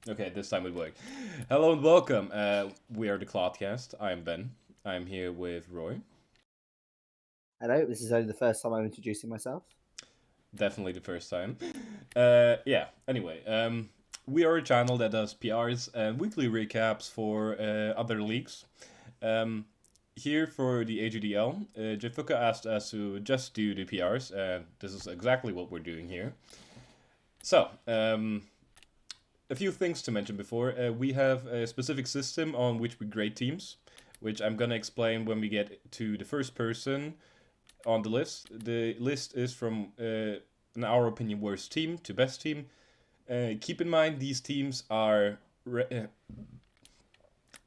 Okay, this time it worked. Hello and welcome. We are the Clodcast. I'm Ben. I'm here with Roy. Hello, this is only the first time I'm introducing myself. Definitely the first time. Yeah. Anyway, we are a channel that does PRs and weekly recaps for other leagues. Um, Here for the AGDL, Jafuka asked us to just do the PRs, and this is exactly what we're doing here. So, a few things to mention before. We have a specific system on which we grade teams, which I'm gonna explain when we get to the first person on the list. The list is from, in our opinion, worst team to best team. Keep in mind these teams are.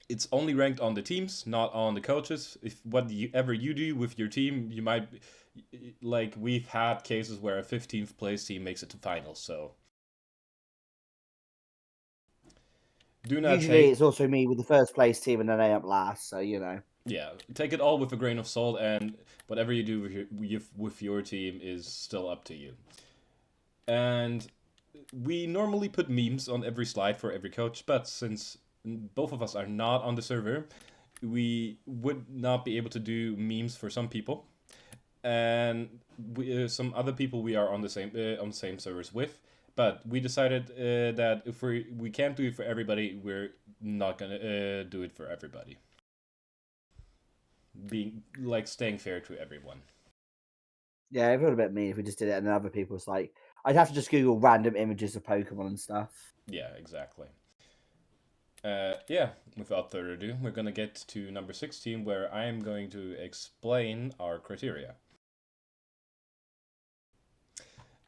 It's only ranked on the teams, not on the coaches. If whatever you do with your team, you might like we've had cases where a 15th place team makes it to finals. So do not Usually, take it's also me with the first place team, and then I up last. So yeah, take it all with a grain of salt, and whatever you do with your team is still up to you. And we normally put memes on every slide for every coach, but since both of us are not on the server, we would not be able to do memes for some people, and some other people we are on the same servers with. But we decided that if we can't do it for everybody, we're not gonna do it for everybody. Being like staying fair to everyone. yeah, it would have been me if we just did it, and then other people's like, I'd have to just Google random images of Pokemon and stuff. Yeah, exactly. Yeah, without further ado, we're gonna get to number 16, where I am going to explain our criteria.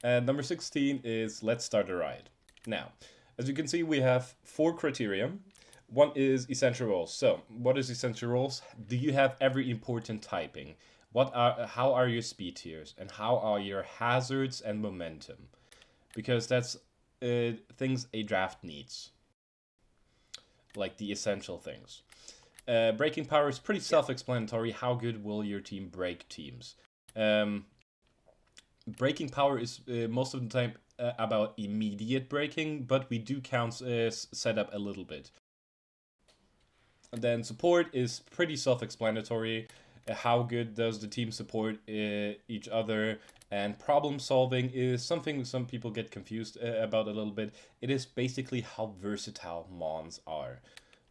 And number 16 is let's start a ride. Now, as you can see, we have four criteria. One is essential roles. So, what is essential roles? Do you have every important typing? How are your speed tiers, and how are your hazards and momentum? Because that's things a draft needs, like the essential things. Breaking power is pretty Yeah. self-explanatory. How good will your team break teams? Um, Breaking power is most of the time about immediate breaking, but we do count setup a little bit. And then support is pretty self-explanatory. How good does the team support each other? And problem solving is something some people get confused about a little bit. It is basically how versatile mons are.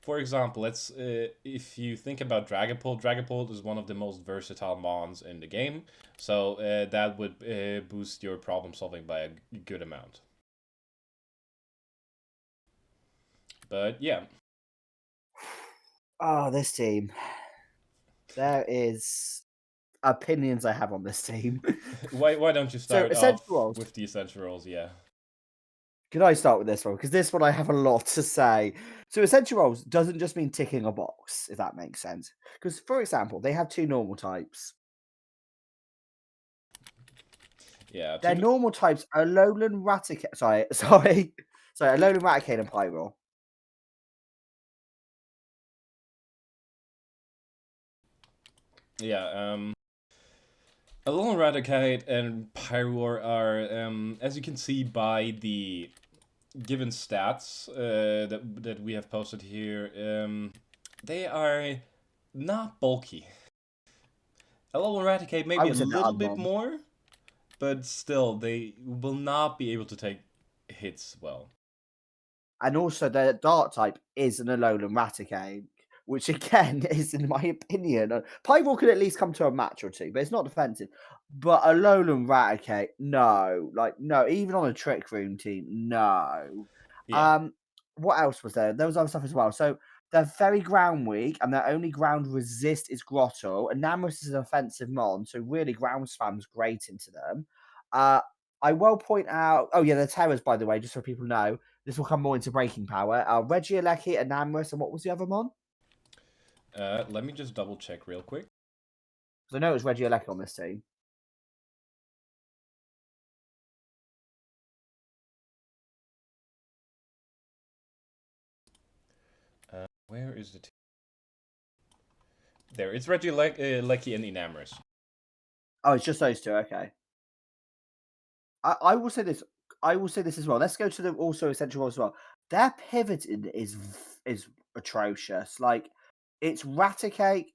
For example, let's if you think about Dragapult is one of the most versatile mons in the game, so that would boost your problem solving by a good amount. But yeah, Oh, this team. There is opinions I have on this team. why don't you So start essential off roles. with the essential roles? Yeah, Can I start with this one? Because this one I have a lot to say. So essential roles doesn't just mean ticking a box, if that makes sense. Because for example, they have two normal types. yeah. Their normal types are Alolan Raticate. Sorry, Alolan Raticate and Pyro. Yeah. Alolan Raticate and Pyroar are, as you can see by the given stats that we have posted here, they are not bulky. Alolan Raticate I maybe a would say they're little bit unmon. more, but still they will not be able to take hits well. And also their Dark type is an Alolan Raticate, which again is, in my opinion, Pyro could at least come to a match or two, but it's not defensive. But Alolan Raticate, no. Like, no, even on a Trick Room team, no. Yeah, Um, what else was there? There was other stuff as well. So they're very ground weak, and their only ground resist is Grotto. And Namorous is an offensive mon, so really ground spam's great into them. Uh, I will point out. Oh yeah, the terrors, by the way, just so people know. This will come more into breaking power. Regieleki, Anamorous, and what was the other mon? let me just double check real quick. Because I know it was Regieleki on this team. Where is the there? It's Regieleki and Enamorous. Oh, it's just those two. Okay. I will say this. I will say this as well. Let's go to the also essential as well. Their pivoting is atrocious. Like it's Raticate,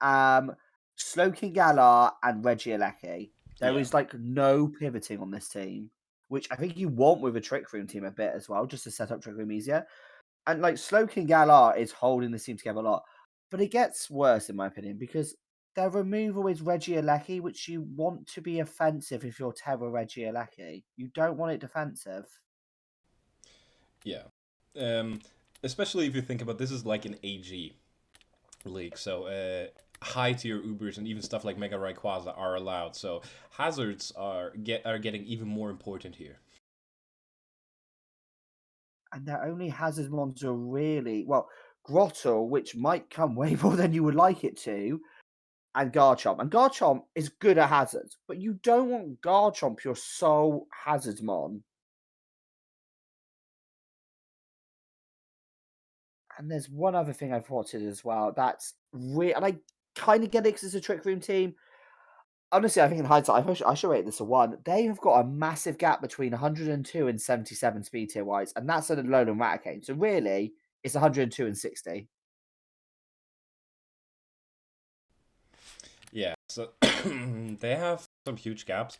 Slowking Galar, and Regieleki. There Yeah. is like no pivoting on this team, which I think you want with a Trick Room team a bit as well, just to set up Trick Room easier. And like Slowking Galar is holding this team together a lot, but it gets worse in my opinion because their removal is Regieleki, which you want to be offensive if you're Terra Regieleki. You don't want it defensive. Yeah. Um, Especially if you think about this is like an AG league, so high tier Ubers and even stuff like Mega Rayquaza are allowed. So hazards are getting even more important here. And their only hazard mons are really well Grotto, which might come way more than you would like it to, and Garchomp. And Garchomp is good at hazards, but you don't want Garchomp your sole hazard mon. And there's one other thing I've spotted as well. That's real, and I kind of get it because it's a Trick Room team. Honestly, I think in hindsight, I should rate this a 1. They have got a massive gap between 102 and 77 speed tier wise, and that's at a Alolan Raticate. So really, it's 102 and 60. Yeah, so they have some huge gaps.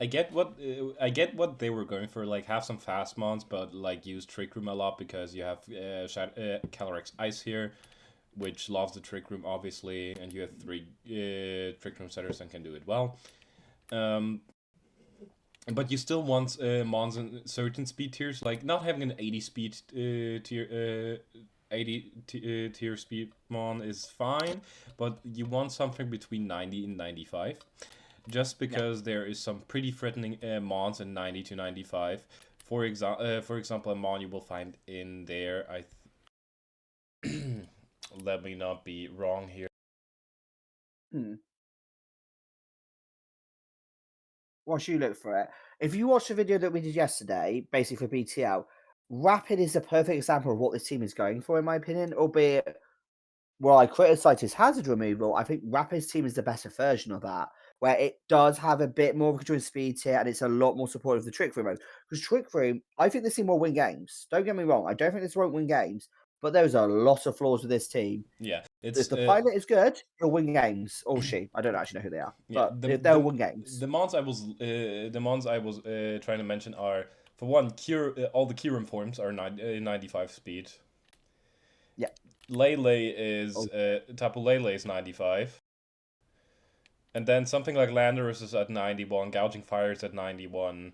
I get what they were going for, like have some fast mons, but like use Trick Room a lot because you have Calyrex Ice here, which loves the Trick Room obviously, and you have 3 Trick Room setters and can do it well. Um, but you still want mons in certain speed tiers, like not having an 80 speed tier. 80 tier speed mon is fine, but you want something between 90 and 95 just Yeah. because there is some pretty threatening mons in 90 to 95. For example, a mon you will find in there. Let me not be wrong here. Hmm. Whilst you look for it, if you watch the video that we did yesterday, basically for BTL, Rapid is a perfect example of what this team is going for, in my opinion. Albeit, well, I criticise his hazard removal. I think Rapid's team is the better version of that, where it does have a bit more control of speed here and it's a lot more supportive of the Trick Room mode. Because Trick Room, I think this team will win games. Don't get me wrong, I don't think this won't win games, but there's a lot of flaws with this team. Yeah, If it's the pilot is good, he'll win games. Or she. I don't actually know who they are, yeah, but they'll win games. the mons I was trying to mention are, for one, cure all the Kyurem forms are 95 speed. Yeah. Lele is Oh, Tapu Lele is 95. And then something like Landorus is at 91, Gouging Fire is at 91.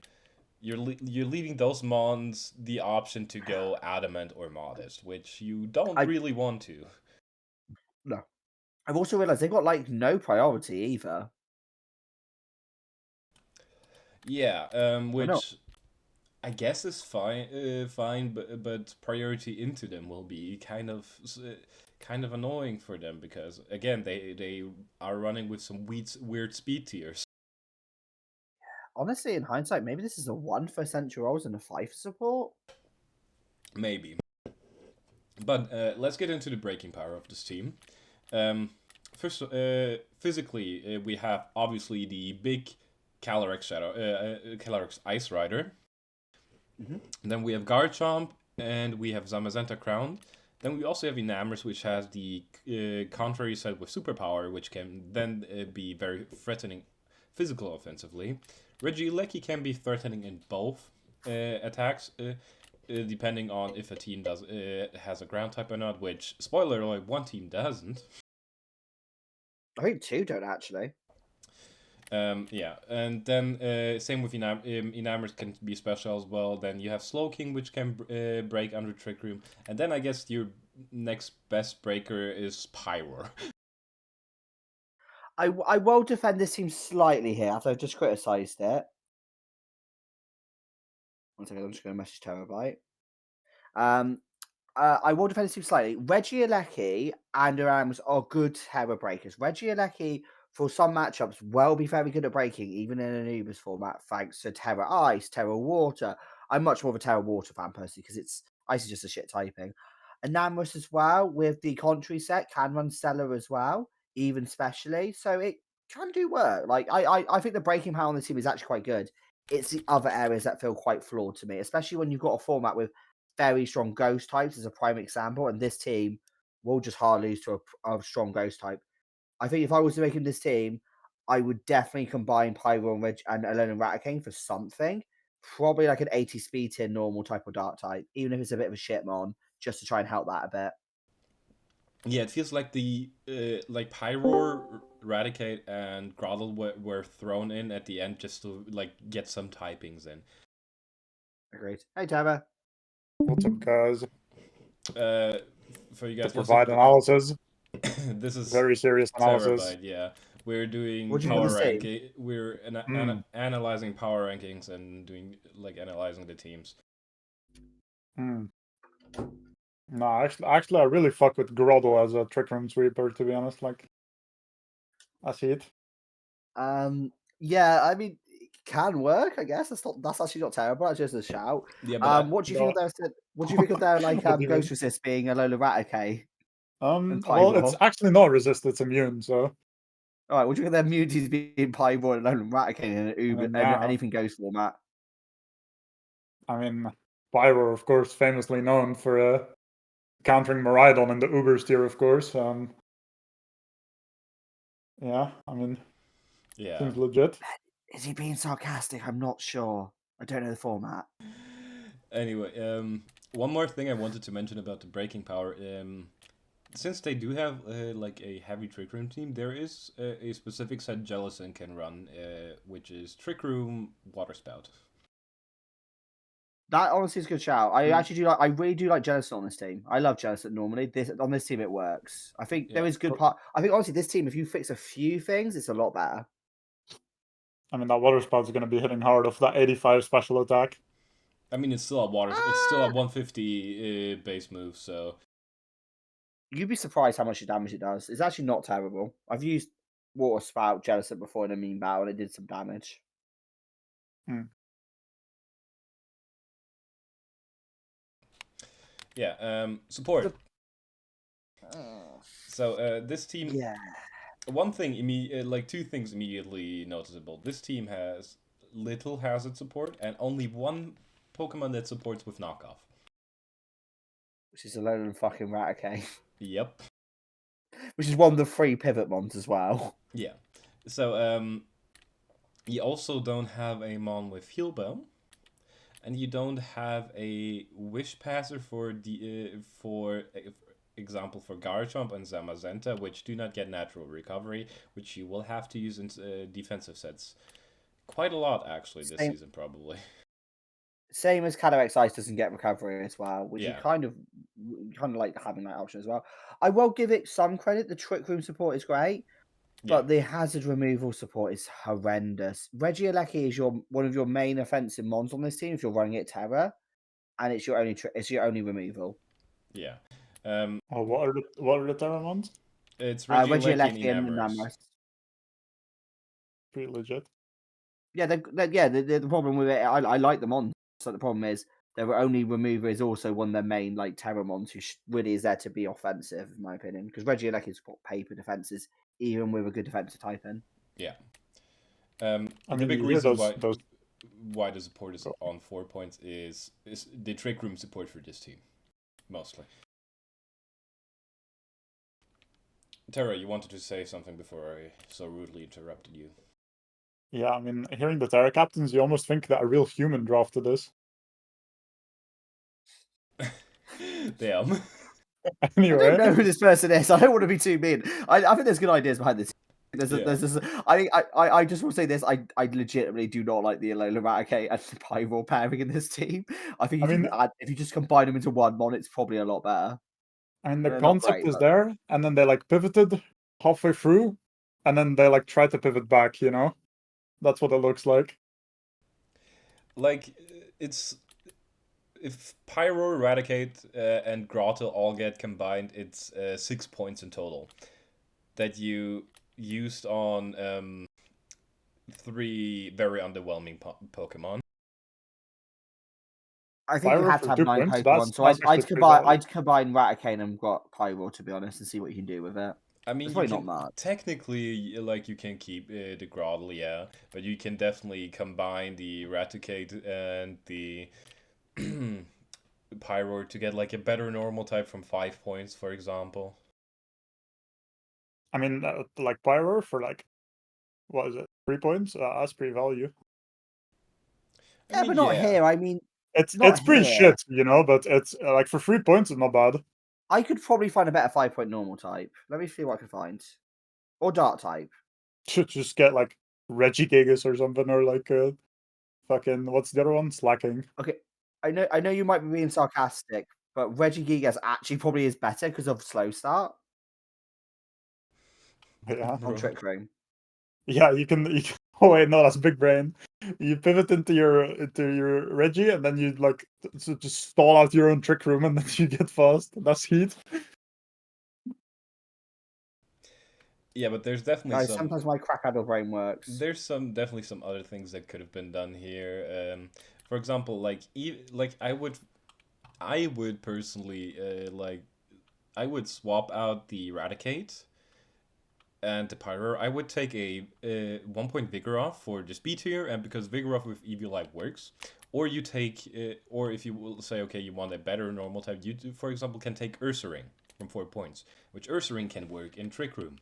You're leaving those mons the option to go Adamant or Modest, which you don't I really want to. no. I've also realised they've got like no priority either. Yeah, I know. which I guess is fine, but priority into them will be kind of annoying for them because again they are running with some weird speed tiers. Honestly, in hindsight, maybe this is a 1 for Essential Roles and a 5 for support. Maybe. But let's get into the breaking power of this team. Um, First, physically, we have obviously the big Calyrex Ice Rider. Mhm. Then we have Garchomp, and we have Zamazenta Crown. Then we also have Enamorus, which has the contrary set with Superpower, which can then be very threatening physical offensively. Regieleki can be threatening in both attacks, depending on if a team does has a ground type or not. Which, spoiler alert, one team doesn't. I think 2 don't actually. Yeah, and then same with Enamorus can be special as well. Then you have Slowking, which can break under Trick Room, and then I guess your next best breaker is Pyro. I will defend this team slightly here after I've just criticised it. One second, I'm just going to message Terabyte. Um, I will defend this team slightly. Regieleki and Aramis are good Terra breakers. Regieleki, for some matchups, will be very good at breaking, even in an Ubers format, thanks to Terra Ice, Terra Water. I'm much more of a Terra Water fan personally because it's Ice is just a shit typing. Enamorus as well, with the contrary set, can run Stellar as well, even specially. So it can do work. Like I think the breaking power on the team is actually quite good. It's the other areas that feel quite flawed to me, especially when you've got a format with very strong ghost types as a prime example, and this team will just hard lose to a strong ghost type. I think if I was to make him this team, I would definitely combine Pyro and Ridge and Alone and Raticane for something. Probably like an 80 speed tier normal type or dark type, even if it's a bit of a shitmon, just to try and help that a bit. Yeah, it feels like the like Pyroar, Raticate, and Groddle were thrown in at the end just to like get some typings in. Agreed. Hey, Tara. What's up, guys? For you guys To provide listening, analysis, this is very serious analysis. Terabyte. Yeah, we're doing What'd you do power with this team? ranking. We're analyzing power rankings and doing like analyzing the teams. No, actually, I really fuck with Groddle as a Trick Room Sweeper. To be honest, like, I see it. Yeah, I mean, it can work. I guess that's actually not terrible. That's just a shout. Yeah, but What do you think of their? What do you think of their like What do you ghost mean? resist being a Lola Raticate and Well, it's Pyro? actually not resist; it's immune. So, All right, what do you think of their immunities being Pyro and Lola Raticate in an Uber mean, and yeah. anything ghost format? I mean, Pyro, of course, famously known for countering Miraidon in the Uber tier, of course. Yeah, I mean, yeah, seems legit. Is he being sarcastic? I'm not sure. I don't know the format. Anyway, one more thing I wanted to mention about the breaking power. Since they do have like a heavy trick room team, there is a specific set Jellicent can run, which is Trick Room Water Spout. That honestly is a good shout. I actually do like. I really do like Jellicent on this team. I love Jellicent normally. On this team it works. I think there Yeah. is good part. I think honestly this team, if you fix a few things, it's a lot better. I mean, that Water Spout's going to be hitting hard off that 85 special attack. I mean, it's still a water. It's still a 150 base move, so You'd be surprised how much damage it does. It's actually not terrible. I've used Water Spout Jellicent before in a mean battle, and it did some damage. yeah. Support. So this team. Yeah. One thing, like two things immediately noticeable. This team has little hazard support and only one Pokemon that supports with knockoff. Which is Alone and fucking Raticate. Yep. Which is one of the 3 pivot mons as well. Yeah. So you also don't have a mon with Heal Bell, and you don't have a Wish Passer for example for Garchomp and Zamazenta, which do not get natural recovery, which you will have to use in defensive sets quite a lot actually this season probably. Same as Calyrex Ice doesn't get recovery as well, which Yeah. you kind of like having that option as well. I will give it some credit. The Trick Room support is great, but the hazard removal support is horrendous. Regieleki is one of your main offensive mons on this team if you're running it Terra, and it's your only removal. Yeah. What are the Terra mons? It's Regieleki and Enamorous. Enamorous. Pretty legit. Yeah, the problem with it, I like them on. So the problem is their only remover is also one of their main like Terramons who really is there to be offensive, in my opinion. Because Regieleki has got paper defenses, even with a good defensive type in. Yeah. I the mean, big you hear reason those why the support is on 4 points is the Trick Room support for this team, mostly. Tara, you wanted to say something before I so rudely interrupted you. Yeah, I mean, hearing the Terra captains, you almost think that a real human drafted this. Damn. Anyway. I don't know who this person is. I don't want to be too mean. I think there's good ideas behind this. I just want to say this. I legitimately do not like the Alola Raticate and the Pyro pairing in this team. I think if you just combine them into one mon, it's probably a lot better. And the concept is there, and then they like pivoted halfway through, and then they like try to pivot back, you know? That's what it looks like. Like, it's... If Pyro, Eradicate, and Grotto all get combined, it's 6 points in total. That you used on 3 very underwhelming Pokemon. I think you have to have 9 Pokemon, so I'd combine Raticate and Pyro, to be honest, and see what you can do with it. I mean, It's you probably can not much. technically, like, you can keep the Grotle, yeah, but you can definitely combine the Eradicate and the Pyro to get like a better normal type from 5 points, for example. I mean, like Pyro for like, what is it, 3 points? That's pretty value. Yeah, but not here. I mean, it's pretty shit, you know. But it's like for 3 points, it's not bad. I could probably find a better 5-point normal type. Let me see what I can find, or dark type. Should just get like Regigigas or something, or like fucking what's the other one? Slacking. Okay, I know you might be being sarcastic, but Regigigas actually probably is better because of slow start Yeah. on Trick Room. Yeah, you can. Oh wait, no, that's big brain. You pivot into your Reggie, and then you like just stall out your own Trick Room, and then you get fast. That's heat. Yeah, but there's definitely Guys, some. sometimes my crackadle brain works. There's definitely some other things that could have been done here. For example, like I would personally I would swap out the Eradicate and the Pyro. I would take a 1 point Vigoroth for the speed tier, and because Vigoroth with Eviolite works. Or you take, or if you will say, okay, you want a better normal type, you, for example, can take Ursaring from 4 points, which Ursaring can work in Trick Room.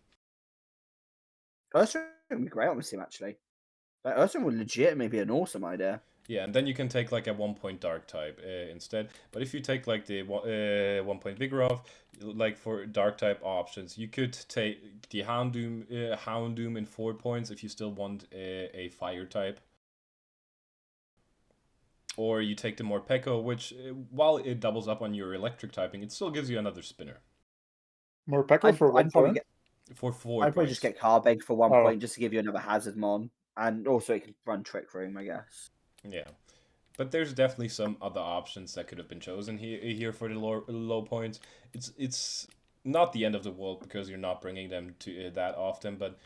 Ursaring would be great on this team, actually. Like, Ursaring would legitimately be an awesome idea. Yeah, and then you can take like a 1 point Dark type instead. But if you take like the 1 point Vigoroth, like for Dark type options, you could take the Houndoom in 4 points if you still want a Fire type. Or you take the Morpeko, which while it doubles up on your Electric typing, it still gives you another Spinner. Morpeko for 1 point? For 4 I'd probably points. just get Carbeg for 1 Oh. point just to give you another Hazard Mon. And also it can run Trick Room, I guess. Yeah. But there's definitely some other options that could have been chosen here for the low points. It's not the end of the world because you're not bringing them to that often, but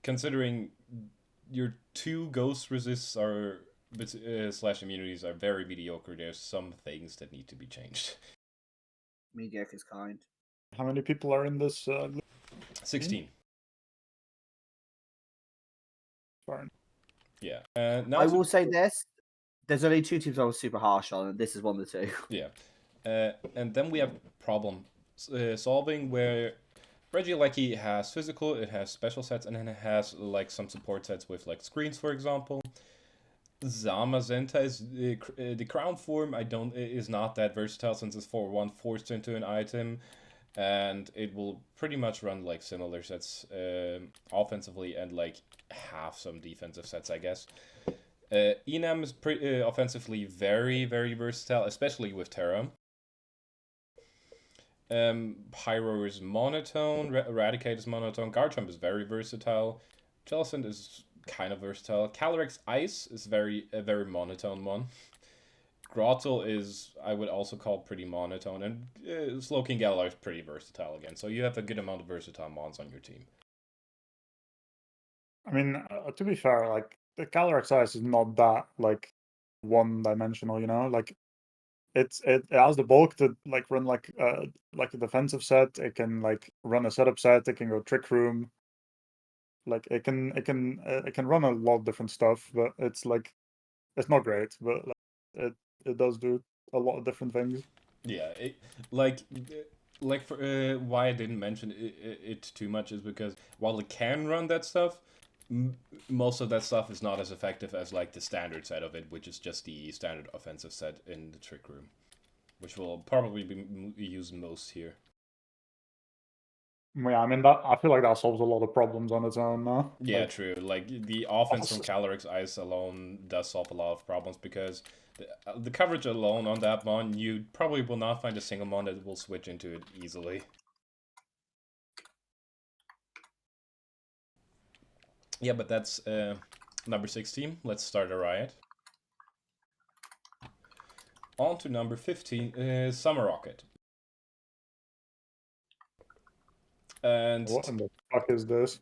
considering your 2 ghost resists are slash immunities are very mediocre, there's some things that need to be changed. Mediocre is kind. How many people are in this? 16. Fine. Yeah. Now I will say this. There's only 2 teams I was super harsh on, and this is one of the 2. Yeah. And then we have problem solving where Regieleki has physical, it has special sets, and then it has like some support sets with like screens, for example. Zamazenta is the crown form. Is not that versatile since it's 4/1 forced into an item, and it will pretty much run like similar sets offensively and like have some defensive sets, I guess. Enam is offensively very, very versatile, especially with Terra. Pyro is monotone, Eradicate is monotone, Garchomp is very versatile, Jellicent is kind of versatile, Calyrex Ice is a very monotone one. Grottle is, I would also call pretty monotone, and Slowking Galar is pretty versatile again, so you have a good amount of versatile mons on your team. I mean, to be fair, like the Calyrex Ice is not that like one-dimensional, you know. Like it has the bulk to like run like a defensive set. It can like run a setup set. It can go Trick Room. Like it can run a lot of different stuff, but it's like it's not great, but like, it does do a lot of different things. Yeah, for why I didn't mention it too much is because while it can run that stuff, most of that stuff is not as effective as like the standard set of it, which is just the standard offensive set in the Trick Room, which will probably be used most here. Yeah, I mean that I feel like that solves a lot of problems on its own now. Yeah, like, true. Like the offense from Calyrex Ice alone does solve a lot of problems because the coverage alone on that mon, you probably will not find a single mon that will switch into it easily. Yeah, but that's number 16. Let's start a riot. On to number 15, Summer Rocket. And what in the fuck is this?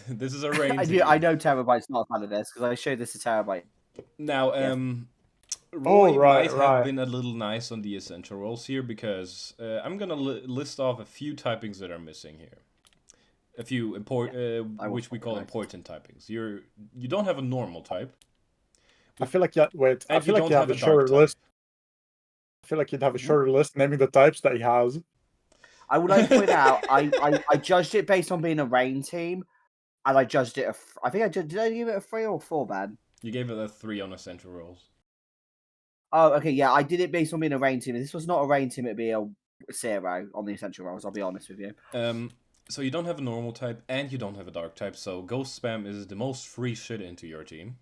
This is a rain. I know Terabyte's not a fan of this because I showed this to Terabyte. Now, Yes. Roy right, might have been a little nice on the essential roles here because I'm gonna list off a few typings that are missing here. a few which we call correct. important typings. You don't have a normal type. I feel like wait. I And feel you like don't you have have a a dark shorter type. list. I feel like you'd have a shorter list naming the types that he has. I would like to point out, I judged it based on being a rain team, and I judged it. I think did I give it a 3 or 4, Ben? You gave it a 3 on essential roles. Oh, okay, yeah, I did it based on being a rain team. If this was not a rain team, it'd be a 0 on the essential roles. I'll be honest with you. So you don't have a normal type and you don't have a dark type. So ghost spam is the most free shit into your team.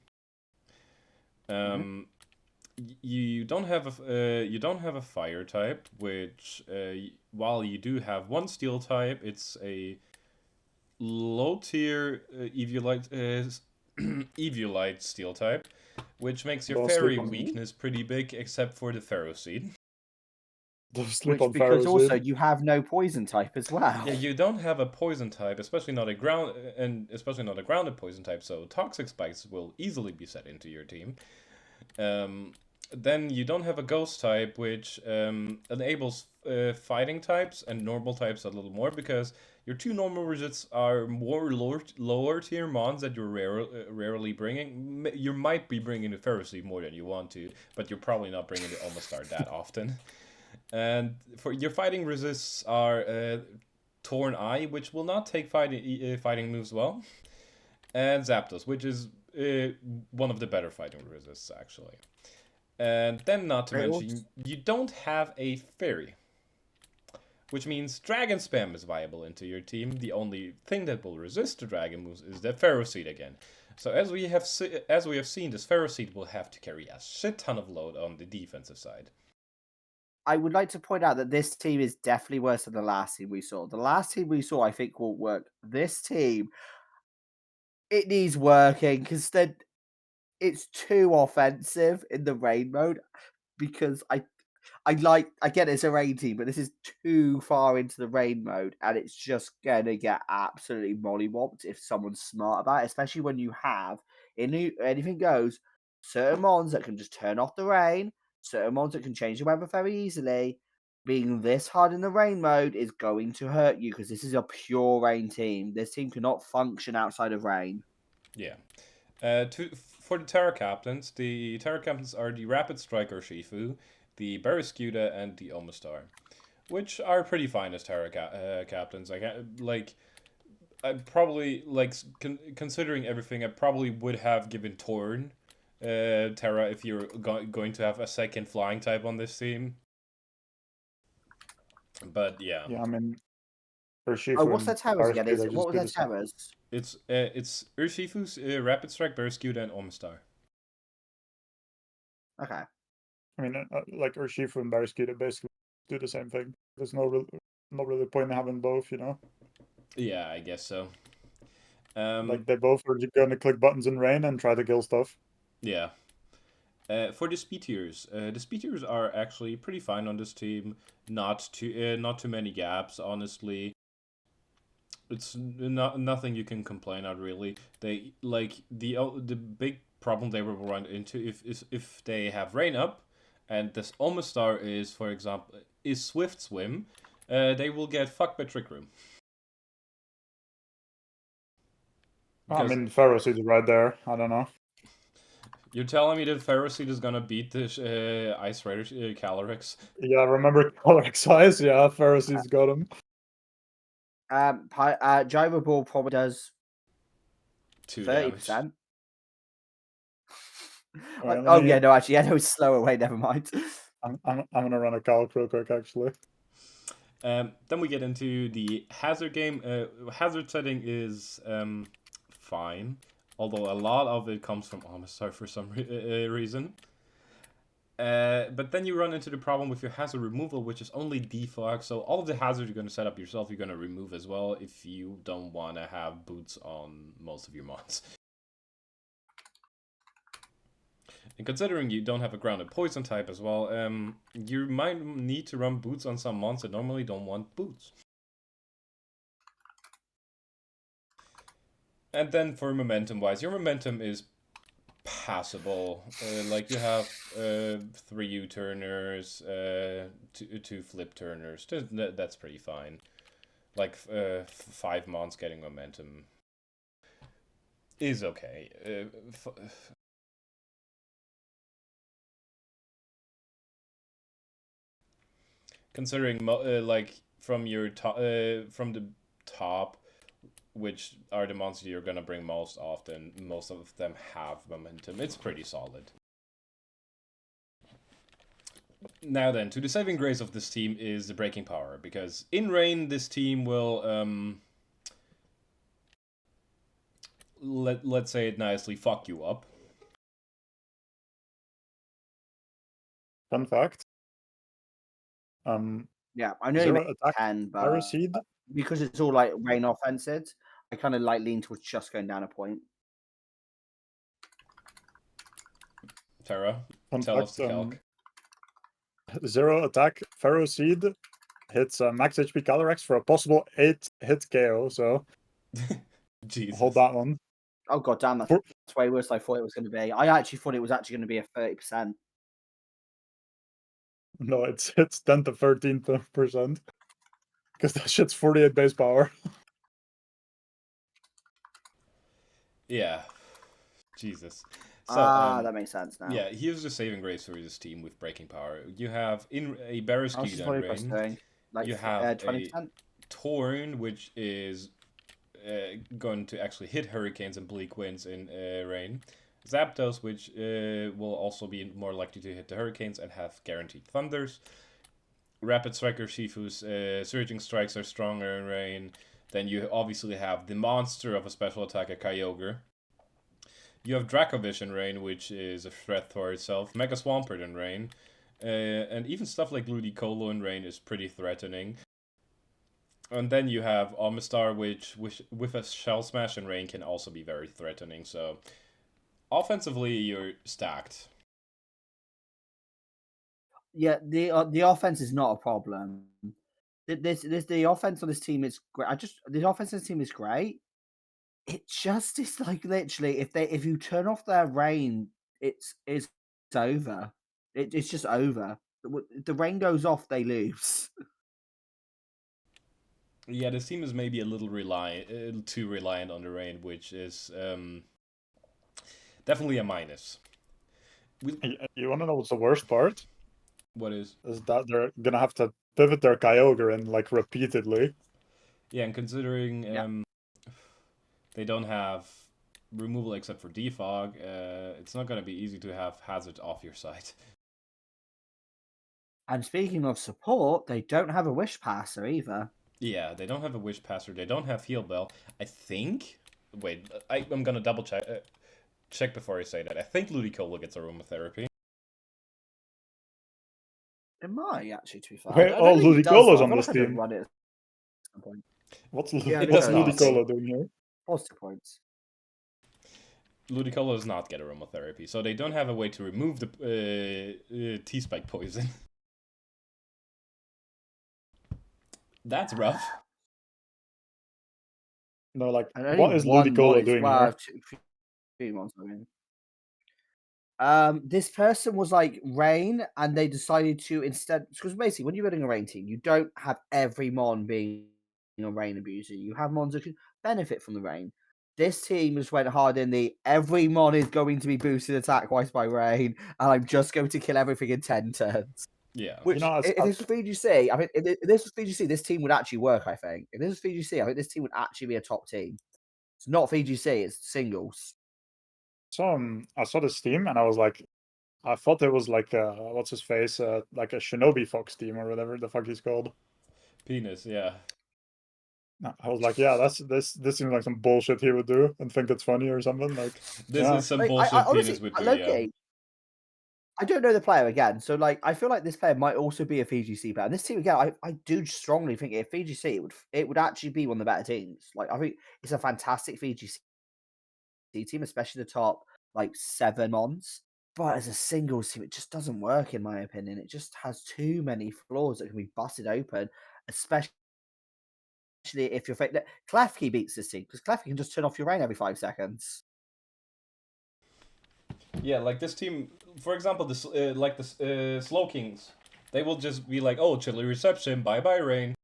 You don't have a fire type, which while you do have one steel type, it's a low tier Eviolite steel type, which makes your Don't fairy sleep on me. weakness pretty big, except for the Pharaoh Seed. Don't sleep Which, on because Pharaoh's also Seed. you have no poison type as well. Yeah, you don't have a poison type, especially not a grounded poison type. So toxic spikes will easily be set into your team. Then you don't have a ghost type, which enables fighting types and normal types a little more, because your two normal resists are more lower tier mons that you're rarely bringing. You might be bringing the Pharisee more than you want to, but you're probably not bringing the Omastar that often. And for your fighting resists are Torn Eye, which will not take fighting moves well, and Zapdos, which is one of the better fighting resists actually. And then, not to mention, you don't have a fairy, which means dragon spam is viable into your team. The only thing that will resist the dragon moves is the Pharaoh Seed again. So as we have seen, this Pharaoh Seed will have to carry a shit ton of load on the defensive side. I would like to point out that this team is definitely worse than the last team we saw. The last team we saw, I think, will work. This team, it needs working because it's too offensive in the rain mode. Because I get it's a rain team, but this is too far into the rain mode, and it's just gonna get absolutely mollywopped if someone's smart about it. Especially when you have anything goes, certain mons that can just turn off the rain, certain mons that can change the weather very easily. Being this hard in the rain mode is going to hurt you because this is a pure rain team. This team cannot function outside of rain. Yeah. For the Terra Captains are the Rapid Striker Shifu, the Barraskewda, and the Omastar, which are pretty fine as Terra Captains. I probably considering everything, I probably would have given Torn Terra if you're going to have a second flying type on this team. But yeah. Yeah, I mean, Urshifu what's their terrors again? What was their same. terrors? It's Urshifu's Rapid Strike, Barraskewda, and Omastar. Okay. I mean, like Urshifu and Barraskewda basically do the same thing. There's not really point in having both, you know? Yeah, I guess so. Like, they both are going to click buttons in rain and try to kill stuff. Yeah. For the speed tiers are actually pretty fine on this team. Not too many gaps, honestly. It's nothing you can complain at really. They the big problem they will run into if they have rain up, and this Omastar is, for example, is Swift Swim, they will get fucked by Trick Room. I mean, Pharaoh Seed is right there. I don't know. You're telling me that Pharaoh Seed is gonna beat this Ice Raider Calyrex? Yeah, remember Calyrex Ice? Yeah, Pharaoh Seed's got him. Gyro Ball probably does 30%. Right, no, actually, no, it's slower. Wait, never mind. I'm gonna run a calc real quick, actually. Then we get into the hazard game. Hazard setting is fine, although a lot of it comes from Omastar for some reason. But then you run into the problem with your hazard removal, which is only defog. So all of the hazards you're going to set up yourself, you're going to remove as well if you don't want to have boots on most of your mons. And considering you don't have a grounded poison type as well, you might need to run boots on some mons that normally don't want boots. And then for momentum-wise, your momentum is passable. Like you have 3 U-turners, 2 flip turners. That's pretty fine. like 5 months getting momentum is okay. Considering like from from the top, which are the monsters you're gonna bring most often, most of them have momentum. It's pretty solid. Now then, to the saving grace of this team is the breaking power, because in rain this team will let's say it nicely, fuck you up. Fun fact. Yeah, I know you Zero make attack 10, but Paraseed. because it's all like rain offensive, I kind of like lean towards just going down a point. Farah, Fun tell us fact. the calc. Zero attack Pharaoh Seed hits max HP Calyrex for a possible 8 hit KO. So Jesus. hold that one. Oh god damn, that's way worse than I thought it was going to be. I actually thought it was actually going to be a 30%. No, it's 10 to 13%. Because that shit's 48 base power. Yeah. Jesus. So, that makes sense now. yeah, here's the saving grace for this team with breaking power. You have in a How much is Barraskewda body press rain, doing? Like you have 20%? a Torn, which is going to actually hit hurricanes and bleak winds in rain. Zapdos, which will also be more likely to hit the hurricanes and have guaranteed thunders. Rapid Striker Shifu's surging strikes are stronger in rain. Then you obviously have the monster of a special attack, a Kyogre. You have Dracovish in rain, which is a threat for itself. Mega Swampert in rain. And even stuff like Ludicolo in rain is pretty threatening. And then you have Omastar, which with a Shell Smash in rain can also be very threatening. So offensively, you're stacked. Yeah, the offense is not a problem. The offense on this team is great. The offense on this team is great. It just is like literally if you turn off their rain, it's over. It's just over. The rain goes off, they lose. Yeah, this team is maybe a little too reliant on the rain, which is definitely a minus. You want to know what's the worst part? What is? Is that they're gonna have to pivot their Kyogre in like repeatedly. Yeah, and considering Yeah. they don't have removal except for defog, it's not going to be easy to have Hazard off your side. And speaking of support, they don't have a wish passer either. Yeah, they don't have a Wish Passer. They don't have Heal Bell. I think. Wait, I'm gonna double check before I say that. I think Ludicolo gets aromatherapy. It might actually, to be fair. Wait, I don't think it does. Ludicolo's Though. I on feel this like I did team. run it at some point. What's Yeah, It what's does not. Ludicolo doing here? Positive points. Ludicolo does not get aromatherapy, so they don't have a way to remove the T-Spike poison. That's rough. No, like And what is Ludicolo doing here? 2 months, I mean. This person was like rain, and they decided to instead, because basically when you're running a rain team, you don't have every mon being a rain abuser. You have mons that can benefit from the rain. This team just went hard in the every mon is going to be boosted attack wise by rain, and I'm just going to kill everything in 10 turns. Yeah. Which, if this was VGC, I mean, if this was VGC, this team would actually work. I think if this was VGC, I think this team would actually be a top team. It's not VGC; it's singles. I saw this team and I was like, I thought it was like what's his face, like a Shinobi Fox team or whatever the fuck he's called. Penis, yeah. I was like, yeah, this seems like some bullshit he would do and think it's funny or something. Like This is some Like, bullshit honestly, Penis would do, Loki, yeah. I don't know the player again, so like I feel like this player might also be a VGC player. And this team again, I do strongly think if VGC, it would actually be one of the better teams. Like I think it's a fantastic VGC team, especially the top like 7 mons. But as a singles team, it just doesn't work in my opinion. It just has too many flaws that can be busted open, especially if you're Klefki beats this team because Klefki can just turn off your rain every 5 seconds. Yeah, like this team, for example, the Slow Kings, they will just be like, oh, chilly reception, bye bye rain.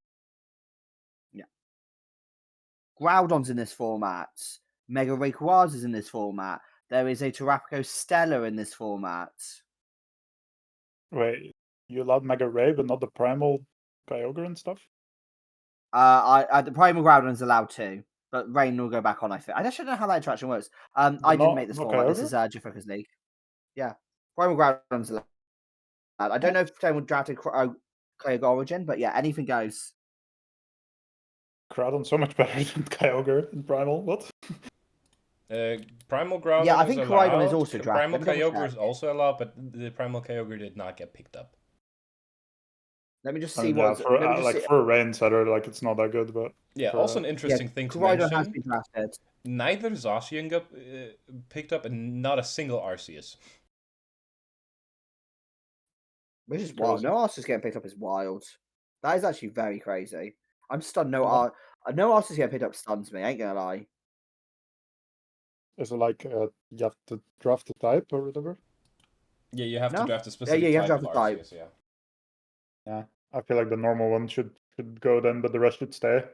Yeah. Groudon's in this format. Mega Rayquaza's in this format. There is a Terrapico Stella in this format. Wait, you allowed Mega Ray, but not the Primal Kyogre and stuff? The Primal Groudon's allowed to, but Rain will go back on, I think. I actually don't know how that interaction works. I didn't make this format. This is Jaffoca's League. Yeah. Primal Groudon's allowed. I don't know if someone drafted Kyogre Origin, but yeah, anything goes. Groudon's so much better than Kyogre in Primal. What? Primal Groudon Yeah, I think is Koraidon allowed. is also drafted. Primal Kyogre is also allowed, but the Primal Kyogre did not get picked up. Let me just I see mean, yeah, what's for a rain setter, like it's not that good, but Yeah, also an interesting thing to Koraidon has mention. been drafted. Neither Zacian got picked up, and not a single Arceus. Which is wild. No Arceus getting picked up is wild. That is actually very crazy. I'm stunned. No Arceus getting picked up stuns me. I ain't gonna lie. is it like you have to draft the type or whatever? Yeah, you have to No. draft a specific you have type to of draft the Arceus. Yeah. Yeah, I feel like the normal one should go then, but the rest should stay.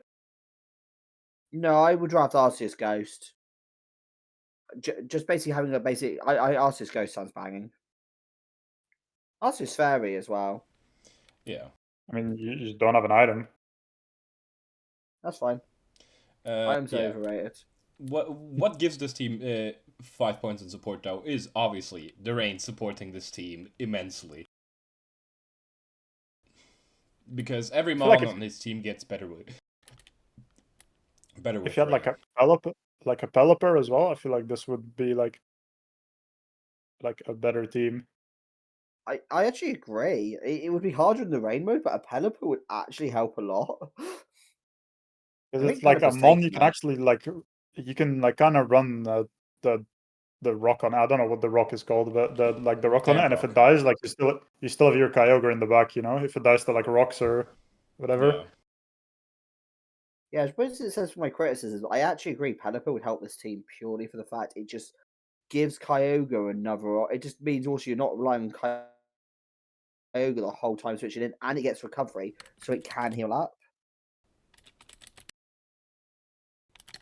No, I would draft Arceus Ghost. Just basically having a basic. Arceus Ghost sounds banging. Arceus Fairy as well. Yeah. I mean, you just don't have an item. That's fine. Items are Yeah. overrated. What gives this team 5 points in support though is obviously the rain supporting this team immensely. Because every mon on his team gets better with if you had like a Pelipper as well, I feel like this would be like a better team. I actually agree. It would be harder in the rain mode, but a Pelipper would actually help a lot. Because it's like a mon you can actually you can kind of run the rock on. I don't know what the rock is called, but the rock on it, and if it dies, like you still have your Kyogre in the back, you know, if it dies to like rocks or whatever. Yeah, I suppose it says for my criticism, I actually agree Pelipper would help this team purely for the fact it just gives Kyogre another. It just means also you're not relying on Kyogre the whole time switching in, and it gets recovery, so it can heal up.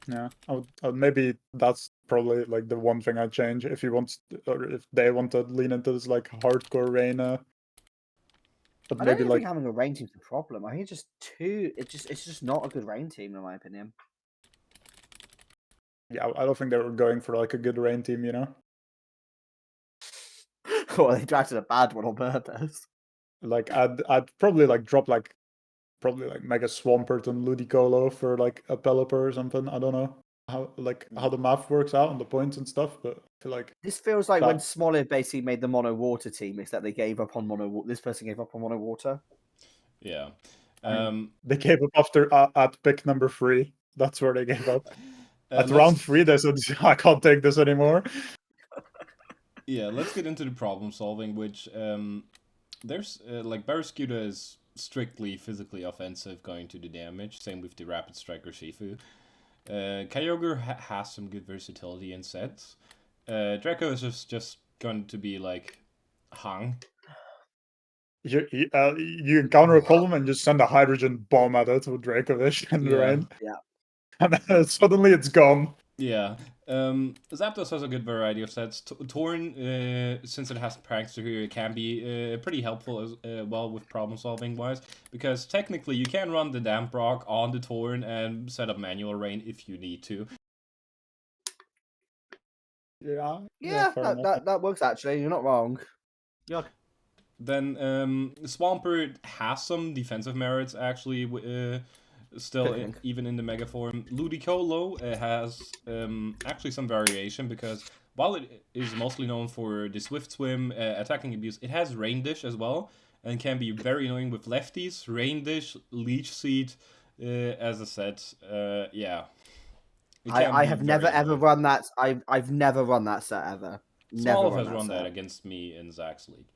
Yeah, I would maybe that's probably like the one thing I'd change if you want, or if they want to lean into this like hardcore rain. But I maybe don't think having a rain team's a problem. I think it's just it's just not a good rain team in my opinion. Yeah, I don't think they were going for like a good rain team, you know. Well, they drafted a bad one on purpose. Like I'd probably like drop like Mega Swampert and Ludicolo for like a Pelipper or something. I don't know how the math works out and the points and stuff, but I feel like this feels like when Smolid basically made the mono water team, except they gave up on mono. This person gave up on mono water. Yeah. They gave up after at pick number 3. That's where they gave up. At round 3, they said, "I can't take this anymore." Yeah, let's get into the problem solving, which there's like Barraskewda is strictly physically offensive, going to the damage. Same with the Rapid Striker Shifu. Kyogre has some good versatility in sets. Draco is just going to be like hung. You encounter a problem and just send a hydrogen bomb at it with Dracovish and rain. Yeah. And then suddenly it's gone. Yeah. Zapdos has a good variety of sets. Torn, since it has Prankster here, it can be pretty helpful as well with problem solving wise, because technically you can run the Damp Rock on the Torn and set up manual rain if you need to. Yeah, that works actually. You're not wrong. Yeah. Then Swampert has some defensive merits actually. Still, even in the Mega form, Ludicolo has actually some variation, because while it is mostly known for the Swift Swim, attacking abuse, it has Rain Dish as well, and can be very annoying with lefties. Rain Dish, Leech Seed, as I said, yeah. I have never ever run that. I've never run that set ever. Smolov has run that against me in Zach's league.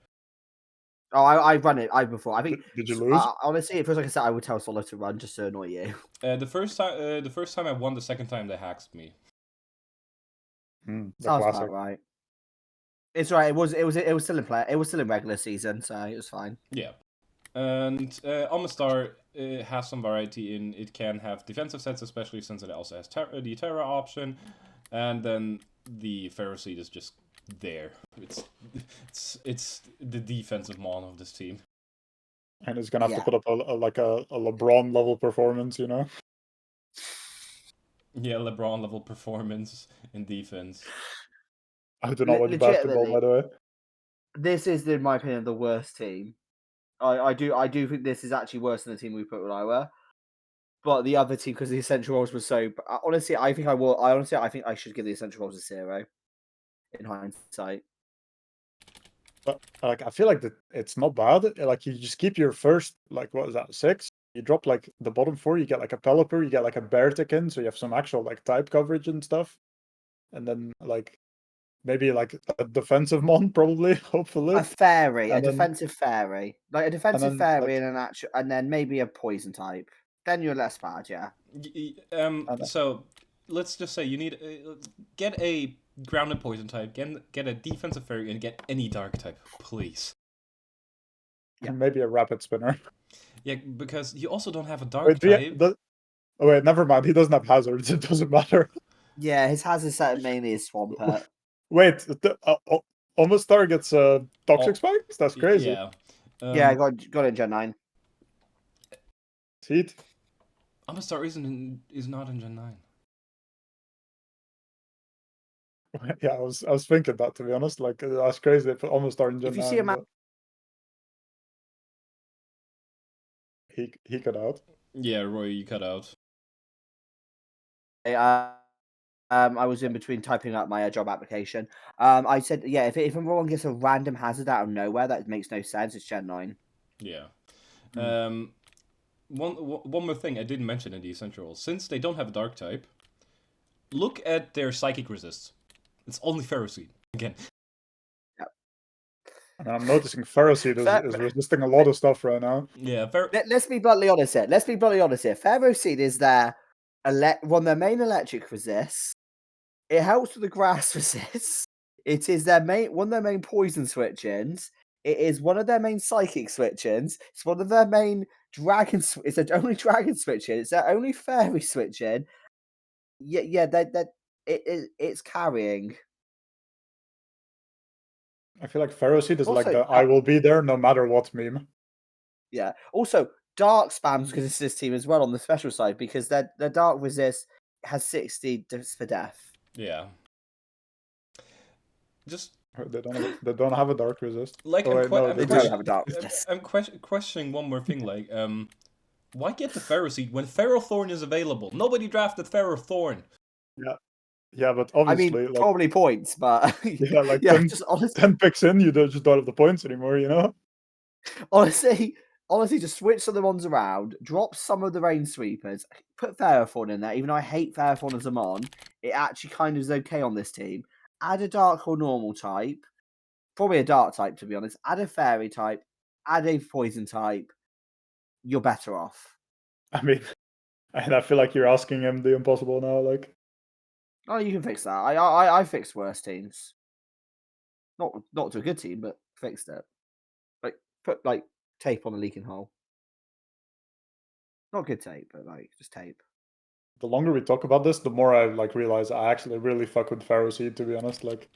Oh, I've run it. Before. I think. Did you lose? Honestly, it feels like a set I would tell Solo to run just to annoy you. The first time I won. The second time they hacked me. Sounds about right. It's right. It was still in play. It was still in regular season, so it was fine. Yeah. And Omastar has some variety in it can have defensive sets, especially since it also has the Terra option, and then the Ferroseed is just there. It's the defensive mon of this team. And he's gonna have to Yeah. put up a LeBron level performance, you know. Yeah, LeBron level performance in defense. I do not watch basketball, by Legitimately, the way. this is, in my opinion, the worst team. I do think this is actually worse than the team we put with Iowa. But the other team, because the essential roles were so honestly, I think I will. I think I should give the essential roles a 0 in hindsight. But like, I feel like that it's not bad. Like, you just keep your first, like, what is that, 6? You drop like the bottom 4. You get like a Pelipper, you get like a Beartican, so you have some actual like type coverage and stuff. And then like maybe like a defensive mon, probably, hopefully. A fairy, a And then defensive fairy, like a defensive then fairy, like and an actual, and then maybe a poison type. Then you're less bad, yeah. and So let's just say you need get a ground and poison type, get a defensive fairy, and get any dark type, please. Yeah. maybe a rapid spinner. Yeah, because you also don't have a dark Wait, type. oh wait, never mind. He doesn't have hazards. It doesn't matter. Yeah, his hazard set mainly is Swampert. Wait, almost targets toxic Oh, spikes. That's crazy. yeah. Yeah, got it in Gen 9. Heat. Amistar is not in Gen 9. Yeah, I was thinking that, to be honest. Like, that's crazy. They put almost start in Gen If you see a 9, man, but he cut out. Yeah, Roy, you cut out. I was in between typing up my job application. I said, yeah, if everyone gets a random hazard out of nowhere, that makes no sense. It's Gen 9. Yeah. Hmm. One more thing I didn't mention in the essentials. Since they don't have a dark type, look at their psychic resists. It's only Ferroseed again. I mean, I'm noticing Ferroseed is resisting a lot of stuff right now. Yeah, Let's be bluntly honest here. Ferroseed is their one of their main electric resists. It helps with the grass resist. It is one of their main poison switch-ins. It is one of their main psychic switch-ins. It's one of their main dragon. It's their only dragon switch-in. It's their only fairy switch-in. Yeah. It's carrying. I feel like Ferroseed is like Also, the "I will be there no matter what" meme. yeah. Also, dark spams because it's this team as well on the special side because their dark resist has 60 for death. Yeah. Just They don't have a dark resist. like Oh wait, no, They they don't do. have a dark resist. I'm questioning one more thing. Like, why get the Ferroseed when Ferrothorn is available? Nobody drafted Ferrothorn. Yeah, but I mean, obviously, like, probably points, but yeah, like yeah, 10, just honestly, 10 picks in, you just don't have the points anymore, you know? honestly, just switch some of the ones around, drop some of the rain sweepers, put Ferrothorn in there. Even though I hate Ferrothorn as a mon, it actually kind of is okay on this team. Add a dark or normal type, probably a dark type to be honest. Add a fairy type, add a poison type. You're better off. I mean, and I feel like you're asking him the impossible now. Like, Oh, you can fix that. I fixed worse teams. Not to a good team, but fixed it. Like put like tape on a leaking hole. Not good tape, but like just tape. the longer we talk about this, the more I like realize I actually really fuck with Ferroseed, to be honest. Like,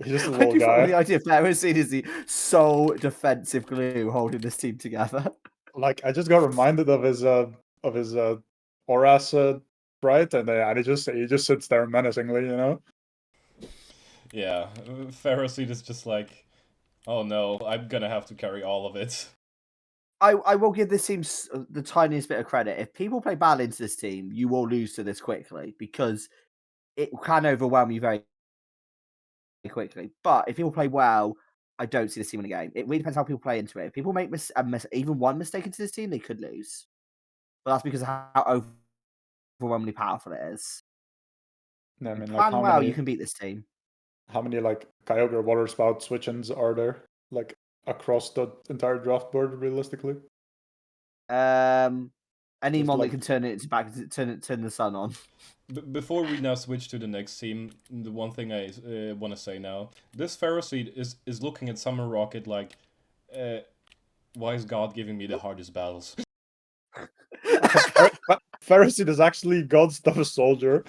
he's just a I little do fuck with the guy. idea of Ferroseed is the sole defensive glue holding this team together. Like, I just got reminded of his Oras sprite, and he just sits there menacingly, you know. Yeah, Ferroseed is just like, oh no, I'm gonna have to carry all of it. I will give this team the tiniest bit of credit. If people play bad into this team, you will lose to this quickly because it can overwhelm you very quickly. But if people play well, I don't see this team in a game. It really depends how people play into it. If people make even one mistake into this team, they could lose. But that's because of how overwhelmingly powerful it is. I You mean, like, plan well, you can beat this team. how many like Kyogre water spout switch-ins are there, like, across the entire draft board, realistically? Any There's mon that like can turn it turn the sun on. Before we now switch to the next team, the one thing I want to say now, this Ferroseed is looking at Summer Rocket like, Why is God giving me the hardest battles? Pharisee is actually God's toughest soldier.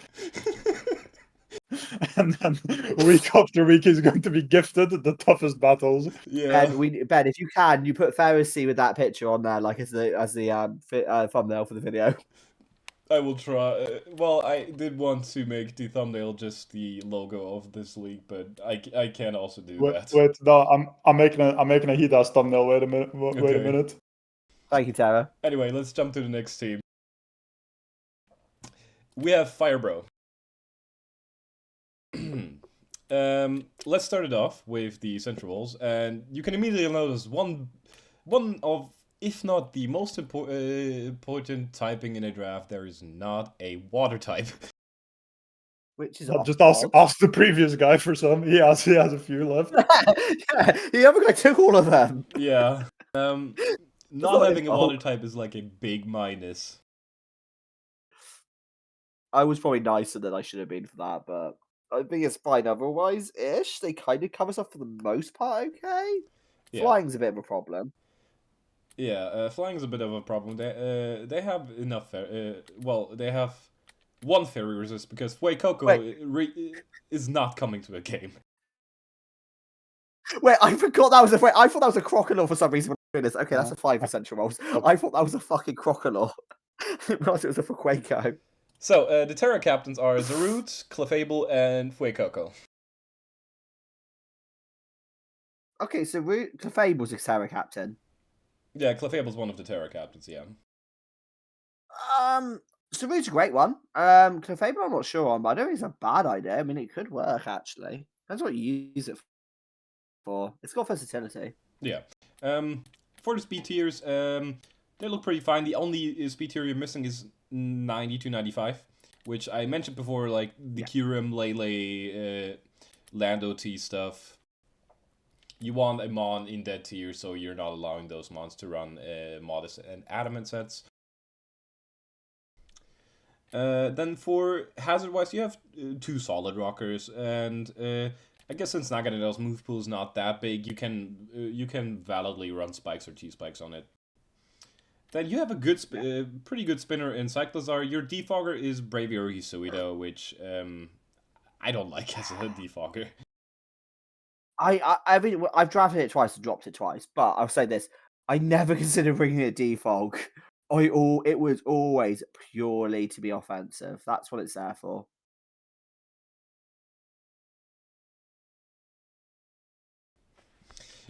And then week after week, he's going to be gifted the toughest battles. Yeah. Ben, if you can, you put Pharisee with that picture on there, like as the thumbnail for the video. I will try. Well, I did want to make the thumbnail just the logo of this league, but I can also do that. Wait, no, I'm making a Hidas thumbnail. Wait a minute. Wait a Okay. minute. Thank you, Tara. Anyway, let's jump to the next team. We have Firebro. Let's start it off with the central walls, and you can immediately notice one of, if not the most important typing in a draft, there is not a water type. Which is Just ask the previous guy for some. He has a few left. Yeah, the other guy took all of them. Yeah. Not not having his a water fault. type is like a big minus. I was probably nicer than I should have been for that, but I think it's fine otherwise ish. They kind of cover stuff for the most part okay. Yeah. Flying's a bit of a problem. Yeah, flying is a bit of a problem. They have enough. They have one fairy resist because Fuecoco is not coming to a game. Wait, I forgot that was I thought that was a Crocodile for some reason. Goodness, okay, that's a 5% rolls. I thought that was a fucking Crocodile. Because it was a Fuecoco. So the Terra captains are Zarut, Clefable, and Fuecoco. Okay, so Clefable's a Terra captain. Yeah, Clefable's one of the Terra captains. Yeah. Saru's a great one. Clefable, I'm not sure on, but I don't think it's a bad idea. I mean, it could work actually. Depends what you use it for. It's got versatility. Yeah. For the speed tiers, they look pretty fine. The only speed tier you're missing is 90 to 95, which I mentioned before, like the Kyurem, Lele, Lando T stuff. You want a Mon in that tier, so you're not allowing those Mons to run Modest and Adamant sets. Then for hazard-wise, you have two solid rockers, and I guess since Naganedel's move pool is not that big, you can validly run spikes or T-spikes on it. Then you have a good, pretty good spinner in Cyclozar. Your defogger is Braviary Hisui though, which I don't like as a defogger. I mean, I've drafted it twice and dropped it twice, but I'll say this: I never considered bringing a defog. It was always purely to be offensive. That's what it's there for.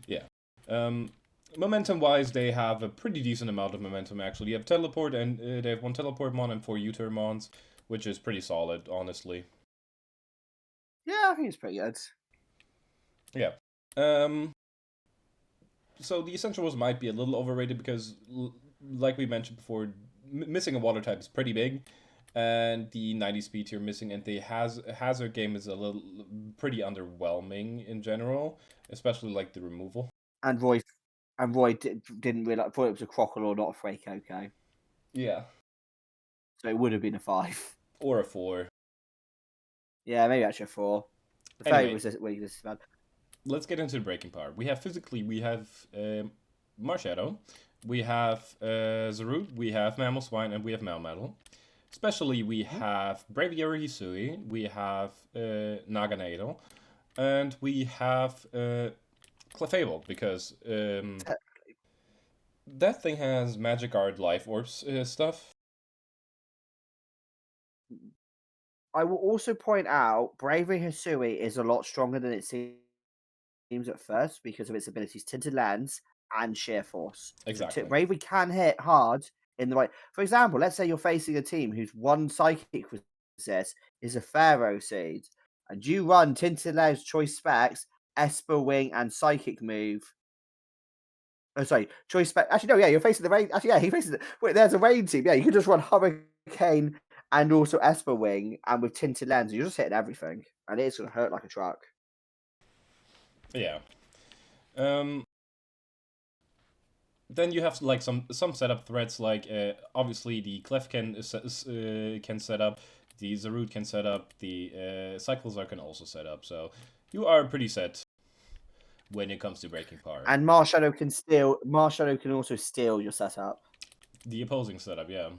Yeah. Momentum-wise, they have a pretty decent amount of momentum, actually. You have Teleport, and they have one Teleport Mon and 4 U-turn Mons, which is pretty solid, honestly. Yeah, I think it's pretty good. Yeah. So the Essential Rules might be a little overrated because, like we mentioned before, missing a water type is pretty big. And the 90 speed you're missing, and the hazard game is a little pretty underwhelming in general, especially like the removal. And Roy didn't realize, thought it was a Crocodile, not a Fuecoco. Yeah. So it would have been a 5 or a 4. Yeah, maybe actually a 4. The Anyway, was bad. Let's get into the breaking power. We have Marshadow, we have Zarut, we have Mammal Swine, and we have Melmetal. Especially, we have Braviary Hisui, we have Naganadel, and we have Clefable, because that thing has Magic Art Life Orbs stuff. I will also point out Bravery Hisui is a lot stronger than it seems at first because of its abilities Tinted Lens and Sheer Force. Exactly. So Bravery can hit hard in the right. For example, let's say you're facing a team whose one psychic resist is a Pharaoh Seed, and you run Tinted Lens, Choice Specs, Esper Wing, and Psychic move. Oh, sorry, Choice Spec. Actually, no, yeah, you're facing the rain. Actually, yeah, he faces the. Wait, there's a rain team. Yeah, you can just run Hurricane and also Esper Wing, and with Tinted Lens, you're just hitting everything, and it's gonna hurt like a truck. Yeah. Then you have like some setup threats, like obviously the Clef can set up, the Zarut can set up, the Cyclozar can also set up, so you are pretty set. when it comes to breaking power. And Marshadow can also steal your setup. The opposing setup, yeah.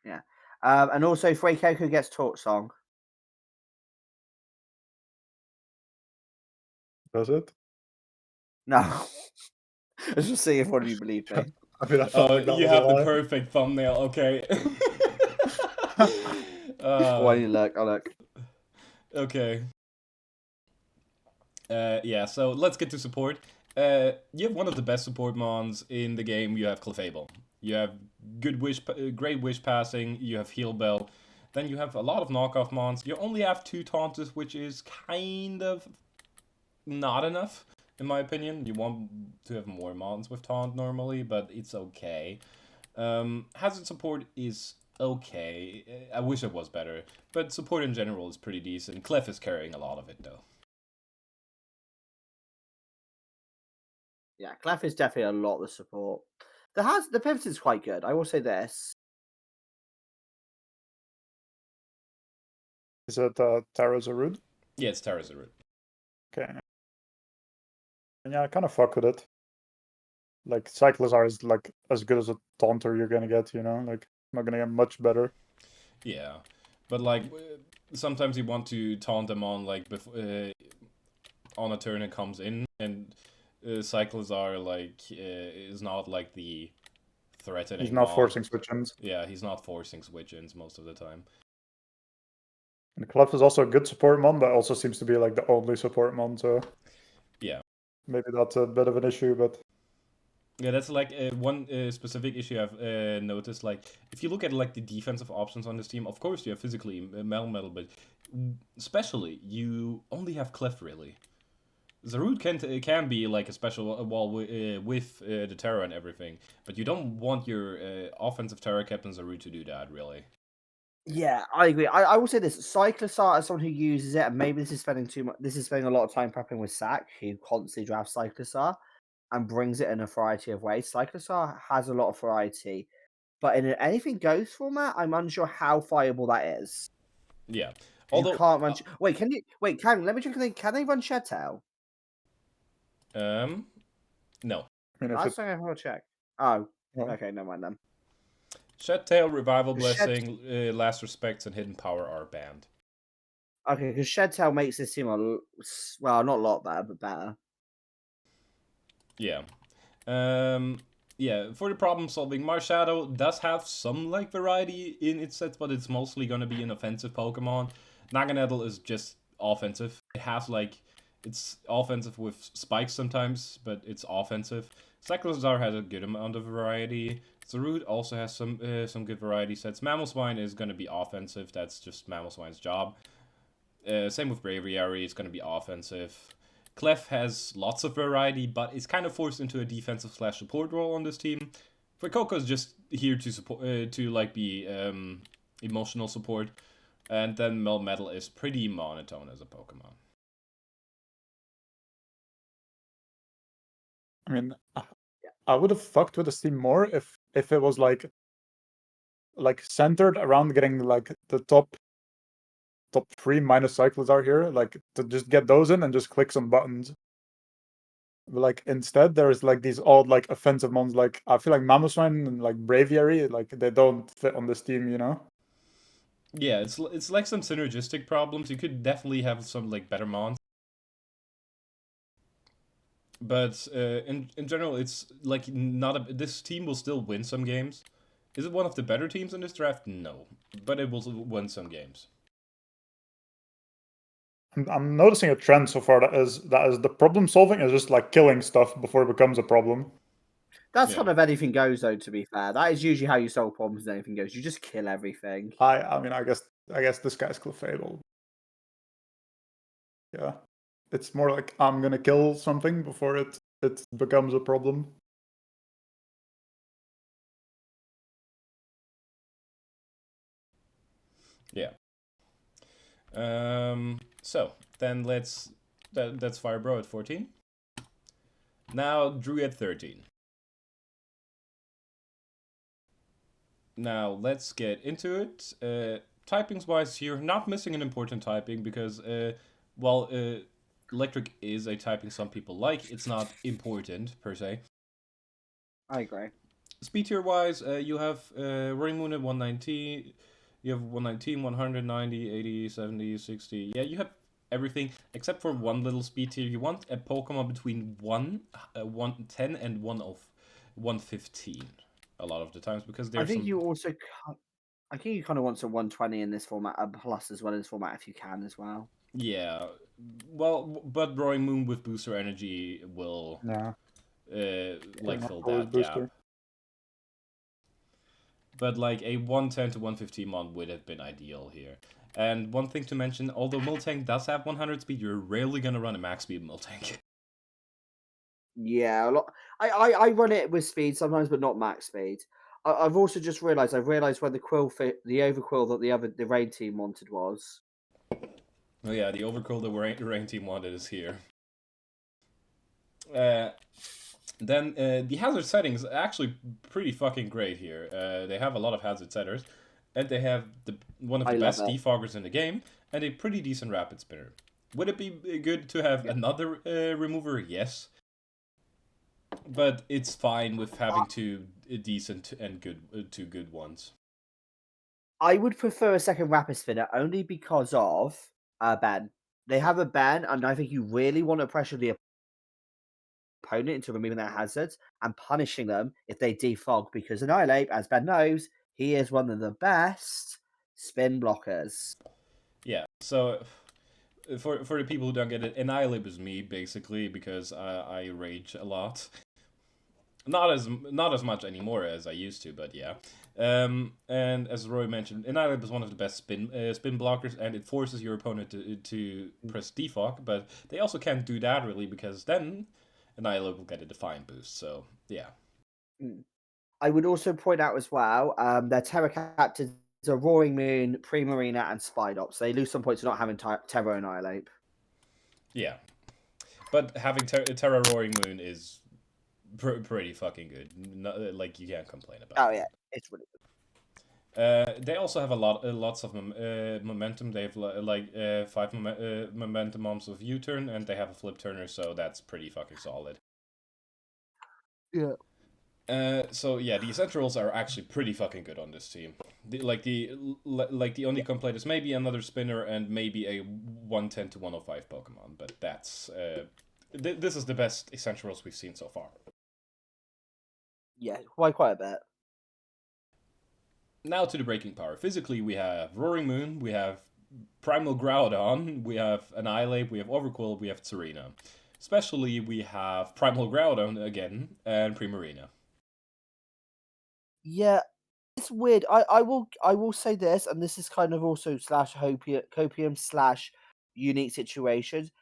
Yeah. And also Fuecoco gets Torch Song. Does it? No. I was just seeing if one of you believed me. I mean, I felt like that You was have a the lie. perfect thumbnail, okay. Why do you look? I'll look. Okay. Yeah, so let's get to support. You have one of the best support mons in the game. You have Clefable. You have great wish passing. You have heal bell. Then you have a lot of knockoff mons. You only have 2 taunts, which is kind of not enough, in my opinion. You want to have more mons with taunt normally, but it's okay. Hazard support is okay. I wish it was better, but support in general is pretty decent. Clef is carrying a lot of it, though. Yeah, Clef is definitely a lot of the support. The pivot is quite good. I will say this. Is it Terra Zarud? Yeah, it's Tarazarud. Okay. And yeah, I kind of fuck with it. Like, Cyclizar is like as good as a taunter you're gonna get, you know? Like, not gonna get much better. Yeah, but like sometimes you want to taunt them on like on a turn it comes in, and Cyclizar like is not like the threatening He's not mon. forcing switch-ins. Yeah, he's not forcing switch-ins most of the time. And Clef is also a good support mon, but also seems to be like the only support mon, so Yeah. maybe that's a bit of an issue, but Yeah, that's like one specific issue I've noticed. Like, if you look at like the defensive options on this team, of course you have physically Metal, but especially you only have Clef really. Zarud can be like a special wall with the Terra and everything, but you don't want your offensive Terra Captain Zarud to do that really. Yeah, I agree. I will say this: Cyclosar as someone who uses it, and maybe this is spending too much. This is spending a lot of time prepping with Sack, who constantly drafts Cyclosar and brings it in a variety of ways. Cyclosar has a lot of variety, but in an anything goes format, I'm unsure how viable that is. Yeah, You although can't run. Wait, can you? Wait, let me check. Can they run Shed Tail? no. I mean, if Last it, time I have a check. Oh, well, okay, never mind then. Shed Tail, Revival The Shed- Blessing, Last Respects, and Hidden Power are banned. Okay, because Shed Tail makes this team well, not a lot better, but better. Yeah. Yeah, for the problem solving, Marshadow does have some like variety in its sets, but it's mostly gonna be an offensive Pokemon. Naganadel is just offensive. It has like it's offensive with spikes sometimes, but it's offensive. Cyclozar has a good amount of variety. Zarud also has some good variety sets. Mamoswine is gonna be offensive. That's just Mamoswine's job. Same with Braviary, it's gonna be offensive. Clef has lots of variety, but is kind of forced into a defensive slash support role on this team. Fuecoco is just here to support, to like be emotional support, and then Melmetal is pretty monotone as a Pokemon. I mean, I would have fucked with this team more if it was like centered around getting like the top 3 minus Cyclizar here, like to just get those in and just click some buttons. But like instead, there's like these odd like offensive mons. Like I feel like Mamoswine and like Braviary, like they don't fit on this team, you know. Yeah, it's like some synergistic problems. You could definitely have some like better mons, but in general, it's like not a. This team will still win some games. Is it one of the better teams in this draft? No, but it will win some games. I'm noticing a trend so far that is the problem solving is just like killing stuff before it becomes a problem. That's Yeah. kind of anything goes, though. To be fair, that is usually how you solve problems. In anything goes, you just kill everything. I mean, I guess this guy's Clefable. Yeah, it's more like I'm gonna kill something before it becomes a problem. Yeah. So then that's Firebro at 14. Now Drew at 13. Now let's get into it. Typings wise, you're not missing an important typing because Electric is a typing some people like. It's not important per se. I agree. Speed tier wise, you have Roaring Moon at 119. You have 119, 190, 80, 70, 60. Yeah, you have everything except for one little speed tier. You want a Pokemon between 110 and 115 a lot of the times because I there's think some. you also. I think you kind of want a 120 in this format, a plus as well in this format if you can as well. Yeah, well, but Roaring Moon with booster energy will Yeah. like Pretty much fill always that gap. booster. But like a 110 to 115 mon would have been ideal here. And one thing to mention, although Miltank does have 100 speed, you're rarely gonna run a max speed Miltank. Yeah, a lot. I run it with speed sometimes, but not max speed. I've also just realised where the the overquill that the raid team wanted was. Oh yeah, the overkill the rain team wanted is here. Uh, then the hazard settings are actually pretty fucking great here. They have a lot of hazard setters, and they have one of I the love best it. defoggers in the game, and a pretty decent rapid spinner. Would it be good to have Yeah. another remover? Yes. But it's fine with having two decent and two good ones. I would prefer a second rapid spinner only because of Ben. They have a Ben, and I think you really want to pressure the opponent into removing their hazards and punishing them if they defog, because Annihilate, as Ben knows, he is one of the best spin blockers. Yeah, so for the people who don't get it, Annihilate is me basically because I rage a lot. Not as much anymore as I used to, but yeah. And as Roy mentioned, Annihilate is one of the best spin blockers, and it forces your opponent to press defog. But they also can't do that really because then Annihilate will get a Defiant boost. So yeah. I would also point out as well, their Terra captains are Roaring Moon, Primarina, and Spidops. They lose some points for not having Terra Annihilate. Yeah, but having Terra Roaring Moon is pretty fucking good. Like you can't complain about. Oh yeah, it's really good. They also have lots of momentum. They have five momentum bombs of U-turn, and they have a flip turner, so that's pretty fucking solid. Yeah. So yeah, the essentials are actually pretty fucking good on this team. The only complaint is maybe another spinner and maybe a 110 to 105 Pokemon, but that's this is the best essentials we've seen so far. Yeah, quite a bit. Now to the breaking power. Physically, we have Roaring Moon, we have Primal Groudon, we have Annihilate, we have Overquill, we have Serena. Especially, we have Primal Groudon again and Primarina. Yeah, it's weird. I will say this, and this is kind of also slash copium slash unique situations.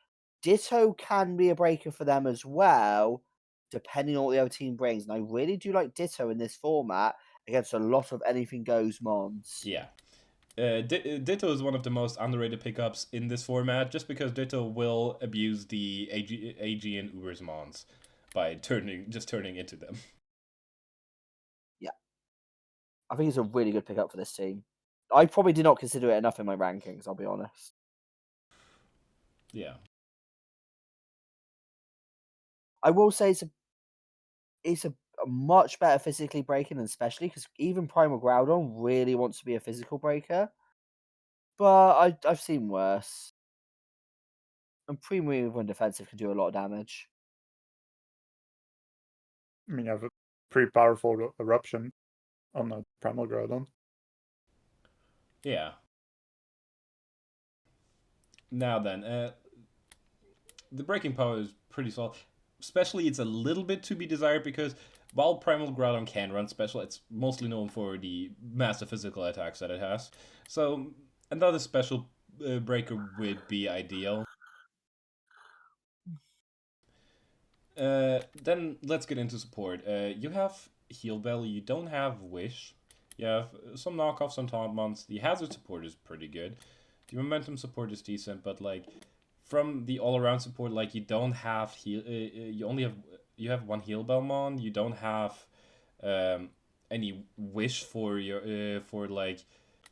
Ditto can be a breaker for them as well, depending on what the other team brings. And I really do like Ditto in this format against a lot of anything goes mons. Yeah. Ditto is one of the most underrated pickups in this format, just because Ditto will abuse the AG and Uber's mons by turning into them. Yeah, I think it's a really good pickup for this team. I probably did not consider it enough in my rankings. I'll be honest. Yeah. I will say it's a much better physically breaking, and especially because even Primal Groudon really wants to be a physical breaker. But I've seen worse. And Primarina when defensive can do a lot of damage. I mean, you have a pretty powerful eruption on a Primal Groudon. Yeah. Now then, the breaking power is pretty solid. Especially, it's a little bit to be desired because while Primal Groudon can run special, it's mostly known for the massive physical attacks that it has. So another special breaker would be ideal. Then let's get into support. You have Heal Bell, you don't have Wish. You have some knockoffs on top months. The hazard support is pretty good. The momentum support is decent, but like from the all-around support, like you don't have heal. You have one Heal Bell mon. You don't have any Wish for your for like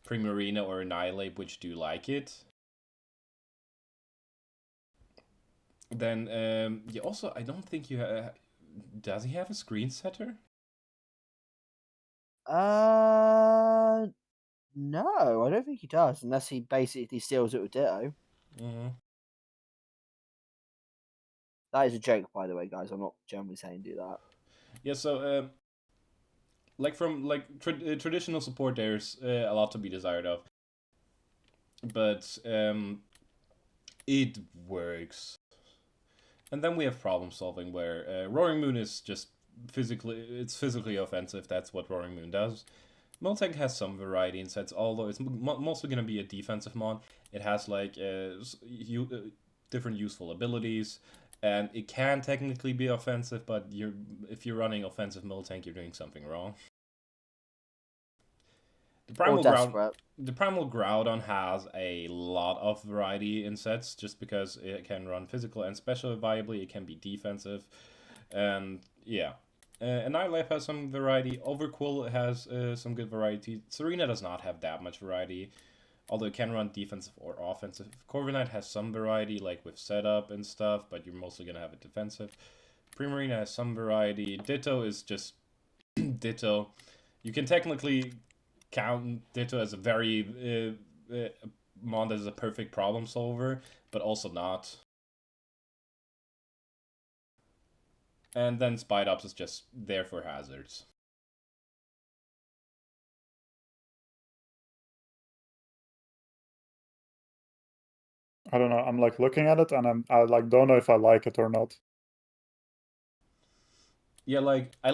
Primarina or Annihilate, which do like it. Then you also, I don't think you does he have a screen setter? No, I don't think he does, unless he basically steals it with Ditto. Mm-hmm. That is a joke, by the way, guys. I'm not generally saying do that. Yeah, so like from like traditional support, there's a lot to be desired of, but it works. And then we have problem solving, where Roaring Moon is just physically offensive. That's what Roaring Moon does. Miltank has some variety in sets, although it's mostly going to be a defensive mon. It has like different useful abilities, and it can technically be offensive, but if you're running offensive Miltank, you're doing something wrong. The Or desperate. The Primal Groudon has a lot of variety in sets, just because it can run physical and special viably. It can be defensive, and yeah. Annihilate has some variety. Overquill has some good variety. Serena does not have that much variety, although it can run defensive or offensive. Corviknight has some variety, like with setup and stuff, but you're mostly going to have it defensive. Primarina has some variety. Ditto is just Ditto. You can technically count Ditto as a very mon that is a perfect problem solver, but also not. And then Spite Ops is just there for hazards. I don't know. I'm like looking at it, and I like don't know if I like it or not. Yeah, like I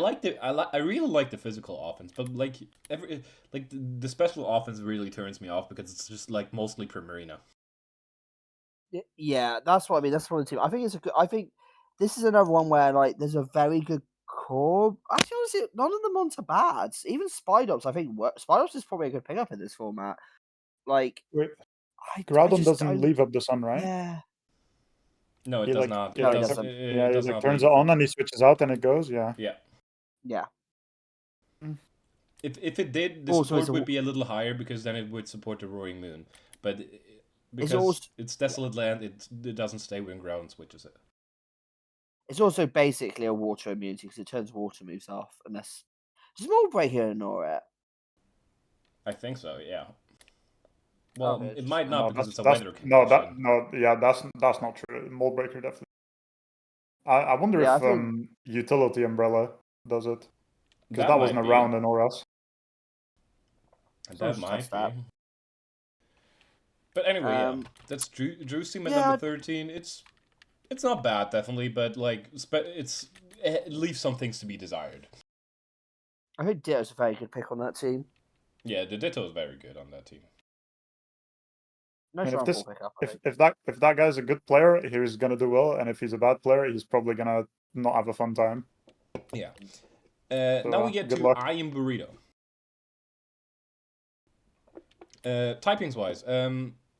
really like the physical offense, but like the special offense really turns me off because it's just like mostly Primarina. Yeah, that's what I mean. That's one of the two. I think it's a good. I think this is another one where like there's a very good core. Actually, honestly, none of the mons are bad. Even Spidops, I think Spidops is probably a good pickup in this format. Like, Wait, I Groudon just doesn't don't. leave up the sun, right? Yeah. No, it He does like not. he No, It he like does. doesn't. yeah, It he does like not turns leave. it on and he switches out and it goes. Yeah. Yeah. Yeah. If it did, the Also, support would be a little higher because then it would support the Roaring Moon. But because it's Desolate Land, it doesn't stay when ground switches it. it's also basically a water immunity because it turns water moves off. Unless does Mold Breaker ignore it? I think so. Yeah. Well, Okay, it might not No, because it's a that's weather no that condition. no yeah that's not true. Mold Breaker definitely. I wonder Yeah, I if think Utility Umbrella does it because That that wasn't might be. around in Oras. That just might test be. that. But anyway, yeah, that's Drew's team at number 13. It's not bad, definitely, but like it leaves some things to be desired. I think Ditto's a very good pick on that team. Yeah, the Ditto is very good on that team. No I mean, Shrine pickup. if that guy's a good player, he's gonna do well, and if he's a bad player, he's probably gonna not have a fun time. Yeah. So, now we get good to luck. I Am Burrito. Typings wise,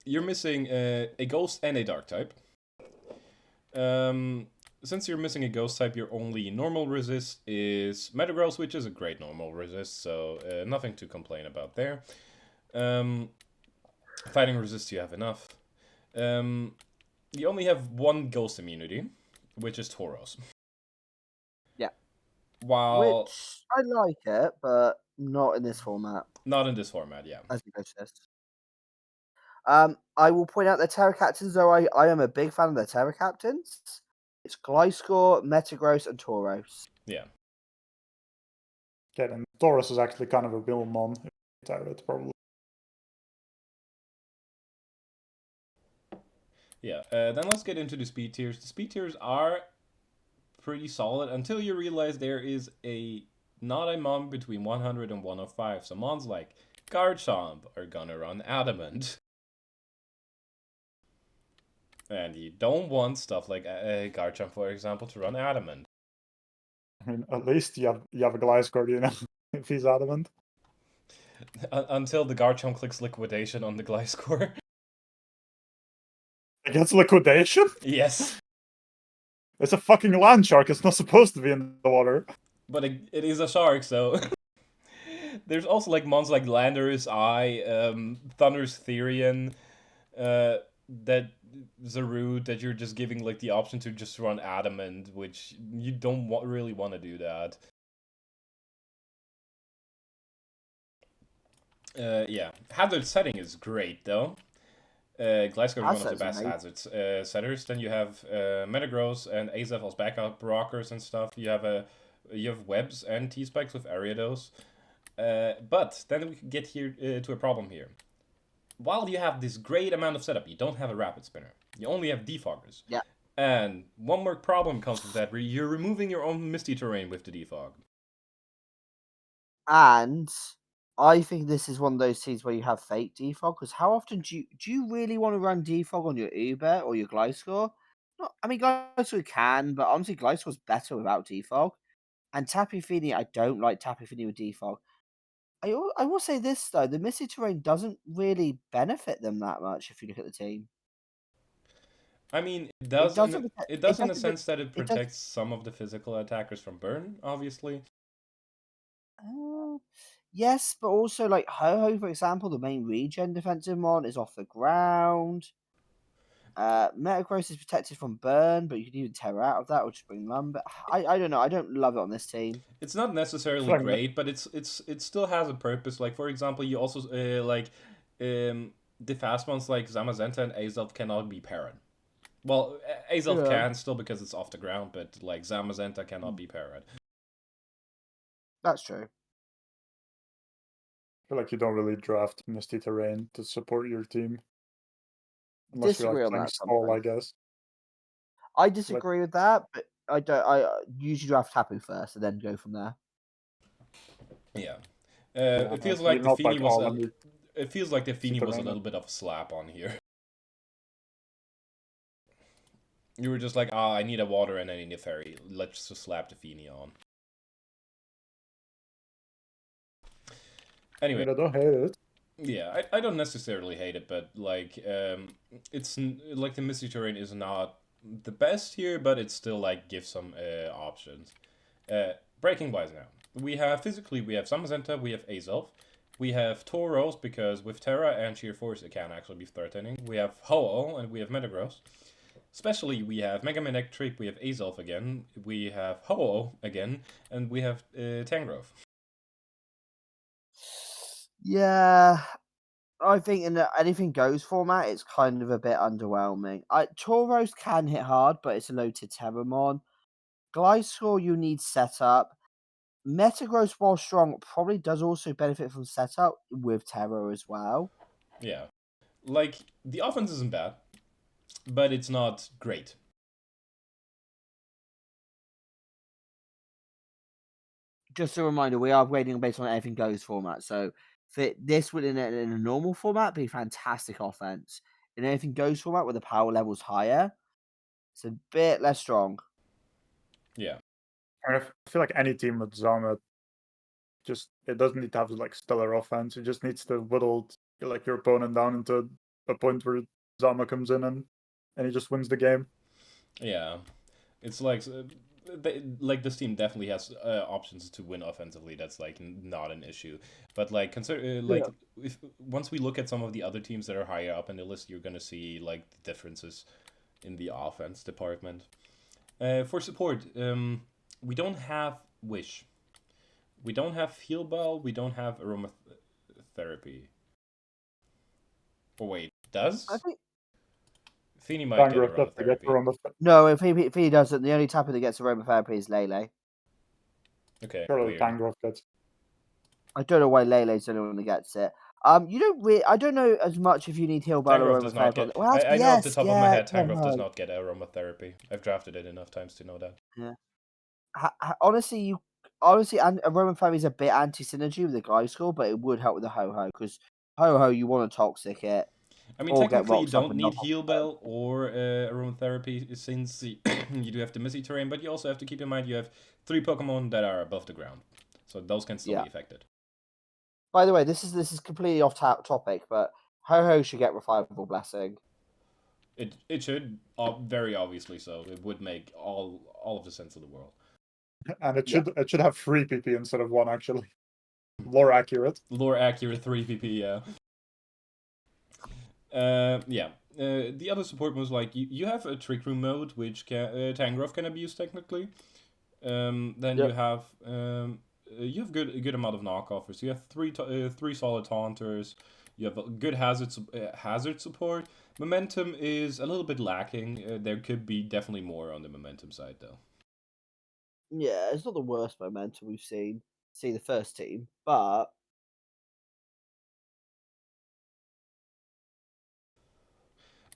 you're missing a ghost and a dark type. Since you're missing a ghost type, your only normal resist is Metagross, which is a great normal resist, so nothing to complain about there. Fighting resist, you have enough. You only have one ghost immunity, which is Tauros. Yeah. While Which I like it, but not in this format. Not in this format, yeah. As you noticed. I will point out the Terra Captains, though I am a big fan of the Terra Captains. It's Gliscor, Metagross, and Tauros. Yeah. Okay, then Taurus is actually kind of a Wilmon. It's probably. Yeah, then let's get into the speed tiers. The speed tiers are pretty solid until you realize there is not a mon between 100 and 105. So mons like Garchomp are gonna run Adamant. And you don't want stuff like Garchomp, for example, to run Adamant. I mean, at least you have a Gliscor, you know, if he's adamant. Until the Garchomp clicks Liquidation on the Gliscor. It gets liquidation? Yes. It's a fucking land shark. It's not supposed to be in the water. But it is a shark, so... There's also like mons like Landorus Eye, Thunder's Therian. that Zarude that you're just giving like the option to just run Adamant, which you don't really want to do that. Yeah, hazard setting is great though. Glasgow is one of the best hazards setters. Then you have Metagross and Azef as backup rockers and stuff. You have webs and T-Spikes with Ariados. But then we get here to a problem here. While you have this great amount of setup, you don't have a rapid spinner. You only have defoggers. Yeah. And one more problem comes with that, where you're removing your own misty terrain with the defog. And I think this is one of those teams where you have fake defog, because how often do you really want to run defog on your Uber or your Gliscor? No, I mean Gliscor can, but honestly Gliscor's better without defog. And Tapu Fini, I don't like Tapu Fini with defog. I will say this though, the misty terrain doesn't really benefit them that much if you look at the team. I mean, it does in the sense that it protects does, some of the physical attackers from burn, obviously. Yes, but also like Ho-Ho, for example, the main regen defensive mon is off the ground. Metagross is protected from burn, but you can even Terra out of that, or just bring Lumber. I don't know. I don't love it on this team. It's not necessarily great, but it still has a purpose. Like for example, you also the fast ones like Zamazenta and Azelf cannot be parried. Well, Azelf can still because it's off the ground, but like Zamazenta cannot be parried. That's true. I feel like you don't really draft Misty Terrain to support your team. Unless Disagree you're on playing that. Stall, I guess. I disagree with that, but I don't. I usually draft Tapu first and then go from there. Yeah, it feels like the Fini was. It feels like the Fini was a little bit of a slap on here. You were just like, I need a water and I need a fairy. Let's just slap the Fini on. Anyway, I don't hate it. Yeah, I don't necessarily hate it, but like, it's like the Misty Terrain is not the best here, but it still like gives some options. Breaking wise now, we have Zamazenta, we have Azelf, we have Tauros because with Terra and Sheer Force it can actually be threatening. We have Ho-Oh and we have Metagross. Especially we have Mega Man Electric, we have Azelf again, we have Ho-Oh again, and we have Tangrowth. Yeah, I think in the anything goes format, it's kind of a bit underwhelming. Tauros can hit hard, but it's a low-tier Terramon. Gliscor, you need setup. Metagross, while strong, probably does also benefit from setup with Terra as well. Yeah. Like, the offense isn't bad, but it's not great. Just a reminder, we are grading based on anything goes format. So this would in a normal format be fantastic offense. In anything goes format where the power level's higher, it's a bit less strong. Yeah. I feel like any team with Zama it doesn't need to have like stellar offense. It just needs to whittle like your opponent down into a point where Zama comes in and he just wins the game. Yeah, it's like this team definitely has options to win offensively. That's like not an issue. But like consider if once we look at some of the other teams that are higher up in the list, you're gonna see like the differences in the offense department. For support, we don't have Wish. We don't have Heal Bell. We don't have Aromatherapy. Oh wait, does? I think Fini might get Aromatherapy. No, if he doesn't, the only Tapu that gets Aromatherapy is Lele. Okay, surely Tangrowth gets. I don't know why Lele's the only one that gets it. You don't really. I don't know as much if you need Heal Bell or Tangrowth does not get. Well, I know off the top of my head, Tangrowth does not get Aromatherapy. I've drafted it enough times to know that. Yeah. Honestly, Aromatherapy is a bit anti-synergy with the Gliscor, but it would help with the Ho-Ho because Ho-Ho you want to toxic it. I mean, technically, you don't need Heal Bell or Aromatherapy since you do have the Misty Terrain, but you also have to keep in mind you have 3 Pokemon that are above the ground, so those can still be affected. By the way, this is completely off topic, but Ho-Ho should get Revival Blessing. It should, very obviously so. It would make all of the sense of the world. And it should have 3 PP instead of 1 actually. Lore accurate. Lore accurate 3 PP, yeah. Yeah. the other support moves, like you have a Trick Room mode, which Tangrowth can abuse technically. Then Yep. you have good amount of knockoffers. You have three solid taunters. You have a good hazard support. Momentum is a little bit lacking. There could be definitely more on the momentum side though. Yeah, it's not the worst momentum we've seen. See the first team, but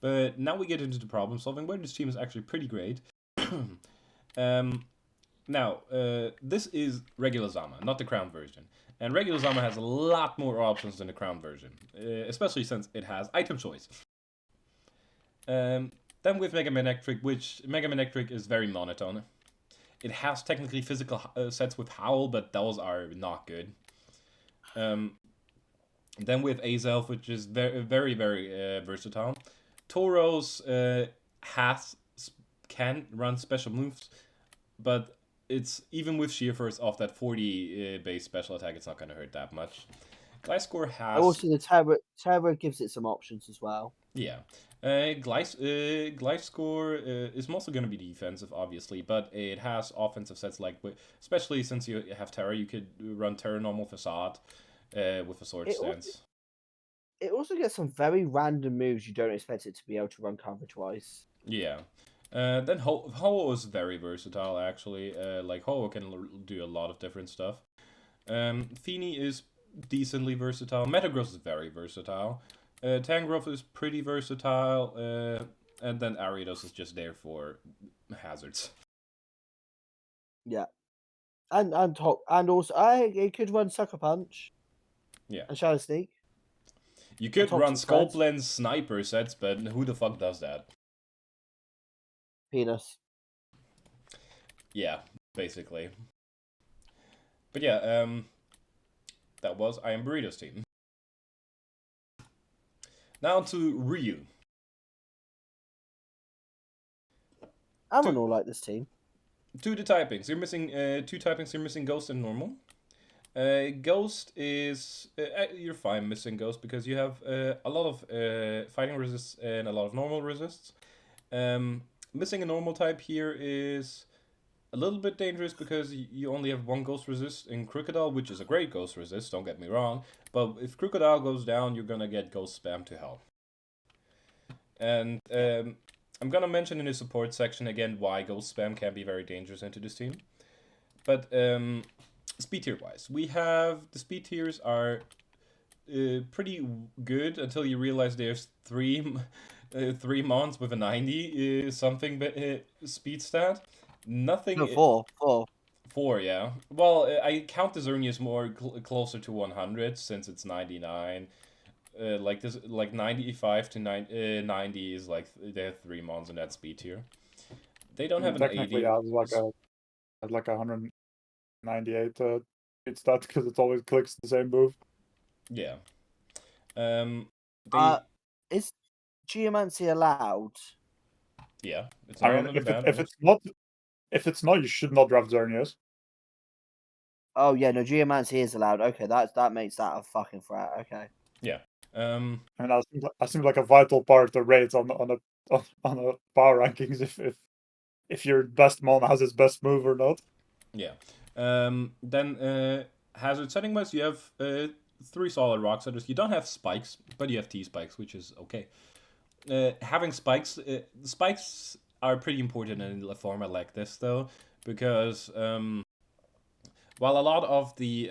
But now we get into the problem solving, where this team is actually pretty great. Now, this is regular Zama, not the Crown version. And regular Zama has a lot more options than the Crown version, especially since it has item choice. Then with Mega Manectric, which Mega Manectric is very monotone. It has technically physical sets with Howl, but those are not good. Then with Azelf, which is very versatile. Tauros can run special moves, but it's even with Sheer Force off that 40 base special attack, it's not going to hurt that much. Gliscor has also the Terra gives it some options as well. yeah. Gliscor is mostly going to be defensive, obviously, but it has offensive sets like, especially since you have Terra, you could run Terra Normal Facade with a Sword Stance. It also gets some very random moves you don't expect it to be able to run coverage-wise. Yeah. Then Ho is very versatile, actually. Like, Ho can do a lot of different stuff. Feeny is decently versatile. Metagross is very versatile. Tangrowth is pretty versatile. And then Ariados is just there for hazards. Yeah. And also, it could run Sucker Punch. Yeah. And Shadow Sneak. You could run Skull Blend Sniper sets, but who the fuck does that? Penis. Yeah, basically. But yeah, that was I Am Burrito's team. Now to Ryu. I don't know like this team. To the typings. You're missing two typings. You're missing Ghost and Normal. Ghost is you're fine missing Ghost because you have a lot of fighting resists and a lot of normal resists. Missing a normal type here is a little bit dangerous because you only have one Ghost resist in Crocodile, which is a great Ghost resist, don't get me wrong. But if Crocodile goes down, you're gonna get Ghost spam to hell. And I'm gonna mention in the support section again why Ghost spam can be very dangerous into this team. But speed tier wise, we have the speed tiers are pretty good until you realize there's three mons with a 90 something speed stat. Nothing. No, four. Yeah. Well, I count the Xerneas more closer to 100 since it's 99. Like this, like 95 to 90 is like they have 3 mons in that speed tier. They don't have an 80. Technically, I was like 198 it's that because it always clicks the same move. Yeah. Is Geomancy allowed? Yeah, it's I mean, if it's not, you should not draft Xerneas. Oh yeah, no, Geomancy is allowed. Okay, that makes that a fucking threat. Okay. Yeah. And that seems like a vital part to rate on a power rankings if your best mon has his best move or not. Yeah. Then hazard setting wise, you have 3 solid rock setters. You don't have spikes, but you have T-spikes, which is okay. Having spikes, spikes are pretty important in a format like this, though, because while a lot of the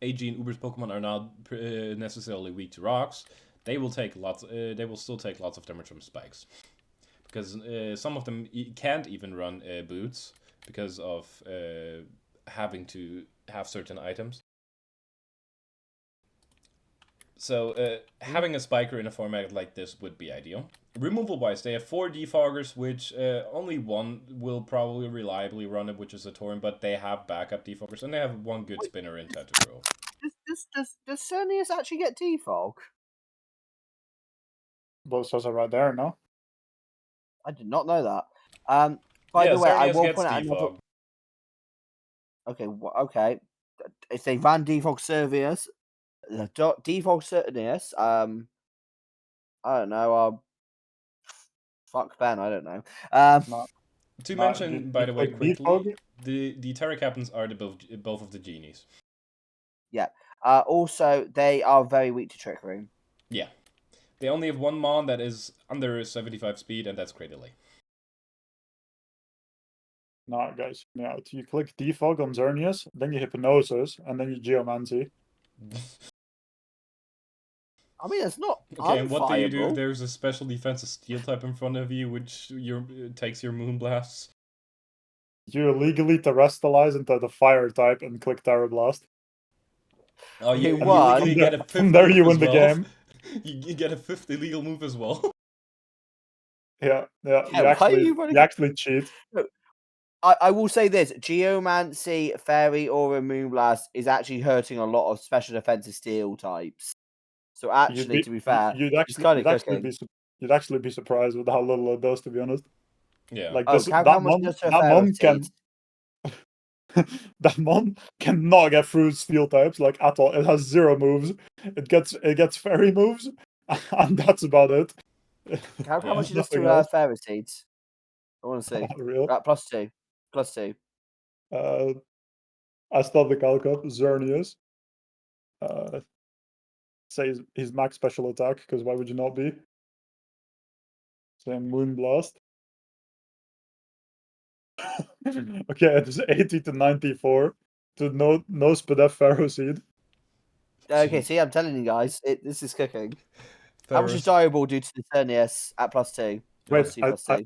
AG and Uber's Pokemon are not necessarily weak to rocks, they will still take lots of damage from spikes, because some of them can't even run boots because of having to have certain items. So having a spiker in a format like this would be ideal. Removal wise, they have 4 defoggers, which only one will probably reliably run it, which is a Tauren, but they have backup defoggers, and they have one good spinner in Tentacruel. Does Xerneas actually get defog? Well, it says it right there, no? I did not know that. By the way, I will point out another. Okay. If they ran defog Xerneas, defog Xerneas, I don't know. Fuck Ben. I don't know. No, To no, mention, by the way, click defog. quickly, the Terra Captains are both of the genies. Yeah. Also, they are very weak to trickery. Yeah. They only have one mon that is under 75 speed, and that's Cradily. No, guys, yeah, you click defog on Xerneas, then you Hypnosis, and then you Geomancy. I mean, it's not Okay, and what do you do if unfireable. there's a special defensive steel type in front of you, which takes your Moonblasts? You illegally terrestrialize into the fire type and click Terra Blast. Oh, you One. illegally get a fifth From there move you as win the well. game. You get a fifth illegal move as well. Yeah, Yeah, you why are you running- actually cheat. I will say this: Geomancy, Fairy, Aura, Moonblast is actually hurting a lot of special defensive steel types. So actually, to be fair, it's kind of cooking. You'd actually be surprised with how little it does, to be honest. Yeah. Like Oh, this, count that how much mon, it does to a that Pharaoh mon can, seed. that mon cannot get through steel types like at all. It has 0 moves. It gets fairy moves, and that's about it. Count how much it does Nothing to else. Pharaoh seeds. I want to see. Real. Right, +2. +2. I start the calc up. Xerneas. Say his max special attack, because why would you not be? Say Moonblast. Okay, it is 80 to 94 to no Spadef Pharaoh Seed. Okay, see, I'm telling you guys, this is cooking. How much does Pharaohs. Direball do to the Xerneas at +2? Wait, +2.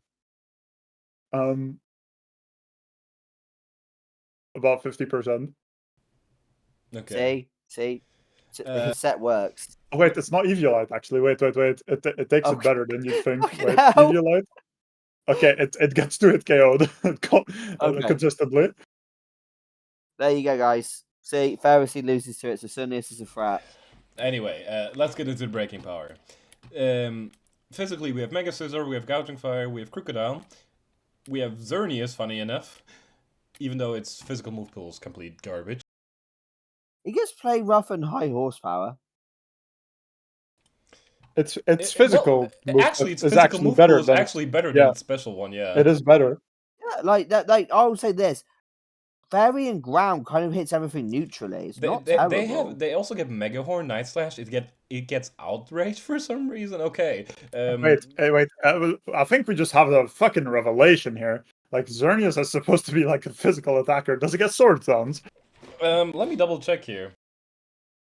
About 50%. Okay. See, his set works. Oh, wait, it's not Eviolite, actually. Wait. It takes it better than you'd think. Fucking Wait, hell. Eviolite? Okay, it gets to hit KO'd Okay. consistently. There you go, guys. See, Pharaoh Seed loses to it, so Xerneas is a threat. Anyway, let's get into the breaking power. Physically, we have Mega Scissor, we have Gouging Fire, we have Crocodile, we have Xerneas, funny enough, even though its physical move pool is complete garbage. He gets play rough and high horsepower. It's physical. Well, actually, its is physical actually move better pool is than actually better yeah. than its special one, yeah. It is better. Yeah, like that. Like I will say this: Fairy and Ground kind of hits everything neutrally. It's not terrible. They also get Mega Horn, Night Slash. It gets Outrage for some reason. Okay. Wait. I think we just have a fucking revelation here. Like Xerneas is supposed to be like a physical attacker. Does it get sword sounds? Let me double check here.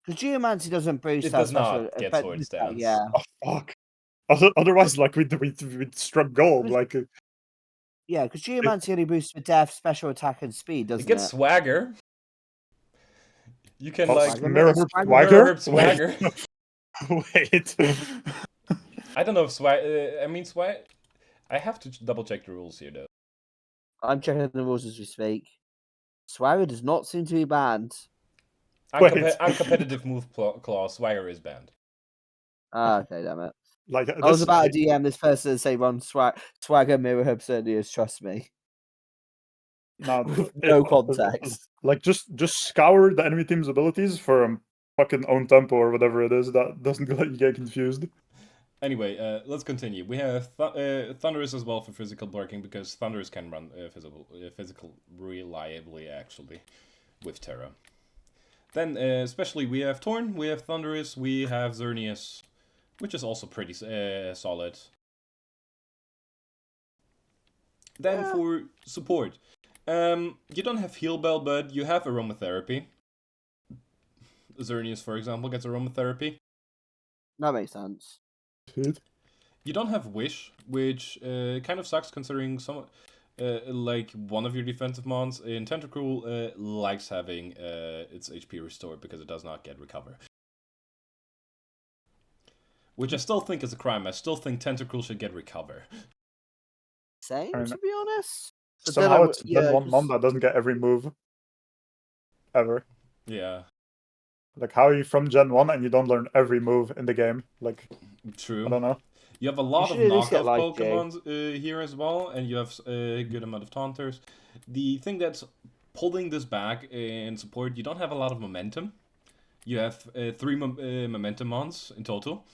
Because Geomancy doesn't boost It that does special. not get sword stance. Yeah. Oh fuck. Otherwise, like we'd struck gold. Like Yeah, because Geomancy only boosts with death, special attack, and speed, doesn't it? Gets Swagger. You can like Mirror Swagger. Wait. I don't know if Swag. I have to double check the rules here though. I'm checking the rules as we speak. Swagger does not seem to be banned. Uncompetitive move clause. Swagger is banned. Okay, damn it. Like I was about to DM this person and say run Swagger Mirror Hub Xerneas, trust me. No, No context. Like just scour the enemy team's abilities for a fucking own tempo or whatever it is that doesn't let you get confused. Anyway, let's continue. We have Thunderous as well for physical barking because Thunderous can run physical reliably actually with Terra. Then especially we have Torn, we have Thunderous, we have Xerneas, which is also pretty solid. Then for support, you don't have Heal Bell, but you have Aromatherapy. Xerneas, for example, gets Aromatherapy. That makes sense. You don't have Wish, which kind of sucks considering like one of your defensive mons in Tentacruel likes having its HP restored because it does not get Recover. Which I still think is a crime. I still think Tentacruel should get Recover. Same, to be honest. But somehow it's one mon that doesn't get every move. Ever. Yeah. Like, how are you from Gen 1 and you don't learn every move in the game? Like, true. I don't know. You have a lot of knockoff Pokemon here as well, and you have a good amount of Taunters. The thing that's holding this back in support, you don't have a lot of momentum. You have 3 momentum mons in total.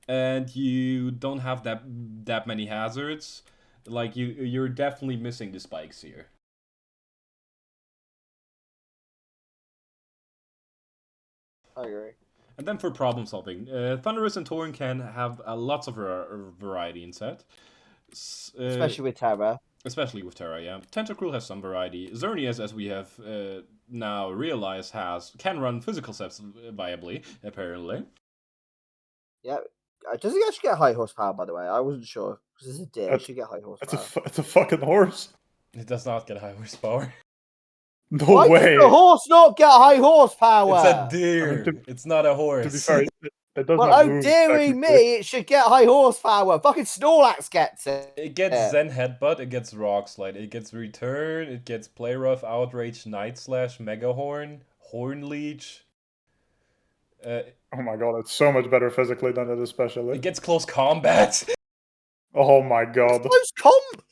and you don't have that many hazards, like you're definitely missing the spikes here. I agree. And then for problem solving, Thunderous and Tauren can have lots of variety in set. Especially with Terra. Especially with Terra, yeah. Tentacruel has some variety. Xerneas, as we have now realized, can run physical sets viably, apparently. Yeah. Does he actually get high horsepower, by the way? I wasn't sure. Because it's a deer. It should get high horsepower. It's a fucking horse. It does not get high horsepower. No Why way. does the horse not get high horsepower? It's a deer. I mean, it's not a horse. To be fair, it does well, not oh move. dearie me, it should get high horsepower. Fucking Snorlax gets it. It gets Zen Headbutt, it gets Rock Slide, it gets Return, it gets Play Rough, Outrage, Night Slash, Mega Horn, Horn Leech. Oh my god, it's so much better physically than it is specially. It gets Close Combat. Oh my god. Close combat?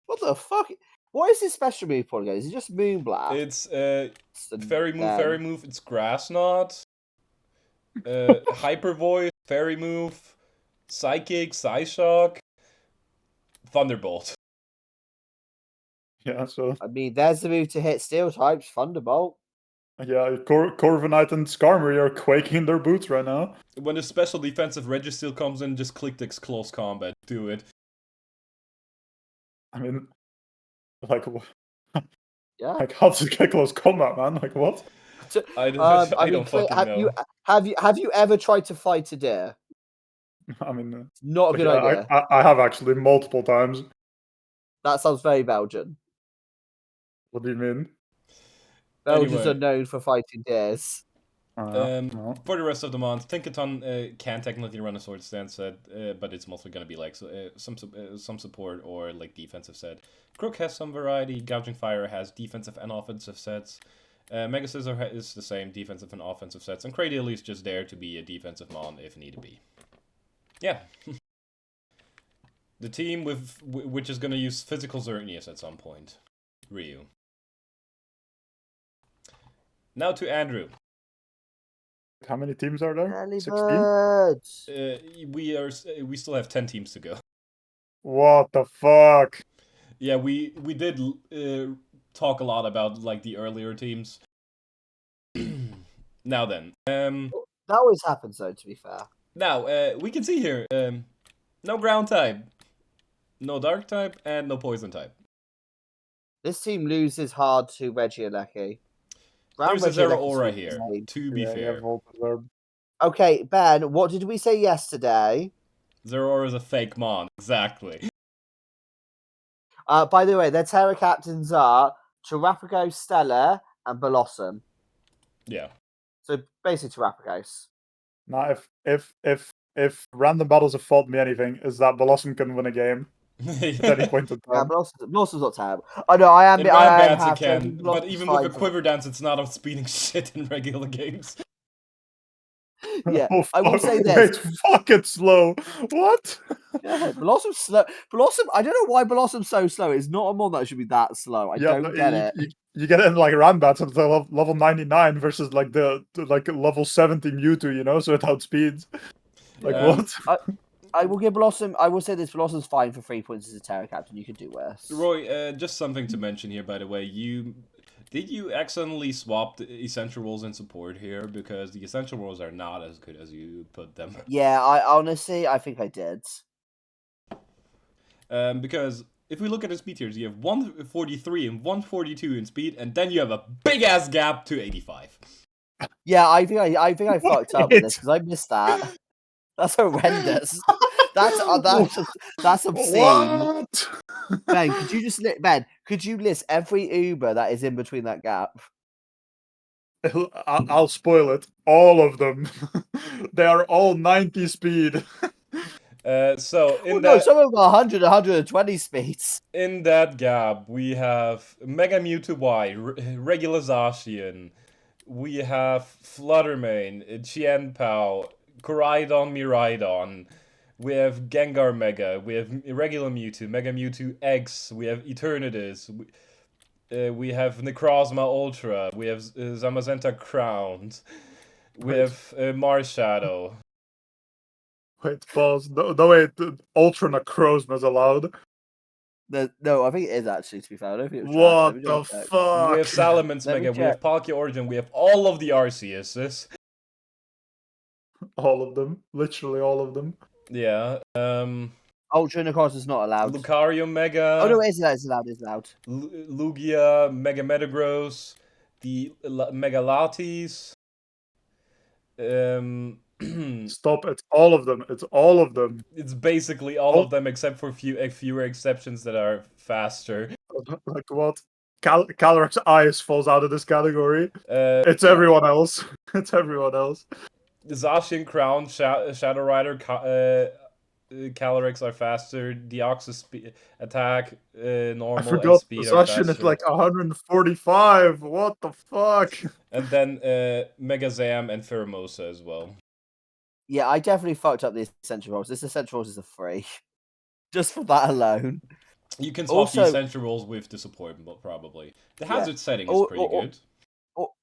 What the fuck? What is his special move for again? Is it just Moonblast? It's Fairy Move, it's Grass Knot. Hyper Voice, Fairy Move, Psychic, Psyshock, Thunderbolt. Yeah, so... I mean, there's the move to hit Steel types, Thunderbolt. Yeah, Corviknight and Skarmory are quaking in their boots right now. When the special defensive Registeel comes in, just click this Close Combat. Do it. I mean, like, Yeah. like how does it get close combat, man? Like what? I don't fucking know. Have you ever tried to fight a deer? I mean, It's not a good idea. I have actually multiple times. That sounds very Belgian. What do you mean? Belgians are known for fighting deers. No. For the rest of the month, Tinkaton can technically run a sword stance set, but it's mostly going to be like some support or like defensive set. Crook has some variety. Gouging Fire has defensive and offensive sets. Mega Scissor is the same defensive and offensive sets, and Cradle is just there to be a defensive mon if need be. Yeah. The team which is going to use physical Xerneas at some point. Ryu. Now to Andrew. How many teams are there? 16? We still have 10 teams to go. What the fuck? Yeah, we did talk a lot about like the earlier teams. Now then, That always happens though, to be fair. Now, we can see here, no ground type, no dark type, and no poison type. This team loses hard to Regieleki. There's a Zeraora here, to be fair. Okay, Ben, what did we say yesterday? Zeraora is a fake mon, exactly. By the way, their Terra captains are Terrapagos, Stellar, and Blossom. Yeah. So basically Terrapagos. Now, if random battles have taught me anything, is that Blossom can win a game at any point in time. Yeah, Blossom's not terrible. I know, I am. In Ram Dance it can, but even with a Quiver Dance, it's not outspeeding shit in regular games. Yeah, oh, I will say this. It's fucking slow. What? Yeah, Blossom's slow. Blossom, I don't know why Blossom's so slow. It's not a mon that should be that slow. I don't get it. You get it in like Rambats until level 99 versus like the level 70 Mewtwo, you know, so it outspeeds. Like what? I will give Blossom. I will say this: Blossom's fine for 3 points as a Terra captain. You could do worse. Roy, just something to mention here, by the way. Did you accidentally swap the essential roles in support here? Because the essential roles are not as good as you put them. Yeah, I think I did. Because if we look at the speed tiers, you have 143 and 142 in speed, and then you have a big ass gap to 85. Yeah, I think I fucked up with this because I missed that. That's horrendous. That's obscene. What? Ben, could you list every Uber that is in between that gap? I'll spoil it. All of them. They are all 90 speed. Some of them are 100, 120 speeds. In that gap, we have Mega Mewtwo Y, Regular Zacian, we have Fluttermane, Qianpao, Koraidon, Miraidon, we have Gengar Mega, we have Regular Mewtwo, Mega Mewtwo X, we have Eternatus, we have Necrozma Ultra, we have Zamazenta Crowned, we have Marshadow. Wait, pause. No, wait. Ultra Necrozma is allowed. No, I think it is actually, to be fair. I don't think it was drafted. Let What me the just check. We have fuck? Salamence Let me Mega, we have check. Palkia Origin, we have all of the Arceuses. All of them. Literally all of them. Yeah. Ultra Necros is not allowed. Lucario Mega. Oh no, it is allowed. It's allowed. Lugia, Mega Metagross, the Mega Latis. Stop! It's all of them. It's all of them. It's basically all of them except for fewer exceptions that are faster. Like what? Calyrex Ice falls out of this category. It's yeah. everyone else. It's everyone else. Zacian Crown, Shadow Rider, Calyrex are faster. Deoxys attack, normal, I forgot and speed are Zacian faster. is like 145. What the fuck? And then Mega Zam and Pheromosa as well. Yeah, I definitely fucked up the Essential Rolls. This Essential Rolls is a free. Just for that alone. You can swap the Essential Rolls with the support, probably. The hazard setting is pretty good.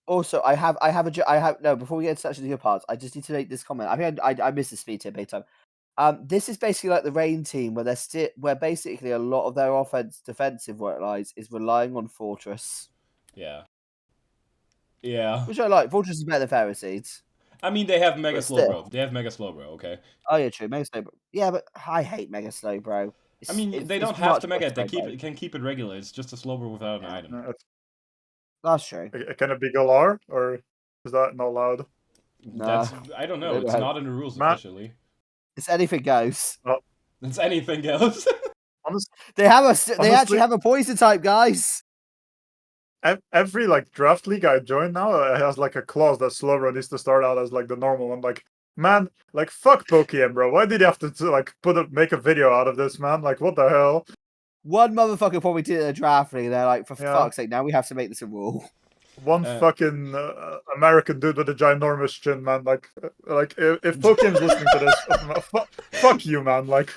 Also, before we get to actually the good parts, I just need to make this comment. I think I missed the speed tip big time. This is basically like the Rain team, where basically a lot of their defensive work lies is relying on Fortress. Yeah. Yeah. Which I like. Fortress is better than Fairy Seeds. I mean, they have Mega Slowbro. They have Mega Slowbro, okay? Oh yeah, true. Mega Slowbro. Yeah, but I hate Mega Slowbro. I mean, they don't have to Mega it. They can keep it regular. It's just a Slowbro without an item. That's true. Can it be Galar, or is that not allowed? That's I don't know. It's not in the rules officially. It's anything goes. Oh. It's anything goes. They actually have a poison type, guys. Every like draft league I join now has like a clause that Slowbro needs to start out as like the normal one. Like, man, like fuck Pokemon, bro. Why did you have to like make a video out of this, man? Like, what the hell? One motherfucker probably did a draft league. They're like, for fuck's sake, now we have to make this a rule. One fucking American dude with a ginormous chin, man. Like if Pokemon's listening to this, fuck you, man. Like,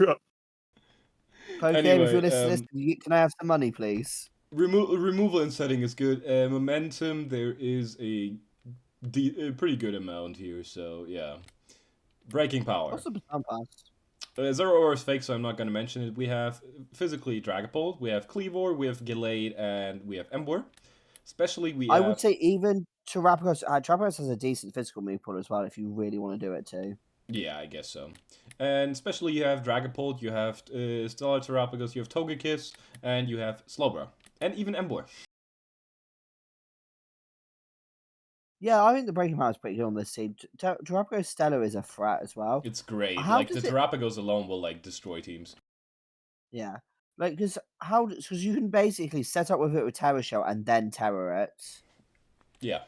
anyway, if you're listening, can I have some money, please? Removal and setting is good. Momentum, there is a pretty good amount here, so yeah. Breaking power. What's the percent pass? Zero Aura is fake, so I'm not going to mention it. We have physically Dragapult, we have Cleavor, we have Gallade, and we have Emboar. Especially I would say even Terapagos. Terapagos has a decent physical move pool as well if you really want to do it too. Yeah, I guess so. And especially you have Dragapult, you have Stellar Terapagos, you have Togekiss, and you have Slowbro. And even Emboar. Yeah, I think the breaking power is pretty good on this team. Terapagos Stellar is a threat as well. It's great. Like, the Terapagos alone will, like, destroy teams. Yeah. Like, because you can basically set up with it with Terra Shell and then Terra it. Yeah.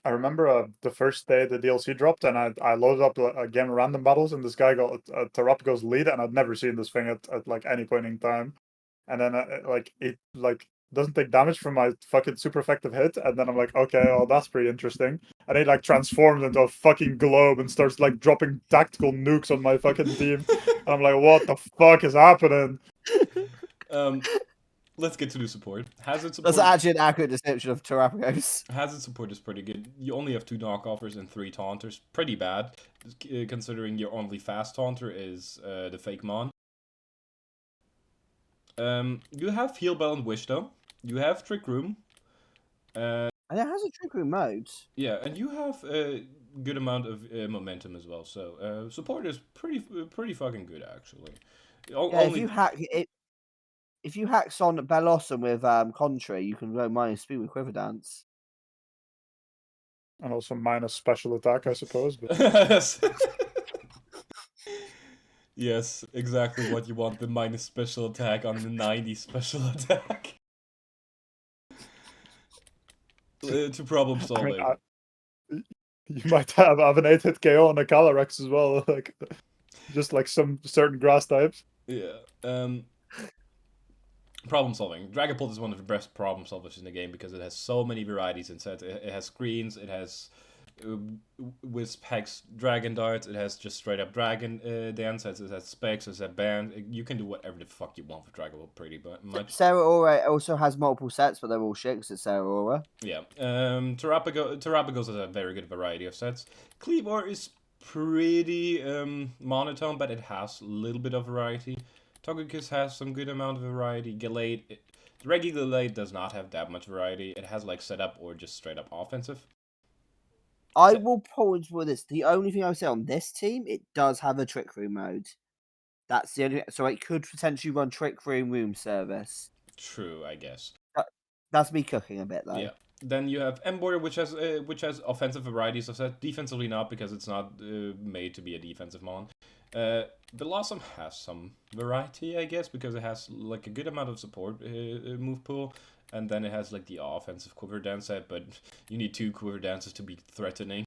I remember the first day the DLC dropped, and I loaded up a game of random battles, and this guy got a Terapagos lead, and I'd never seen this thing at like any point in time. And then it doesn't take damage from my fucking super effective hit, and then I'm like, okay, well that's pretty interesting. And it like transforms into a fucking globe and starts like dropping tactical nukes on my fucking team. And I'm like, what the fuck is happening? Let's get to the support. Hazard support. That's actually an accurate description of Terapagos. Hazard support is pretty good. You only have 2 knockoffers and 3 taunters. Pretty bad, considering your only fast taunter is the fake Mon. You have Heal Bell and Wish though. You have Trick Room. And it has a Trick Room mode. Yeah, and you have a good amount of momentum as well. So support is pretty fucking good actually. If you hack Son Bellossom with Contrary, you can go minus speed with Quiver Dance. And also minus special attack, I suppose. But... Yes, exactly what you want, the minus special attack on the 90 special attack. To problem solving. I mean, you might have an 8-hit KO on a Calyrex as well, like just like some certain grass types. Yeah. Problem solving. Dragapult is one of the best problem solvers in the game because it has so many varieties inside. It has screens, it has Wisp, Hex, Dragon Darts, it has just straight up Dragon Dance, it has Specs, it has Band. You can do whatever the fuck you want with Dragapult pretty much. Sarah Aura also has multiple sets, but they're all shit because it's Sarah Aura. Yeah. Terapagos has a very good variety of sets. Cleavor is pretty monotone, but it has a little bit of variety. Togekiss has some good amount of variety. Gallade, the regular Gallade does not have that much variety. It has like setup or just straight up offensive. I will point for this. The only thing I would say on this team, it does have a Trick Room mode. That's the only. So it could potentially run Trick Room service. True, I guess. That's me cooking a bit though. Yeah. Then you have Emboar, which has offensive varieties of set. Defensively not, because it's not made to be a defensive mon. Blossom has some variety, I guess, because it has like a good amount of support move pool, and then it has like the offensive Quiver Dance set, but you need 2 Quiver Dances to be threatening.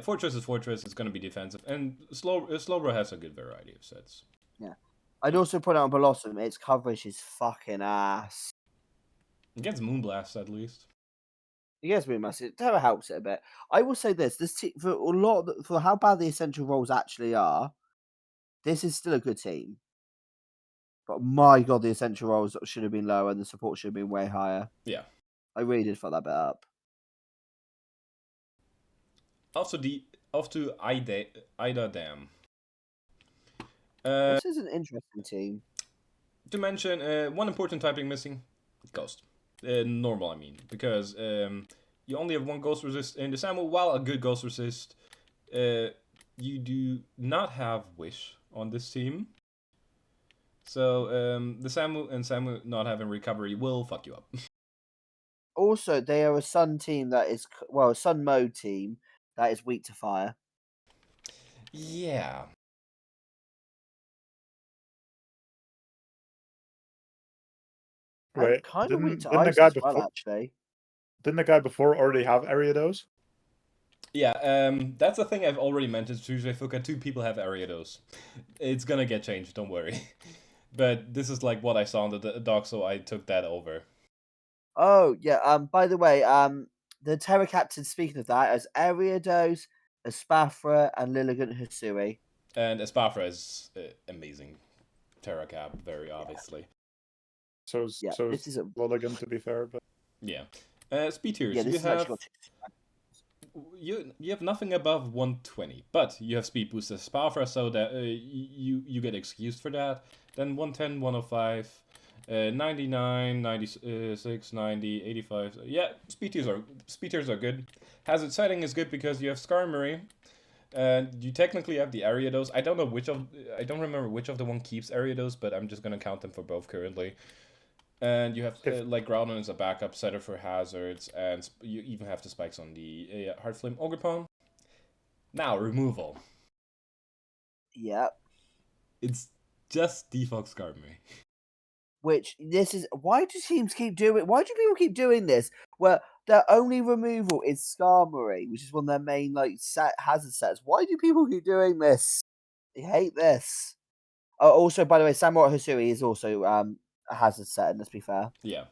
Fortress is Fortress, it's going to be defensive, and Slowbro has a good variety of sets. Yeah. I'd also put out on Blossom, its coverage is fucking ass. Against Moonblast, at least. Yes, me massive. Terra helps it a bit. I will say this: this team, for a lot for how bad the essential roles actually are, this is still a good team. But my god, the essential roles should have been lower, and the support should have been way higher. Yeah. I really did fuck that bit up. Also, off to Ida Dam. This is an interesting team. To mention, one important typing missing, Ghost. Normal, I mean, because you only have 1 Ghost Resist in the Samu, while a good Ghost Resist. You do not have Wish on this team. So the Samu and Samu not having recovery will fuck you up. Also, they are a Sun team that is a Sun mode team that is weak to fire. Yeah. Wait, Kind of weak to didn't the ice guy as well, before actually. didn't the guy before already have Ariados? Yeah, that's a thing I've already mentioned. Tuesday Fuka, 2 people have Ariados. It's gonna get changed, don't worry. But this is like what I saw on the doc, so I took that over. Oh yeah. By the way, the Terra Captain. Speaking of that, as Ariados, Espathra, and Lilligant Hisui. And Espafra is amazing. Terracap, very obviously. So this is a Lilligant, to be fair, but Yeah. Speed tiers. this you is have actually you have nothing above 120, but you have speed boost Espafra, so that you get excused for that. Then 110, 105, 99, 96, 90, 85. Yeah, speed tiers are good. Hazard setting is good because you have Skarmory. And you technically have the Ariados. I don't remember which of the one keeps Ariados, but I'm just gonna count them for both currently. And you have like Groudon as a backup setter for hazards, and you even have the spikes on the Heart Flame Ogerpon. Now removal. Yeah. It's just default Skarmory. Which this is why do teams keep doing? Why do people keep doing this? Where their only removal is Skarmory, which is one of their main hazard sets. Why do people keep doing this? I hate this. Oh, also, by the way, Samurai Hisui is also a hazard set. Let's be fair. Yeah.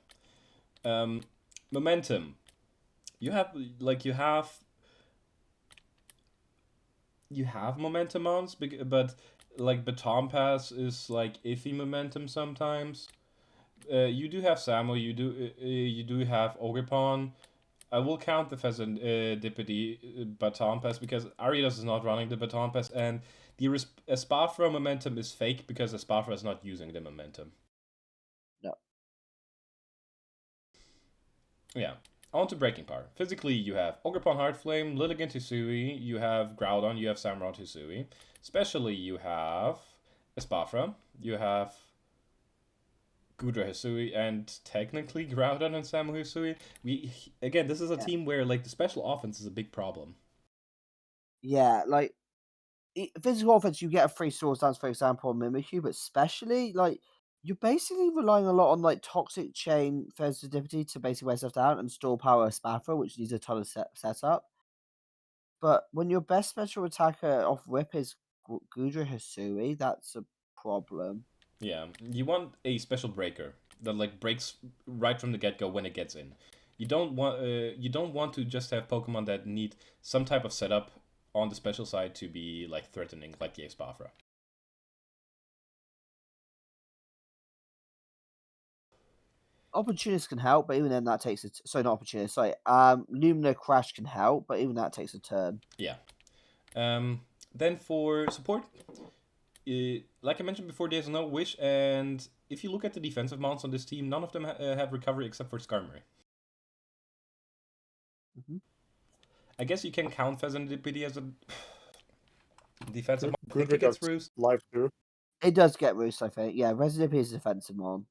Momentum. You have momentum mons, but like Baton Pass is like iffy momentum sometimes. You do have Samu, you do have Ogerpon. I will count the Pheasant Dippity Baton Pass because Ariados is not running the Baton Pass, and the Espafra momentum is fake because Espafra is not using the momentum. No. Yeah. On to Breaking Power. Physically, you have Ogerpon Heart Flame, Lilligant Hisui, you have Groudon, you have Samurott Hisui. Especially, you have Espafra, you have Gudra Hisui, and technically Groudon and Samu Hisui. This is a team where like the special offense is a big problem. Yeah, like physical offense, you get a free Swords Dance, for example, on Mimikyu, but especially like you're basically relying a lot on like Toxic Chain sensitivity to basically wear stuff down and store power Spaffra, which needs a ton of setup. But when your best special attacker off rip is Gudra Hisui, that's a problem. Yeah, you want a special breaker that like breaks right from the get-go when it gets in. You don't want to just have Pokemon that need some type of setup on the special side to be like threatening, like the Espafra. Opportunist can help, but even then that takes sorry, not opportunist. Sorry, Lumina Crash can help, but even that takes a turn. Yeah. Then for support, like I mentioned before, there's no Wish, and if you look at the defensive mounts on this team, none of them have recovery except for Skarmory. Mm-hmm. I guess you can count Pheasantipede as a defensive mount. I Good think it gets because Roost. life too. It does get Roost, I think. Yeah, Resident is a defensive mon.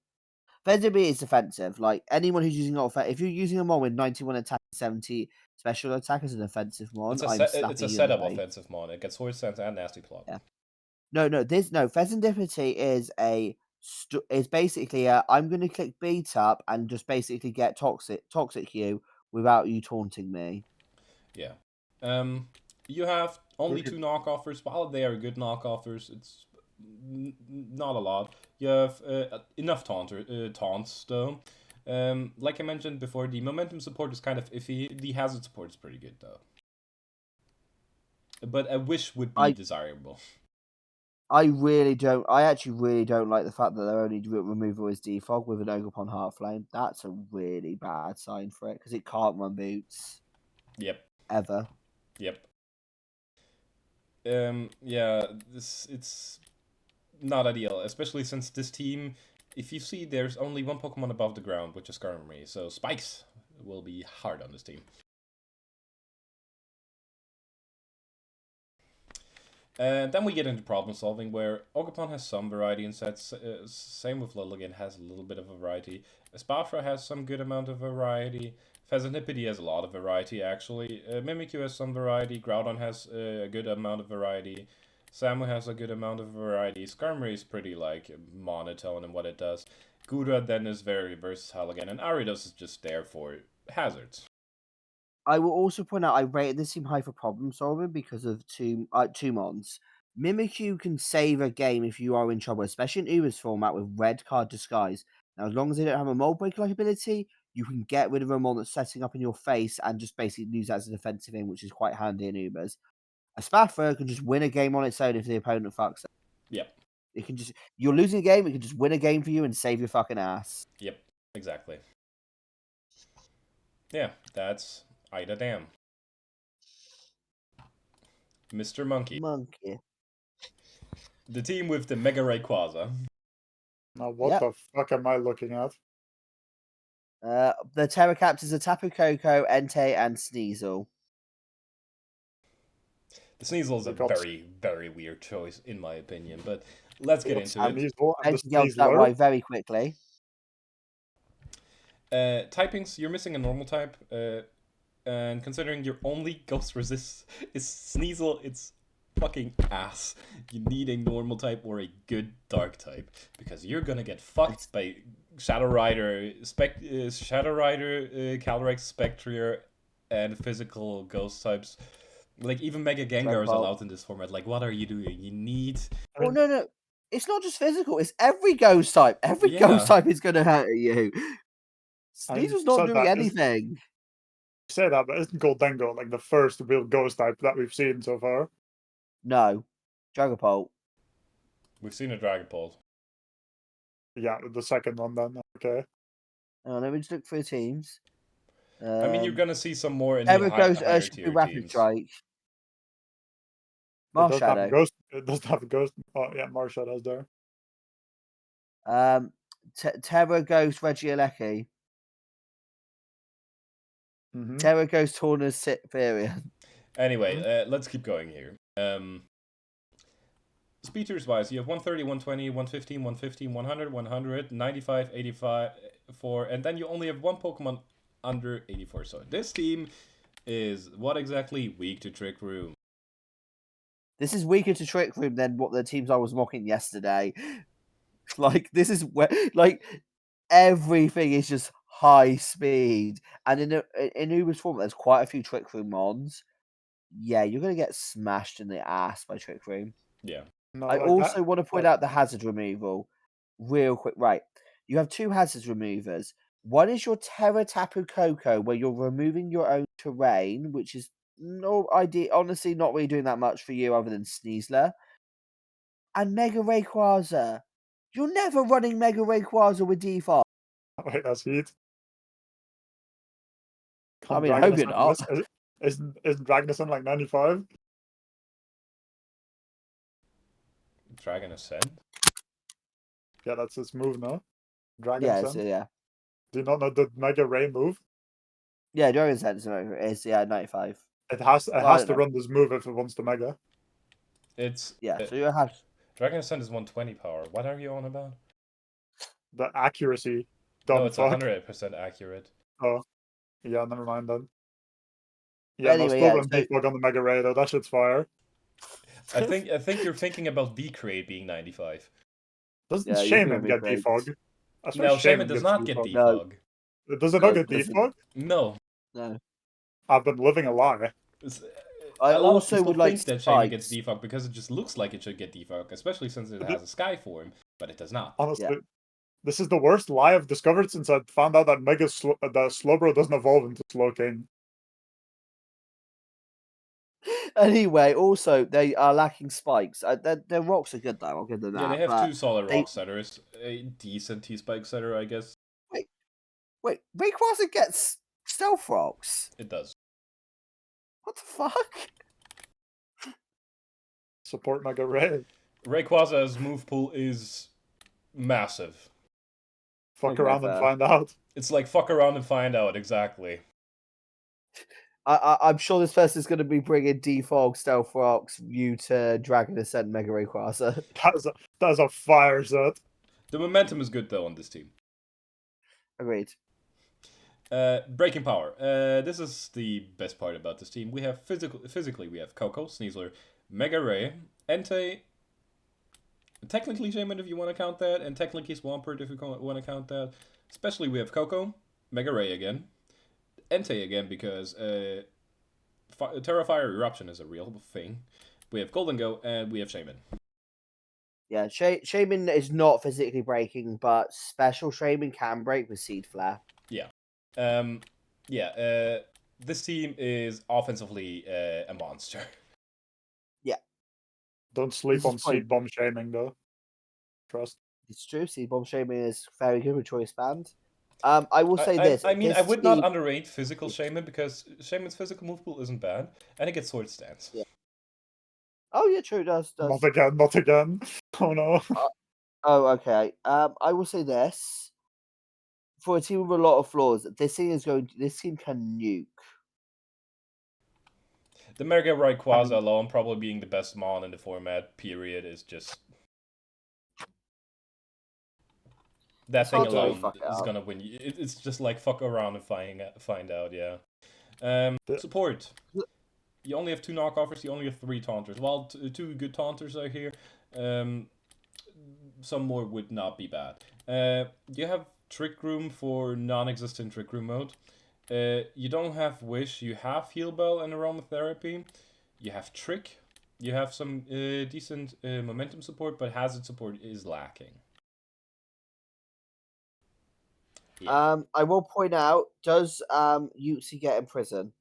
Resident is defensive. Like anyone who's using if you're using a mon with 91 attack, 70 special attack as an offensive mon, It's a I'm slapping it's a you setup in the face. offensive mon. It gets Horse Sense and Nasty Plot. Yeah. No, Pheasantipede is is basically I'm going to click beat up and just basically get toxic you without you taunting me. Yeah. You have only 2 knockoffers. While they are good knockoffers, it's not a lot. You have enough taunts though. Like I mentioned before, the momentum support is kind of iffy. The hazard support is pretty good though. But a Wish would be desirable. I actually really don't like the fact that their only removal is Defog with an Ogerpon Heartflame. That's a really bad sign for it because it can't run boots. Yep. Ever. Yep. Yeah, it's not ideal, especially since this team, if you see, there's only one Pokemon above the ground, which is Skarmory, so spikes will be hard on this team. And then we get into problem solving, where Ogerpon has some variety in sets. Same with Lilligant has a little bit of variety. Espafra has some good amount of variety. Pheasantipede has a lot of variety, actually. Mimikyu has some variety. Groudon has a good amount of variety. Samu has a good amount of variety. Skarmory is pretty, like, monotone in what it does. Gura then is very versatile again, and Aridos is just there for hazards. I will also point out I rated this team high for problem solving because of two mons. Mimikyu can save a game if you are in trouble, especially in Uber's format with red card disguise. Now, as long as they don't have a mold break like ability, you can get rid of a mon that's setting up in your face and just basically use that as a defensive aim, which is quite handy in Ubers. A Spaffer can just win a game on its own if the opponent fucks it. Yep. It can just you're losing a game, it can just win a game for you and save your fucking ass. Yep, exactly. Yeah, that's Ida Dam. Mr. Monkey. The team with the Mega Rayquaza. Now, what the fuck am I looking at? The Terracaptors are Tapu Koko, Entei, and Sneasel. The Sneasel is a very, very weird choice, in my opinion, but let's get into it. Let's that way very quickly. Typings, you're missing a normal type, and considering your only ghost resist is Sneasel, it's fucking ass. You need a normal type or a good dark type, because you're gonna get fucked by Shadow Rider, Calyrex, Spectrier, and physical ghost types. Like, even Mega Gengar is allowed in this format. Like, what are you doing? You need... Oh, no. It's not just physical. It's every ghost type. Every ghost type is going to hurt you. Sneasel's not doing anything. You say that, but isn't Goldengo like the first real ghost type that we've seen so far? No. Dragapult. We've seen a Dragapult. Yeah, the second one then. Okay. Let me just look through teams. I mean, you're gonna see some more in the higher tier teams. Strike. Marshadow. It doesn't have a ghost. Oh yeah, Marshadow's there. Terra Ghost Regieleki. Terra Ghost Torna's Cytheria. Anyway, let's keep going here. Speeders wise, you have 130, 120, 115, 115, 100, 100, 95, 85, 4, and then you only have one Pokemon under 84. So this team is what exactly? Weak to Trick Room. This is weaker to Trick Room than what the teams I was mocking yesterday. Like, this is where, like, everything is just high speed. And in Uber's format, there's quite a few Trick Room mons. Yeah, you're going to get smashed in the ass by Trick Room. Yeah. No, I also want to point out the hazard removal real quick. Right. You have two hazard removers. One is your Terra Tapu Koko, where you're removing your own terrain, which is honestly not really doing that much for you other than Sneasler. And Mega Rayquaza. You're never running Mega Rayquaza with default. Wait, that's heat. I mean, I hope you're not. Isn't Dragnuson like 95? Dragon Ascent? Yeah, that's his move, no? Dragon Yeah, Ascent. yeah. Do you not know the Mega Ray move? Yeah, Dragon Sense is 95. It has I to don't know. run this move if it wants to Mega. It's Yeah, so you have Dragon Ascent is 120 power. What are you on about? The accuracy. No, Dumb it's fuck. 100% accurate. Oh, yeah, never mind then. But Yeah, no, anyway, still yeah, run so Defog on the Mega Ray though. That shit's fire. I think you're thinking about V-Crate being 95. Doesn't yeah, you can Shaman be get great. Defog? I swear No, Shaman does gets not get Defog. No. defog. Does it No, not get because Defog? No. No. I've been living a lie. It's- I a lot of also people would like think that Shaman gets spikes. defog because it just looks like it should get defog, especially since it has a sky form, but it does not. Honestly, this is the worst lie I've discovered since I found out that Slowbro doesn't evolve into Slowking. Anyway, also they are lacking spikes. Their rocks are good though. I'll give them that. Yeah, they have but two solid they- rock setters. A decent T-Spike setter, I guess. Wait, Rayquaza gets stealth rocks. It does. What the fuck? Support Mega Ray. Rayquaza's move pool is massive. Fuck Okay, around and fair. find out. It's like fuck around and find out, exactly. I'm sure this person's going to be bringing Defog, Stealth Rocks, Mewtwo, Dragon Ascent, Mega Rayquaza. That's a fire set. The momentum is good though on this team. Agreed. Breaking power. This is the best part about this team. We have physically we have Coco, Sneasler, Mega Ray, Entei, technically Shaman if you want to count that, and technically Swampert if you want to count that. Especially we have Coco, Mega Ray again, Entei again because Terra Fire Eruption is a real thing. We have Golden Go and we have Shaman. Yeah, Shaman is not physically breaking, but special Shaman can break with Seed Flare. This team is offensively a monster. Don't sleep This on is point- Seed Bomb Shaming though. Trust. It's true. Seed Bomb Shaman is very good with Choice Band. I will say this. I mean, this I would not team- underrate physical Shaman because Shaman's physical move pool isn't bad, and it gets Sword Stance. Yeah. Oh yeah, true. It does. Not again, not again. Oh no. Oh, okay. I will say this. For a team with a lot of flaws, this team can nuke. The Mega Rayquaza alone, probably being the best mon in the format, period, is just... That It's thing hard to really alone fuck it is up. gonna win you. It's just like fuck around and find out, yeah. Support. You only have 2 knockoffers, you only have 3 taunters. Well, 2 good taunters are here. Some more would not be bad. You have Trick Room for non-existent Trick Room mode. You don't have Wish, you have Heal Bell and Aromatherapy. You have Trick. You have some decent momentum support, but Hazard support is lacking. Yeah. I will point out, does Yuzi get in prison?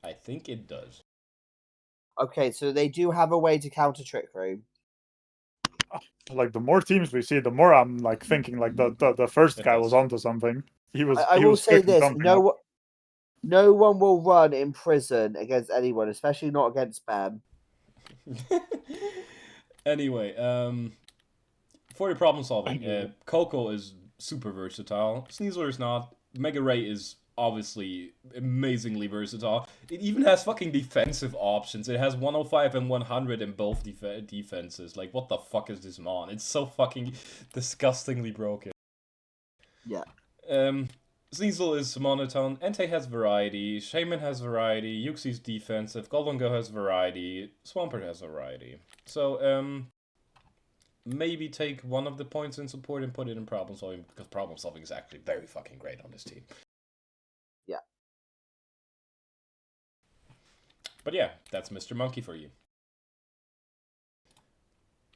I think it does. Okay, so they do have a way to counter Trick Room. Like the more teams we see, the more I'm like thinking like the first guy was onto something. He was. I he will was say picking this: something up. no one will run in prison against anyone, especially not against Ben. Anyway, for the problem solving, Coco is super versatile. Sneasler is not. Mega Ray is obviously amazingly versatile. It even has fucking defensive options. It has 105 and 100 in both defenses. Like, what the fuck is this mon? It's so fucking disgustingly broken. Yeah. Sneasel is monotone. Entei has variety. Shaman has variety. Yuxi's defensive. Golden Go has variety. Swampert has variety. So, maybe take one of the points in support and put it in problem solving, because problem solving is actually very fucking great on this team. Yeah. But yeah, that's Mr. Monkey for you.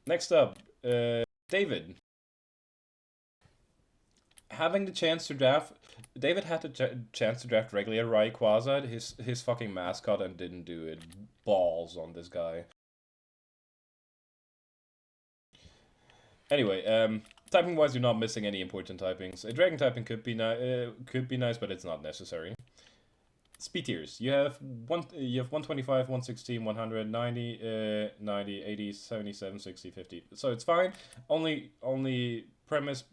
Next up, David. Having the chance to draft... David had the chance to draft regular Rayquaza, his fucking mascot, and didn't do it. Balls on this guy. Anyway, typing-wise, you're not missing any important typings. A dragon typing could be nice, but it's not necessary. speed tiers. You have 125, 116, 100, 90, 90, 80, 77, 60, 50. So it's fine. Only premise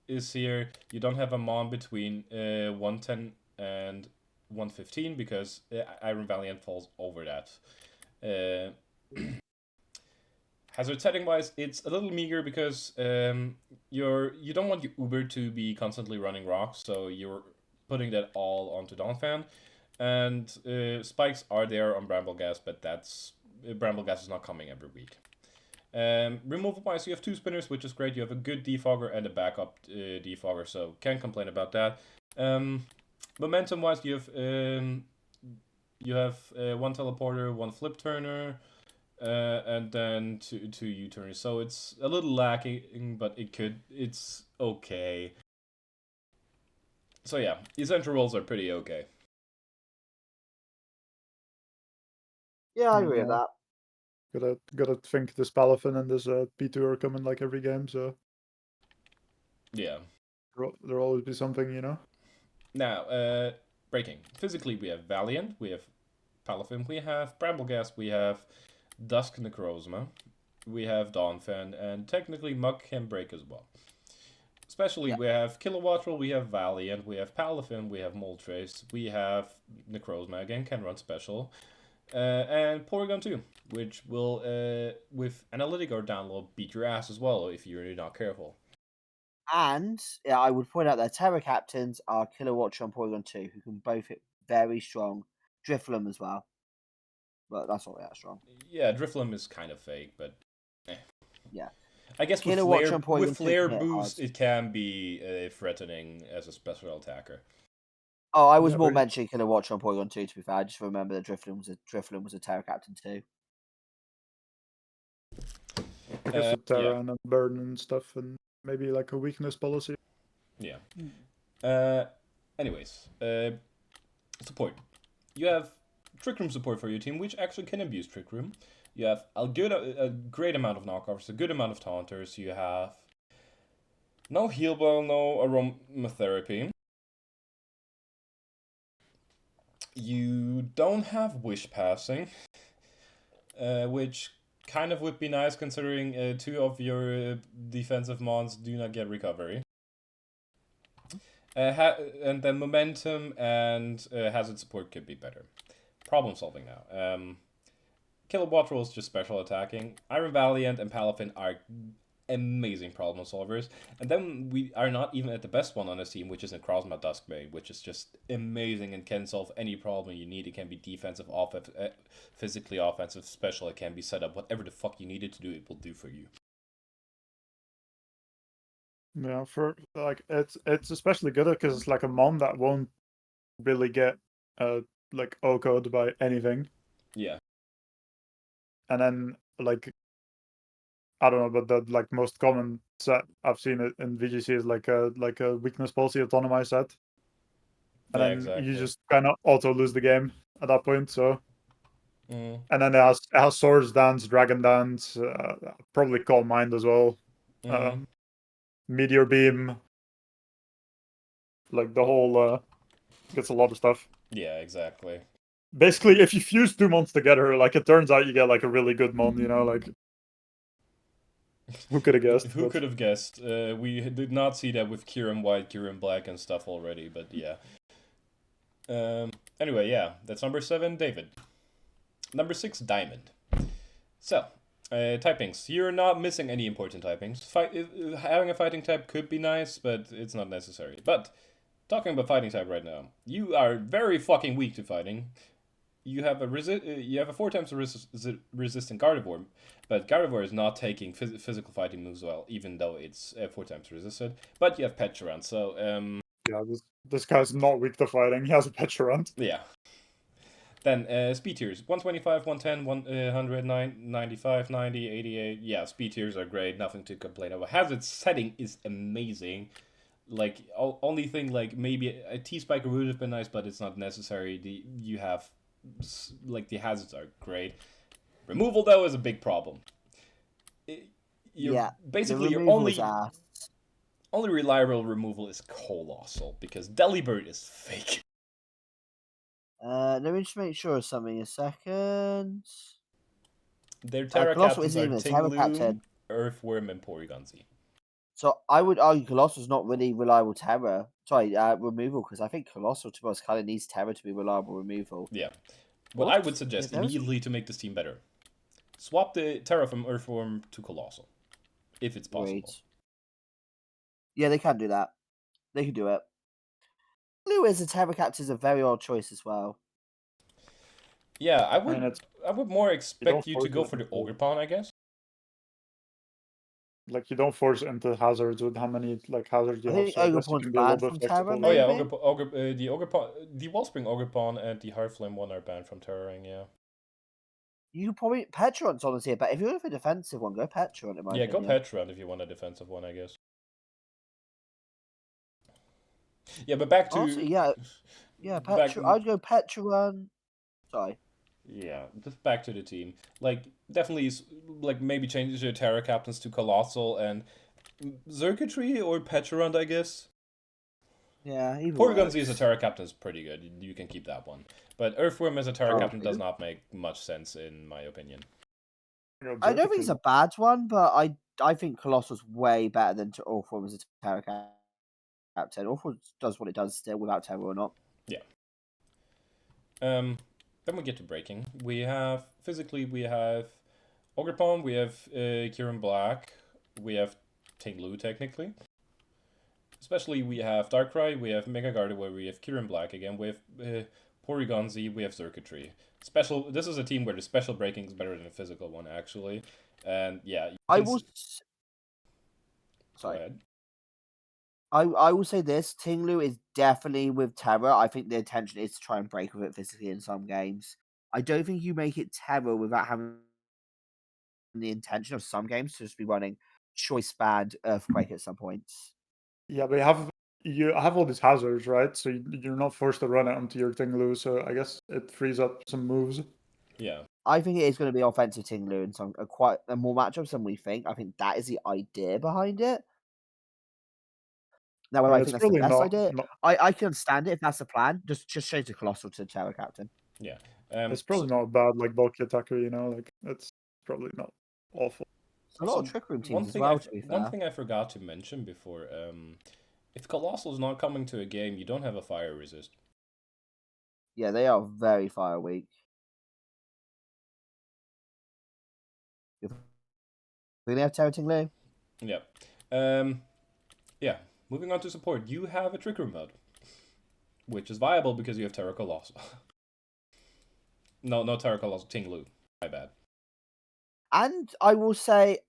is here. You don't have a mon between 110 and 115 because Iron Valiant falls over that. Hazard setting wise, it's a little meager because you don't want your Uber to be constantly running rocks, so you're putting that all onto Donphan. And spikes are there on Brambleghast, but Brambleghast is not coming every week. Removal wise, you have 2 spinners, which is great. You have a good defogger and a backup defogger, so can't complain about that. Momentum wise, you have 1 teleporter, 1 flip turner, and then two U-turners. So it's a little lacking, but it's okay. So yeah, essential roles are pretty okay. Yeah, I agree with that. Gotta think this Palafin and this P2 are coming like every game, so Yeah. there'll always be something, you know. Now, breaking. Physically, we have Valiant, we have Palafin, we have Brambleghast, we have Dusk Necrozma, we have Dawnfen, and technically Mug can break as well. Especially, we have Kilowattrel, we have Valiant, we have Palafin, we have Moltres, we have Necrozma, again, can run special. And Porygon 2, which will, with Analytic or Download, beat your ass as well if you're not careful. And I would point out their Terra captains are Kilowattrel and Porygon 2, who can both hit very strong. Drifloon as well. But that's not that strong. Yeah, Drifloon is kind of fake, but yeah. I guess with flare boost, it can be threatening as a special attacker. Oh, I was more mentioning Kilowattrel and Porygon 2, to be fair. I just remember that Drifloon was a Terra captain too. I guess the Terra and burn and stuff, and maybe like a weakness policy. Yeah. Anyways, support. You have Trick Room support for your team, which actually can abuse Trick Room. You have a great amount of knockoffs, a good amount of taunters. You have no heal ball, no aromatherapy. You don't have wish passing, which kind of would be nice considering 2 of your defensive mons do not get recovery. And then momentum and hazard support could be better. Problem solving now. Kilowattrel is just special attacking. Iron Valiant and Palafin are amazing problem solvers. And then we are not even at the best one on this team, which is Necrozma Duskbane, which is just amazing and can solve any problem you need. It can be defensive, offensive, physically offensive, special. It can be set up. Whatever the fuck you need it to do, it will do for you. Yeah, for like it's especially good because it's like a mon that won't really get like OHKO'd by anything. Yeah. And then like I don't know, but the like most common set I've seen it in VGC is like a weakness policy autonomized set. And then exactly. you just kind of auto lose the game at that point. So and then it has Swords Dance, Dragon Dance, probably Calm Mind as well. Meteor Beam, like the whole gets a lot of stuff. Yeah, exactly. Basically, if you fuse 2 mons together, like it turns out you get like a really good mon, you know, like who could have guessed? Who could have guessed? We did not see that with Kieran White, Kieran Black, and stuff already, but yeah. Anyway, yeah, that's number 7, David. Number 6, Diamond. So, typings. You're not missing any important typings. Having a fighting type could be nice, but it's not necessary. But, talking about fighting type right now, you are very fucking weak to fighting. You have a 4 times resistant Gardevoir, but Gardevoir is not taking physical fighting moves well, even though it's 4 times resisted. But you have Pecharunt, so yeah, this guy's not weak to fighting. He has a Pecharunt. Yeah. Then speed tiers 125, 110, 100, 95, 90, 88. Yeah, speed tiers are great. Nothing to complain about. Hazard setting is amazing. Like only thing like maybe a T-Spiker would have been nice, but it's not necessary. You have like the hazards are great. Removal though is a big problem. Basically your only reliable removal is Colossal because Delibird is fake. Let me just make sure of something a second. Their Terra Colossal captains isn't are even a Terra Tinglu, captain. Earthworm, and Porygon Z. So I would argue Colossal's not really reliable Terra. Sorry, removal, because I think Colossal, to be honest, kind of needs Terra to be reliable removal. Yeah. What I would Oops. suggest Yeah, there's a- immediately to make this team better, swap the Terra from Earthworm to Colossal, if it's possible. Great. Yeah, they can do that. They can do it. Blue as a Terra captain is a very odd choice as well. Yeah, I mean, would more expect you to force go it for the into- Ogerpon, I guess. Like, you don't force into hazards with how many like hazards you I have. think So I guess you Ogerpon's can be a little banned bit from flexible. Terra, Oh yeah, maybe? the Ogerpon, the Wellspring Ogerpon, and the Heartflame one are banned from Terraring. Yeah. You could probably Petron's honestly, but if you're going for a defensive one, go Petron in my Yeah, opinion. go Petron if you want a defensive one, I guess. Yeah, but back to Honestly, yeah, Petron. I'd go Petron. Sorry. Yeah, just back to the team. Like, definitely, like, maybe change your Terra captains to Colossal and Circuitry or Petrond, I guess. Yeah, either Porygon Z as a works. Terra captain is pretty good. You can keep that one. But Earthworm as a Terra Oh, captain does not make much sense, in my opinion. I don't think it's a bad one, but I think Colossal's way better than Orphan as a Terra captain. Orphan does what it does still, without Terra or not. Yeah. Then we get to breaking. We have Ogerpon, we have Kieran Black, we have Tinglu technically. Especially we have Darkrai, we have Mega Gardevoir, we have Kieran Black again, we have Porygon Z, we have Circuitry. This is a team where the special breaking is better than the physical one, actually. And yeah, I will. Go Sorry. ahead. I will say this: Tinglu is definitely with Terra. I think the intention is to try and break with it physically in some games. I don't think you make it Terra without having the intention of some games to just be running Choice Band Earthquake at some points. Yeah, but you have all these hazards, right? So you're not forced to run it onto your Tinglu. So I guess it frees up some moves. Yeah. I think it is going to be offensive Tinglu in some quite more matchups than we think. I think that is the idea behind it. Now, whether I think that's the best idea, I can understand it if that's the plan. Just change the Colossal to Terra Captain. Yeah. It's probably not bad, like bulky attacker, you know, like it's probably not awful. A lot of Trick Room teams as well, to be fair. One thing I forgot to mention before, if Colossal's not coming to a game, you don't have a fire resist. Yeah, they are very fire weak. We're gonna have Terra Tinglu. Yeah. Yeah. Moving on to support, you have a Trick Room mode, which is viable because you have Terra Colossal. no Terra Colossal, Tinglu. My bad. And I will say,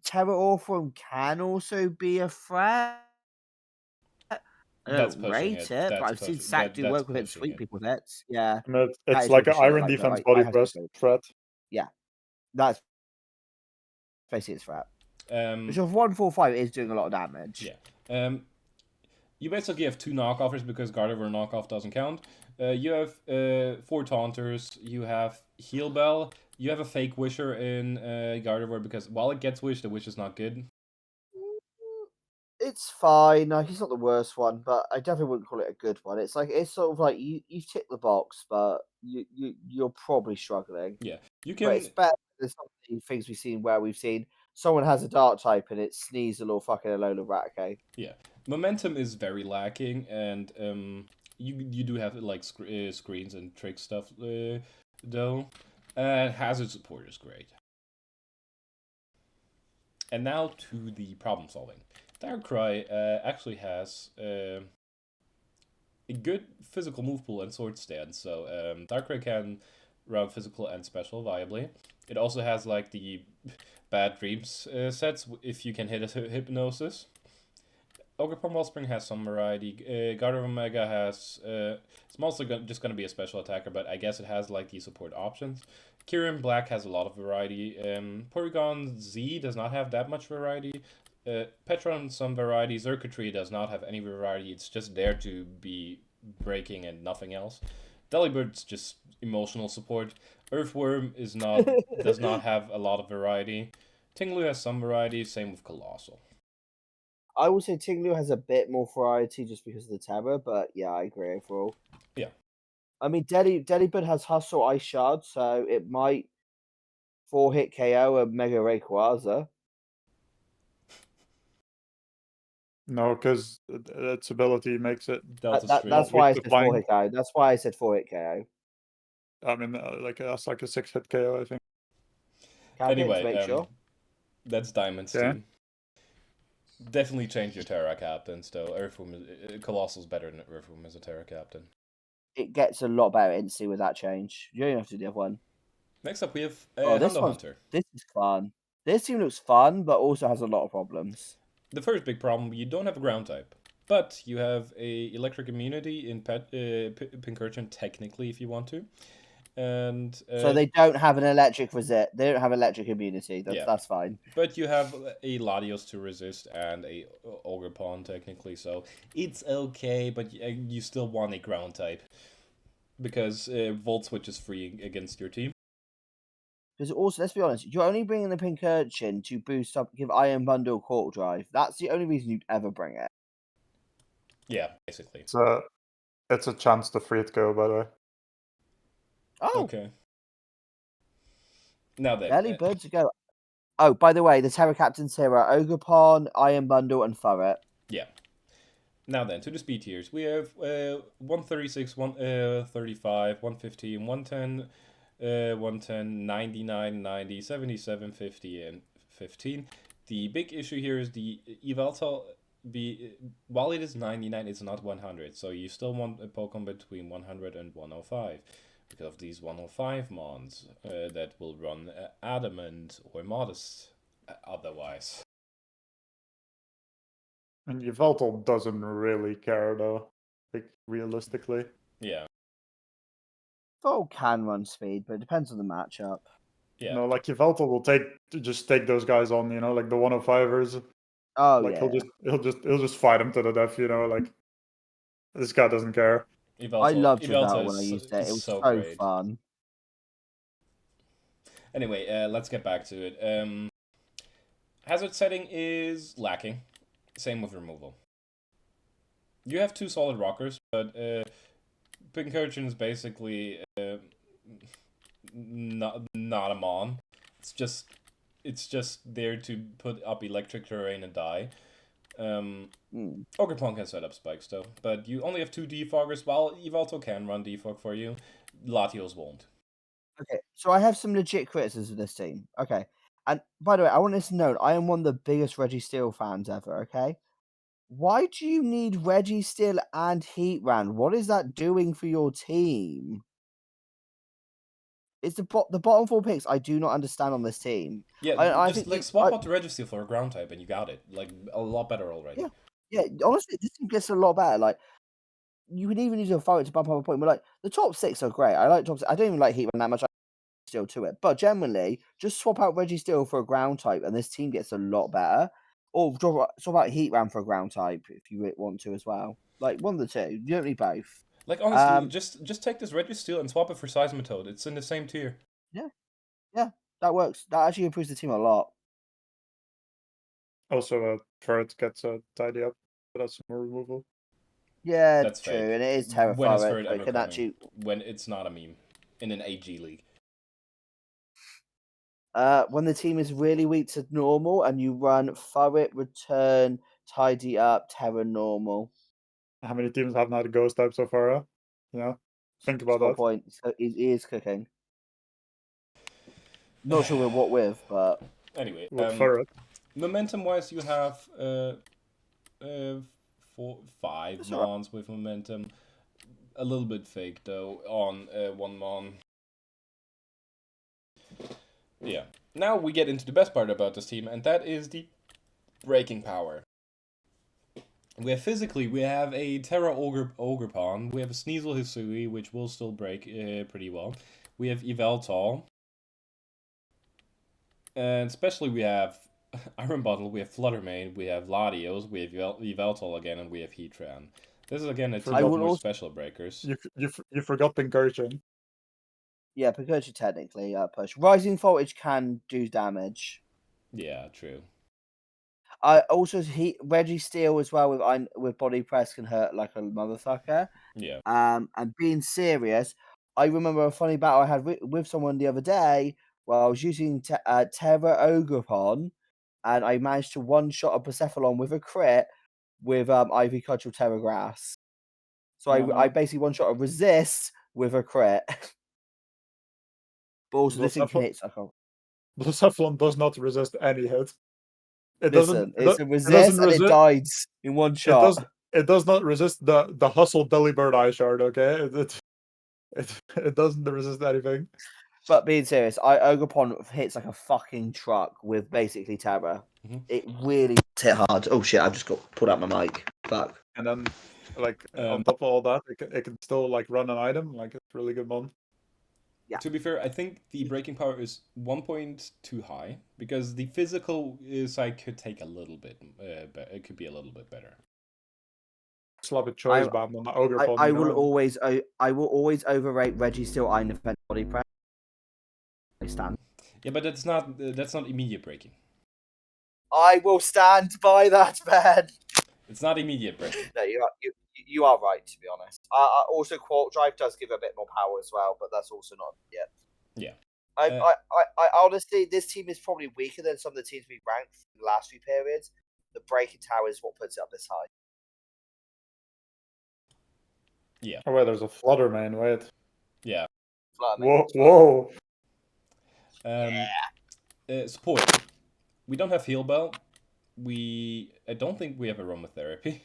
Terra Orphan can also be a threat. I That's don't pushing rate it. it, but I've seen Sack do work with it, pushing sweep it. people with it. Yeah. And That it's is like an pushing it, Iron no, Defense I body have to press agree. threat. Yeah. That's basically its threat. Which of 145 is doing a lot of damage. Yeah. You basically have two knockoffers because Gardevoir knockoff doesn't count. You have 4 Taunters, you have Heal Bell, you have a Fake Wisher in Gardevoir because while it gets Wish, the Wish is not good. It's fine. Like, it's not the worst one, but I definitely wouldn't call it a good one. It's sort of like you tick the box, but you're probably struggling. Yeah, you But it's can. better than some of the things we've seen where we've seen someone has a dark type and it Sneasel or fucking Alola Raticate. Yeah, momentum is very lacking, and you do have like screens and trick stuff though. Hazard support is great. And now to the problem solving. Darkrai actually has a good physical move pool and sword stance, so Darkrai can run physical and special viably. It also has like the bad dreams sets if you can hit a hypnosis. Ogerpon Wellspring has some variety. Gardevoir Omega has it's mostly just going to be a special attacker, but I guess it has like the support options. Kieran Black has a lot of variety. Porygon Z does not have that much variety. Petron some variety. Circuitry does not have any variety. It's just there to be breaking and nothing else. Delibird's just emotional support. Earthworm does not have a lot of variety. Tinglu has some variety. Same with Colossal. I would say Tinglu has a bit more variety just because of the Terra, but yeah, I agree overall. Yeah. I mean, Delibird has Hustle Ice Shard, so it might 4-hit KO a Mega Rayquaza. No, because its ability makes it. Delta That's Stream. why I weak to said flying. 4-hit KO. That's why I said 4-hit KO. I mean, that's like a 6-hit KO, I think. Anyway, To make sure. that's Diamond's Okay. team. Definitely change your Terra captains, though. Colossal's better than Earthworm as a Terra captain. It gets a lot better instantly with that change. You don't even have to do the other one. Next up, we have this Hunter. This is fun. This team looks fun, but also has a lot of problems. The first big problem, you don't have a ground type. But you have a electric immunity in Pincurchin, technically, if you want to. And so they don't have an electric resist. They don't have electric immunity. That's fine. But you have a Latios to resist and a Ogerpon, technically, so it's okay, but you still want a ground type. Because Volt Switch is free against your team. Because also, let's be honest, you're only bringing the Pincurchin to boost up, give Iron Bundle Court Drive. That's the only reason you'd ever bring it. Yeah, basically. It's a chance to free it go, by the way. Oh. Okay. Now then. Delibird to go. Oh, by the way, the Terra Captains here are Ogerpon, Iron Bundle, and Furret. Yeah. Now then, to the speed tiers. We have 136, 135, 115, 110, 110, 99, 90, 77, 50, and 15. The big issue here is the Yveltal. While it is 99, it's not 100. So you still want a Pokemon between 100 and 105. Because of these 105 mons that will run Adamant or Modest otherwise. And Yveltal doesn't really care, though, like, realistically. Yeah. Yveltal can run speed, but it depends on the matchup. Yeah. No, like Yveltal will just take those guys on, you know, like the 105ers. Oh, like yeah. he'll just fight him to the death, you know, like this guy doesn't care. Yveltal, I loved Yveltal when I used it. It was so great. fun. Anyway, let's get back to it. Hazard setting is lacking. Same with removal. You have two solid rockers, but Pincurchin is basically not a mon. It's just there to put up electric terrain and die. Ogerpon can set up spikes though, but you only have two defoggers, while Yveltal can run defog for you. Latios won't. Okay, so I have some legit criticisms of this team. Okay, and by the way, I want this to know I am one of the biggest Registeel fans ever. Okay, why do you need Registeel and Heatran? What is that doing for your team? It's the bottom four picks I do not understand on this team. Yeah, I just think swap out the Registeel for a ground type and you got it. Like a lot better already. Yeah. Honestly, this team gets a lot better. Like you can even use a forward to bump up a point, but like the top six are great. I like top six. I don't even like Heatran that much. Still to it, but generally, just swap out Registeel for a ground type, and this team gets a lot better. Or swap out Heatran for a ground type if you want to as well. Like one of the two. You don't need both. Like honestly, just take this Registeel and swap it for Seismitoad. It's in the same tier. Yeah, that works. That actually improves the team a lot. Also, Ferret gets a tidy up, but that's more removal. Yeah, that's true, fake. and it is Terra When is Ferret, Ferret ever can coming? actually... When it's not a meme in an AG league. When the team is really weak to normal and you run Ferret, Return, Tidy Up, Terra Normal. How many teams have not a ghost type so far? Yeah, think about that. Point. So he is cooking. Not sure what with, but anyway, Ferret. Momentum-wise, you have 5 mons with momentum. A little bit fake though on 1 mon. Yeah. Now we get into the best part about this team, and that is the breaking power. We have a Terra Ogerpon. We have a Sneasel Hisui, which will still break pretty well. We have Yveltal. And especially we have Iron Bottle, we have Fluttermane, we have Latios, we have Yveltal again, and we have Heatran. This is again a team of more special breakers. You forgot Pincurchin. Yeah, Pincurchin technically push. Rising Voltage can do damage. Yeah, true. Also Registeel as well with Body Press can hurt like a motherfucker. Yeah. And being serious, I remember a funny battle I had with someone the other day where I was using Terra Ogerpon, and I managed to one-shot a Persephone with a crit with Ivy Cudgel Terra Grass. So I basically one-shot a resist with a crit. But also this thing can hit. Persephone does not resist any hit. It Listen, doesn't. it's a It resist doesn't and it resist. dies in one shot. It does not resist the hustle Delibird Eye Shard. Okay, it doesn't resist anything. But being serious, Ogerpon hits like a fucking truck with basically Terra. Mhm. It really hit hard. Oh shit! I've just got pulled out my mic. Fuck. And then, like on top of all that, it can still like run an item. Like it's a really good mon. Yeah. To be fair, I think the breaking power is 1 point too high because the physical side could take a little bit. It could be a little bit better. Slap a choice band on the Ogerpon. I will always overrate Registeel Iron Defense body press. I stand. Yeah, but that's not immediate breaking. I will stand by that, man. It's not immediate breaking. No, you are right, to be honest. Also, Quark Drive does give a bit more power as well, but that's also not yet. Yeah. I honestly, this team is probably weaker than some of the teams we ranked in the last few periods. The breaking tower is what puts it up this high. Yeah. Oh wait, there's a Flutter main. Wait. Yeah. Whoa. Support. We don't have heal bell. I don't think we have aromatherapy.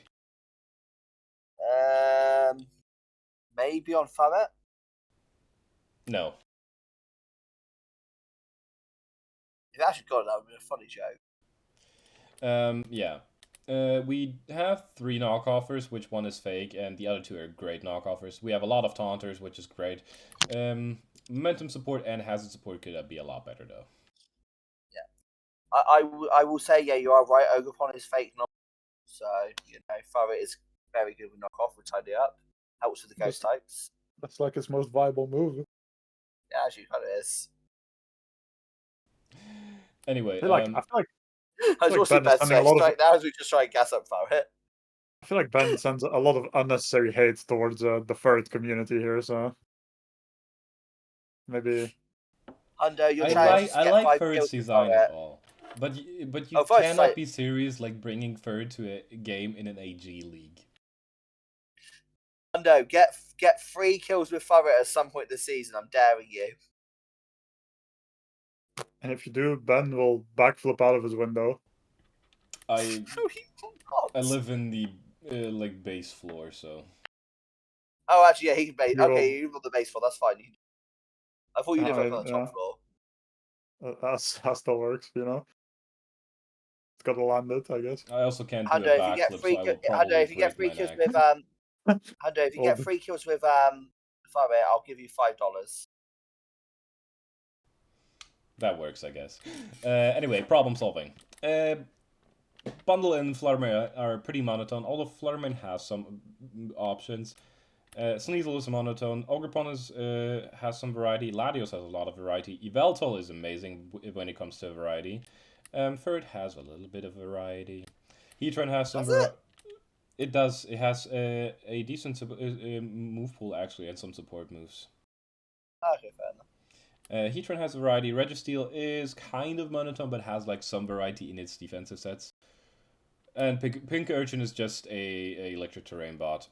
Maybe on Farret? No. If I actually got it, that would be a funny joke. Yeah. We have 3 knockoffers, which one is fake, and the other 2 are great knockoffers. We have a lot of taunters, which is great. Momentum support and hazard support could be a lot better, though. Yeah. I will say, yeah, you are right. Ogerpon is fake knock. So, Farret is very good with knockoff. We tidy up. Helps with the ghost types. That's like his most viable move. Yeah, actually, kind of is. Anyway, I feel like I was also best right now as we just try and gas up Farret. I feel like Ben sends a lot of unnecessary hate towards the Ferret community here, so maybe. Hundo, you're I like Ferret's design and all, but you cannot be serious like bringing Ferret to a game in an AG league. Hundo, get 3 kills with Ferret at some point this season. I'm daring you. And if you do, Ben will backflip out of his window. I live in the like base floor, so. Oh, actually, yeah, he can base. Okay, you live on the base floor. That's fine. I thought you lived on the top floor. That still works, you know. It's got to land it, I guess. I also can't do a backflip, so I will probably if you get 3 kills with Hundo, if you get 3 kills with Farret, I'll give you $5. That works, I guess. Anyway, problem solving. Bundle and Fluttermane are pretty monotone, although Fluttermane has some options. Sneasel is monotone. Ogerpon has some variety. Latios has a lot of variety. Yveltal is amazing when it comes to variety. Ferret has a little bit of variety. Heatran has some variety. It does. It has a decent move pool, actually, and some support moves. Okay, fair enough. Heatran has variety. Registeel is kind of monotone, but has like some variety in its defensive sets. And Pink Urchin is just a electric terrain bot.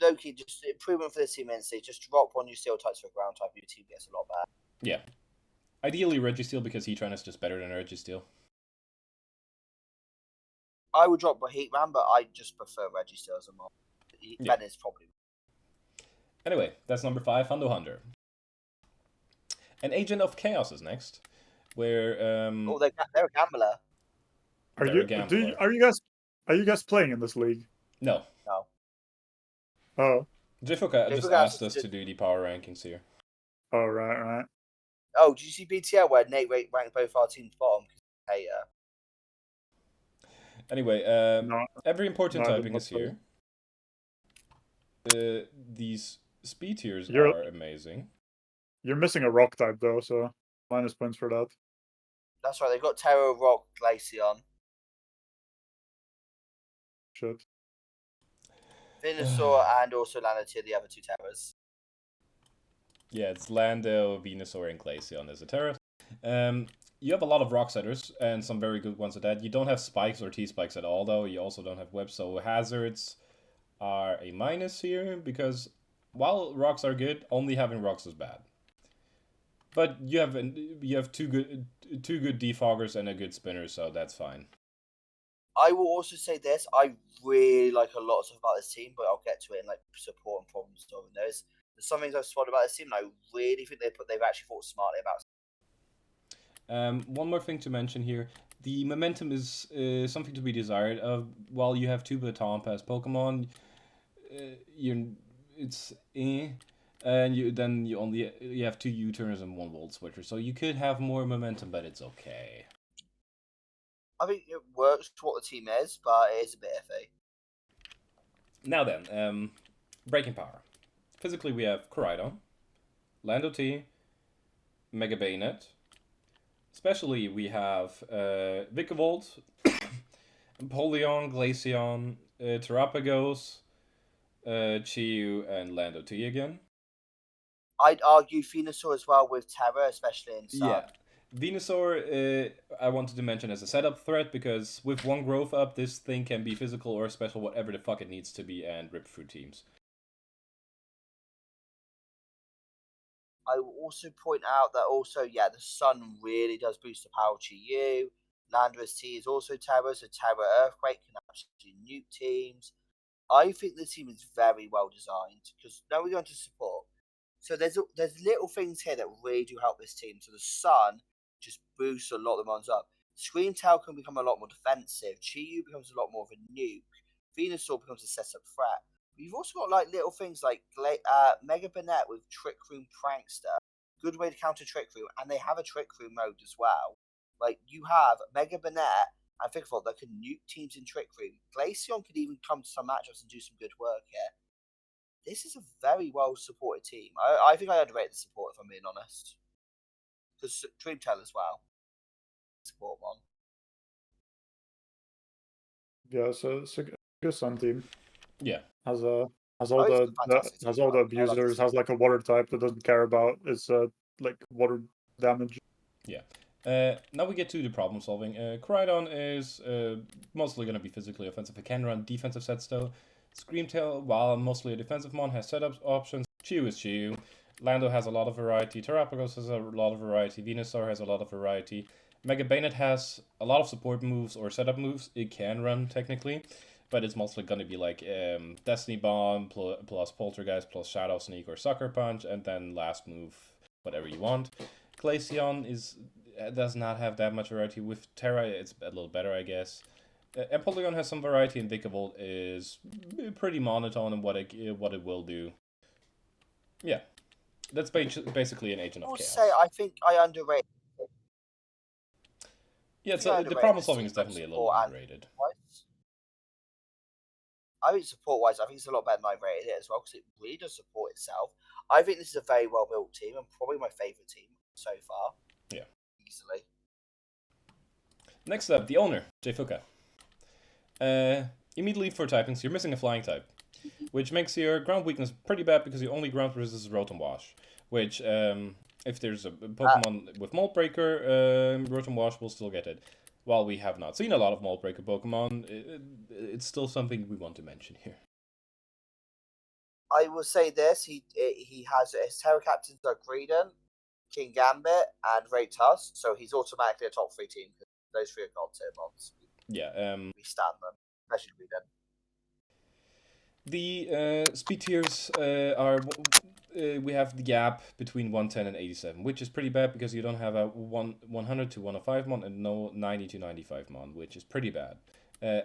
Loki, just improvement for this team immensely. Just drop 1 new steel types for ground type, your team gets a lot better. Yeah. Ideally Registeel because Heatran is just better than Registeel. I would drop Heatran, but I just prefer Registeel as a mod. Ben is probably. Anyway, that's number 5, Hundo Hunter. An Agent of Chaos is next, where they're a gambler. Are you guys playing in this league? No. Oh. Jifuka just asked us to do the power rankings here. Oh, right. Oh, did you see BTL where Nate ranked both our teams bottom? Hater. Anyway, every important typing is here. These speed tiers are amazing. You're missing a rock type though, so minus points for that. That's right, they've got Terra, Rock, Glaceon. Shit. Venusaur and also Lanotia, the other two terrors. Yeah, it's Lando, Venusaur, and Glaceon as a Terra. You have a lot of Rock Setters, and some very good ones at that. You don't have Spikes or T-Spikes at all, though. You also don't have Webs, so Hazards are a minus here, because while Rocks are good, only having Rocks is bad. But you have two good Defoggers and a good Spinner, so that's fine. I will also say this: I really like a lot of stuff about this team, but I'll get to it in like support and problem solving. There's some things I've spotted about this team, and I really think they've actually thought smartly about. One more thing to mention here: the momentum is something to be desired. While you have two Baton Pass Pokemon, it's and you have two U-turners and one Volt Switcher, so you could have more momentum, but it's okay. I think it works to what the team is, but it is a bit iffy. Now then, Breaking Power. Physically, we have Koraidon, Lando T, Mega Bayonet. Especially, we have Vikavolt, Empoleon, Glaceon, Terrapagos, Chiyu, and Lando T again. I'd argue Venusaur as well with Terra, especially in Sun. Yeah. Venusaur, I wanted to mention as a setup threat, because with one growth up, this thing can be physical or special, whatever the fuck it needs to be, and rip through teams. I will also point out that the Sun really does boost the power to you. Landorus T is also Terra, so Terra Earthquake can actually nuke teams. I think the team is very well designed, because now we're going to support. So there's little things here that really do help this team. So the Sun just boosts a lot of the ones up. Scream Tail can become a lot more defensive. Chiyu becomes a lot more of a nuke. Venusaur becomes a setup threat. But you've also got like little things like Mega Banette with Trick Room Prankster. Good way to counter Trick Room, and they have a Trick Room mode as well. Like you have Mega Banette and Vikavolt that can nuke teams in Trick Room. Glaceon could even come to some matchups and do some good work here. This is a very well supported team. I think I underrate the support, if I'm being honest. Because Dreamtail as well. Support one. Yeah, so it's a good Sun team. Yeah. Has all the abusers, has like a water type that doesn't care about its like water damage. Yeah. Now we get to the problem solving. Koraidon is mostly going to be physically offensive. It can run defensive sets though. Screamtail, while mostly a defensive mon, has setup options. Chiyu is Chiyu. Lando has a lot of variety. Terrapagos has a lot of variety. Venusaur has a lot of variety. Mega Bayonet has a lot of support moves or setup moves. It can run technically, but it's mostly going to be like Destiny Bomb plus Poltergeist plus Shadow Sneak or Sucker Punch, and then last move, whatever you want. Glaceon does not have that much variety. With Terra, it's a little better, I guess. Empoleon has some variety, and Vikavolt is pretty monotone in what it will do. Yeah, that's basically an Agent of Chaos. Say I think I underrate. Yeah, so the problem solving is definitely a little underrated. I think support-wise, I think it's a lot better than I rated it as well, because it really does support itself. I think this is a very well-built team, and probably my favourite team so far. Yeah. Easily. Next up, the owner, Jfuka. Immediately for typings, you're missing a flying type, which makes your ground weakness pretty bad because you only ground resist is Rotom Wash, which, if there's a Pokemon with Mold Breaker, Rotom Wash will still get it. While we have not seen a lot of Mold Breaker Pokemon, it's still something we want to mention here. I will say this: he has his Terra Captains are Greedent, King Gambit, and Raytus, so he's automatically a top 3 team. Those 3 are god tier mobs. Yeah. We stand them, especially Greedent. The speed tiers are we have the gap between 110 and 87, which is pretty bad because you don't have a 100 to 105 mon and no 90 to 95 mon, which is pretty bad.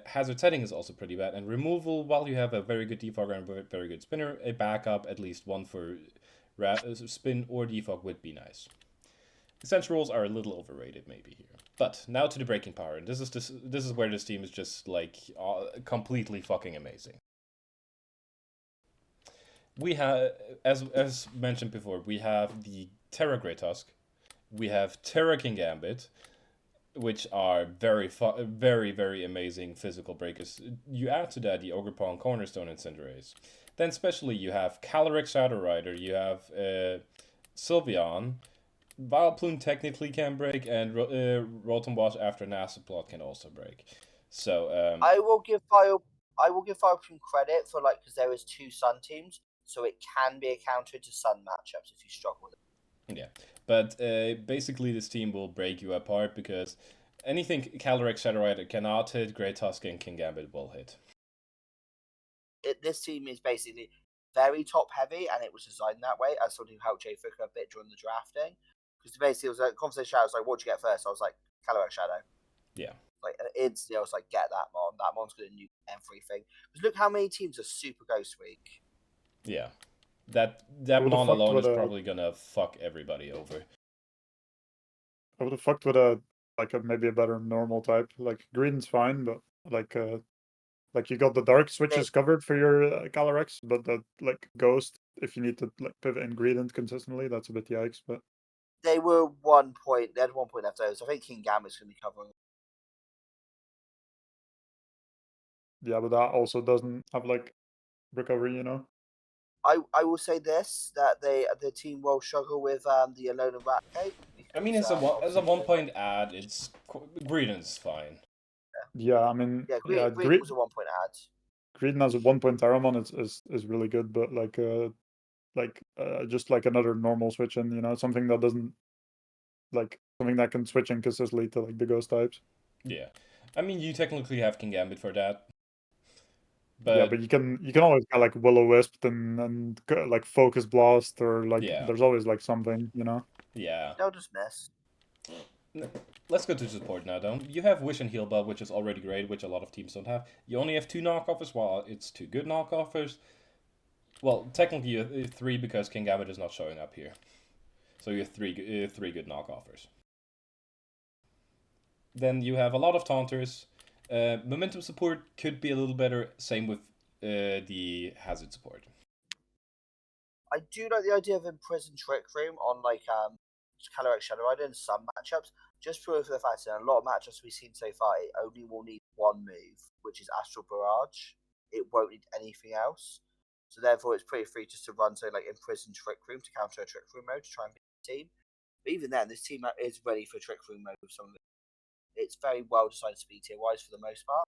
Hazard setting is also pretty bad, and removal, while you have a very good defogger and a very good spinner, a backup, at least one for spin or defog would be nice. Essential rules are a little overrated maybe here. But now to the breaking power, and this is where this team is just like completely fucking amazing. We have, as mentioned before, we have the Terra Great Tusk, we have Terra King Gambit, which are very, very amazing physical breakers. You add to that the Ogerpon, Cornerstone, and Cinderace. Then, especially, you have Calyrex Shadow Rider, you have Sylveon. Vileplume technically can break, and Rotom Wash after Nasoplot can also break. So I will give Vileplume credit for because there is 2 Sun teams, so it can be a counter to Sun matchups if you struggle with it. Yeah, but basically this team will break you apart because anything Calyrex Shadow Rider cannot hit, Great Tusk and King Gambit will hit. This team is basically very top heavy, and it was designed that way as something to help Jay Ficker a bit during the drafting. Because basically, it was a conversation. I was like, "What'd you get first?" I was like, "Calyrex Shadow." Yeah. And instantly, I was like, "Get that Mon. That Mon's going to nuke everything." Because look how many teams are Super Ghost Week. Yeah. That Mon alone is probably gonna fuck everybody over. I would have fucked with maybe a better normal type. Like green's fine, but you got the dark switches covered for your Calyrex, but that ghost, if you need to pivot ingredient consistently, that's a bit yikes. But they were 1 point. They had 1 point left over, so I think King Gambit's going to be covering. Yeah, but that also doesn't have recovery, I will say this, that the team will struggle with the Alone and Rat Cake. I mean, as a 1 point ad, Greedent's fine. Yeah, I mean, Greedent was a 1 point ad. Greedent as a 1 point Terramon is really good, but just another normal switch in, something that doesn't something that can switch in consistently to the ghost types. Yeah, I mean, you technically have King Gambit for that. But yeah, but you can always get Will-O-Wisp and Focus Blast or there's always something, Yeah. They'll just miss. Let's go to support now, though. You have Wish and Heal Bell, which is already great, which a lot of teams don't have. You only have 2 knockoffers, while it's 2 good knockoffers. Well, technically you have 3 because King Gambit is not showing up here. So you have 3 good knockoffers. Then you have a lot of taunters. Momentum support could be a little better. Same with the hazard support. I do like the idea of Imprison Trick Room on Calyrex Shadow Rider in some matchups, just for the fact that in a lot of matchups we've seen so far, it only will need 1 move, which is Astral Barrage. It won't need anything else. So therefore, it's pretty free just to run Imprison Trick Room to counter a Trick Room mode to try and beat the team. But even then, this team is ready for Trick Room mode with some of it. It's very well decided speed tier wise for the most part.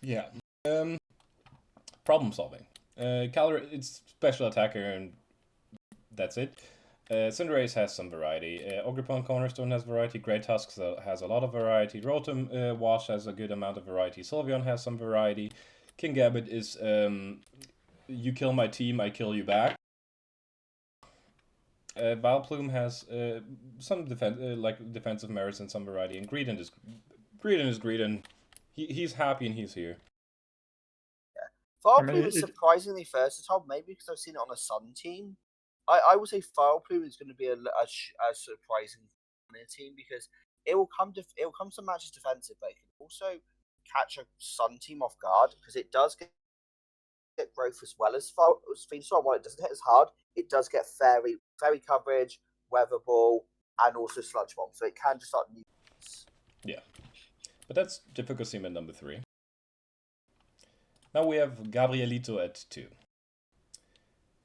Yeah. Problem solving. It's special attacker and that's it. Cinderace has some variety. Ogerpon Cornerstone has variety. Great Tusk has a lot of variety. Rotom Wash has a good amount of variety. Sylveon has some variety. King Gambit is you kill my team, I kill you back. Vileplume has some defensive merits and some variety. And Greedent is Greedent. He's happy and he's here. Vileplume is surprisingly versatile, maybe because I've seen it on a Sun team. I would say Vileplume is going to be a surprising team because it will come some matches defensive, but it can also catch a Sun team off guard because it does get growth as well as Venusaur. While it doesn't hit as hard, it does get fairy coverage, Weather Ball, and also Sludge Bomb, so it can just start new. Yeah, but that's difficult sim at number 3. Now we have Gabrielito at 2.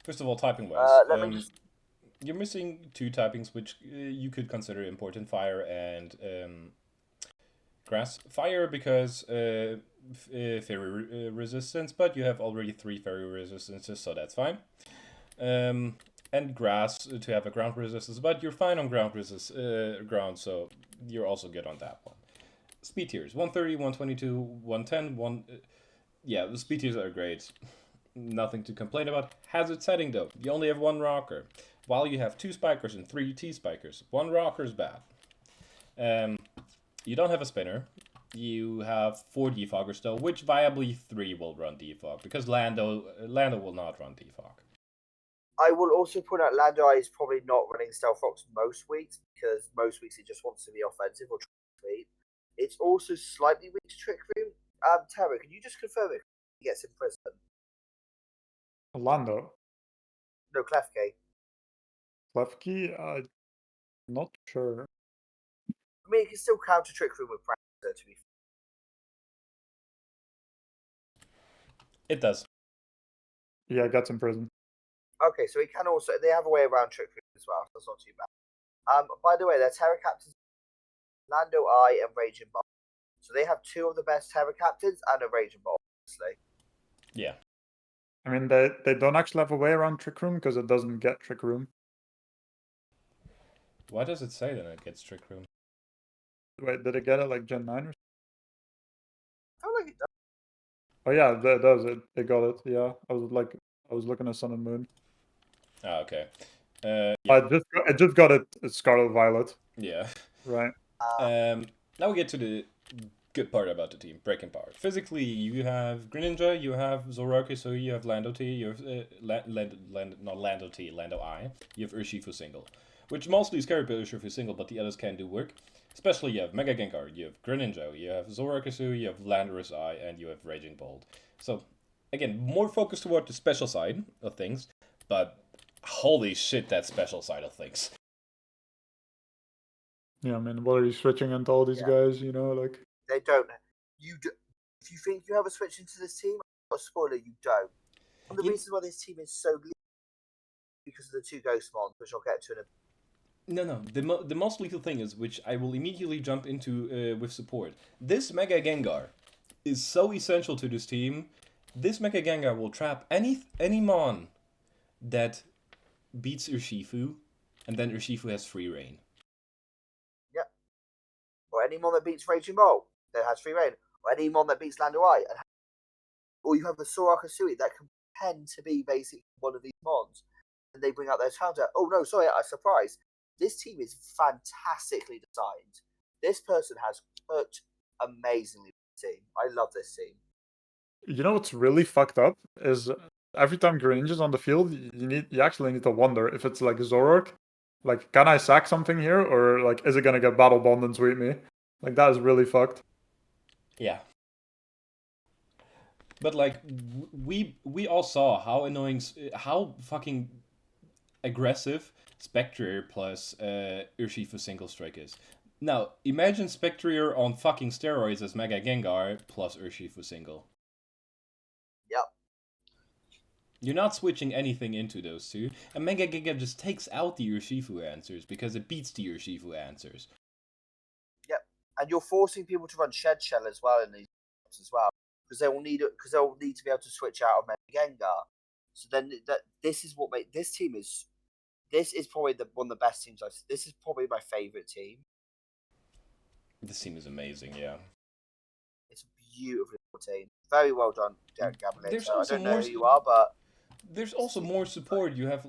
First of all, typing wise, you're missing 2 typings which you could consider important: Fire and Grass. Fire because Fairy resistance, but you have already 3 Fairy resistances, so that's fine. And Grass to have a ground resistance, but you're fine on ground, so you're also good on that one. Speed tiers: 130, 122, 110, yeah, the speed tiers are great. Nothing to complain about. Hazard setting though, you only have 1 rocker, while you have 2 spikers and 3 T-spikers. 1 rocker is bad. You don't have a spinner. You have 4 defoggers though, which viably 3 will run defog, because Lando will not run defog. I will also point out Lando is probably not running Stealth Rocks most weeks, because most weeks he just wants to be offensive or tweet. It's also slightly weak to Trick Room. Terra, can you just confirm if he gets in prison? Lando? No, Clefke. Klefki, I'm not sure. I mean, it can still counter Trick Room with Predator, to be fair. It does. Yeah, gets imprisoned. Okay, so it can also... They have a way around Trick Room as well, so that's not too bad. By the way, their Terra Captains, Lando Eye and Raging Bolt. So they have two of the best Terra Captains and a Raging Bolt, obviously. Yeah. I mean, they don't actually have a way around Trick Room because it doesn't get Trick Room. Why does it say that it gets Trick Room? Wait, did it get it like Gen 9 or something? I feel like it does. Oh yeah, it does. It got it. Yeah, I was looking at Sun and Moon. Ah, okay. Yeah. It just got it Scarlet Violet. Yeah. Right. Now we get to the good part about the team, breaking power. Physically, you have Greninja, you have Zoroark, so you have Lando T, you have not Lando T, Lando I. You have Urshifu single, which mostly is carried by Urshifu single, but the others can do work. Especially you have Mega Gengar, you have Greninja, you have Zoroark, you have Landorus I, and you have Raging Bolt. So again, more focused toward the special side of things, but holy shit, that special side of things. Yeah, I mean, what are you switching into all these guys? You know, like they don't. If you think you have a switch into this team, or spoiler, you don't. One of the reasons why this team is so lethal because of the two Ghost Mons, which I'll get to in a. No. The most lethal thing is, which I will immediately jump into with support. This Mega Gengar is so essential to this team. This Mega Gengar will trap any Mon that beats Urshifu, and then Urshifu has free reign. Yep. Or any Mon that beats Raging Bolt that has free reign. Or any Mon that beats Landoi. Or you have a Soraka Sui that can pretend to be basically one of these Mons. And they bring out their counter. Oh no, sorry, I surprised. This team is fantastically designed. This person has cooked amazingly with the team. I love this team. you know what's really fucked up is every time Greninja's on the field, you actually need to wonder if it's like Zoroark. Like, can I sack something here, or like, is it gonna get Battle Bond and sweep me? Like, that is really fucked. Yeah. But like we all saw how annoying, how fucking aggressive Spectrier plus Urshifu single strike is. Now imagine Spectrier on fucking steroids as Mega Gengar plus Urshifu single. Yep. You're not switching anything into those two, and Mega Gengar just takes out the Urshifu answers because it beats the Urshifu answers. Yep. And you're forcing people to run Shed Shell as well in these games as well. Because they'll need to be able to switch out of Mega Gengar. So then this is what this team is. This is probably one of the best teams I've. This is probably my favorite team. This team is amazing, yeah. It's a beautiful team. Very well done, Derek Gabriel. I don't know who you are, but there's also more support. You have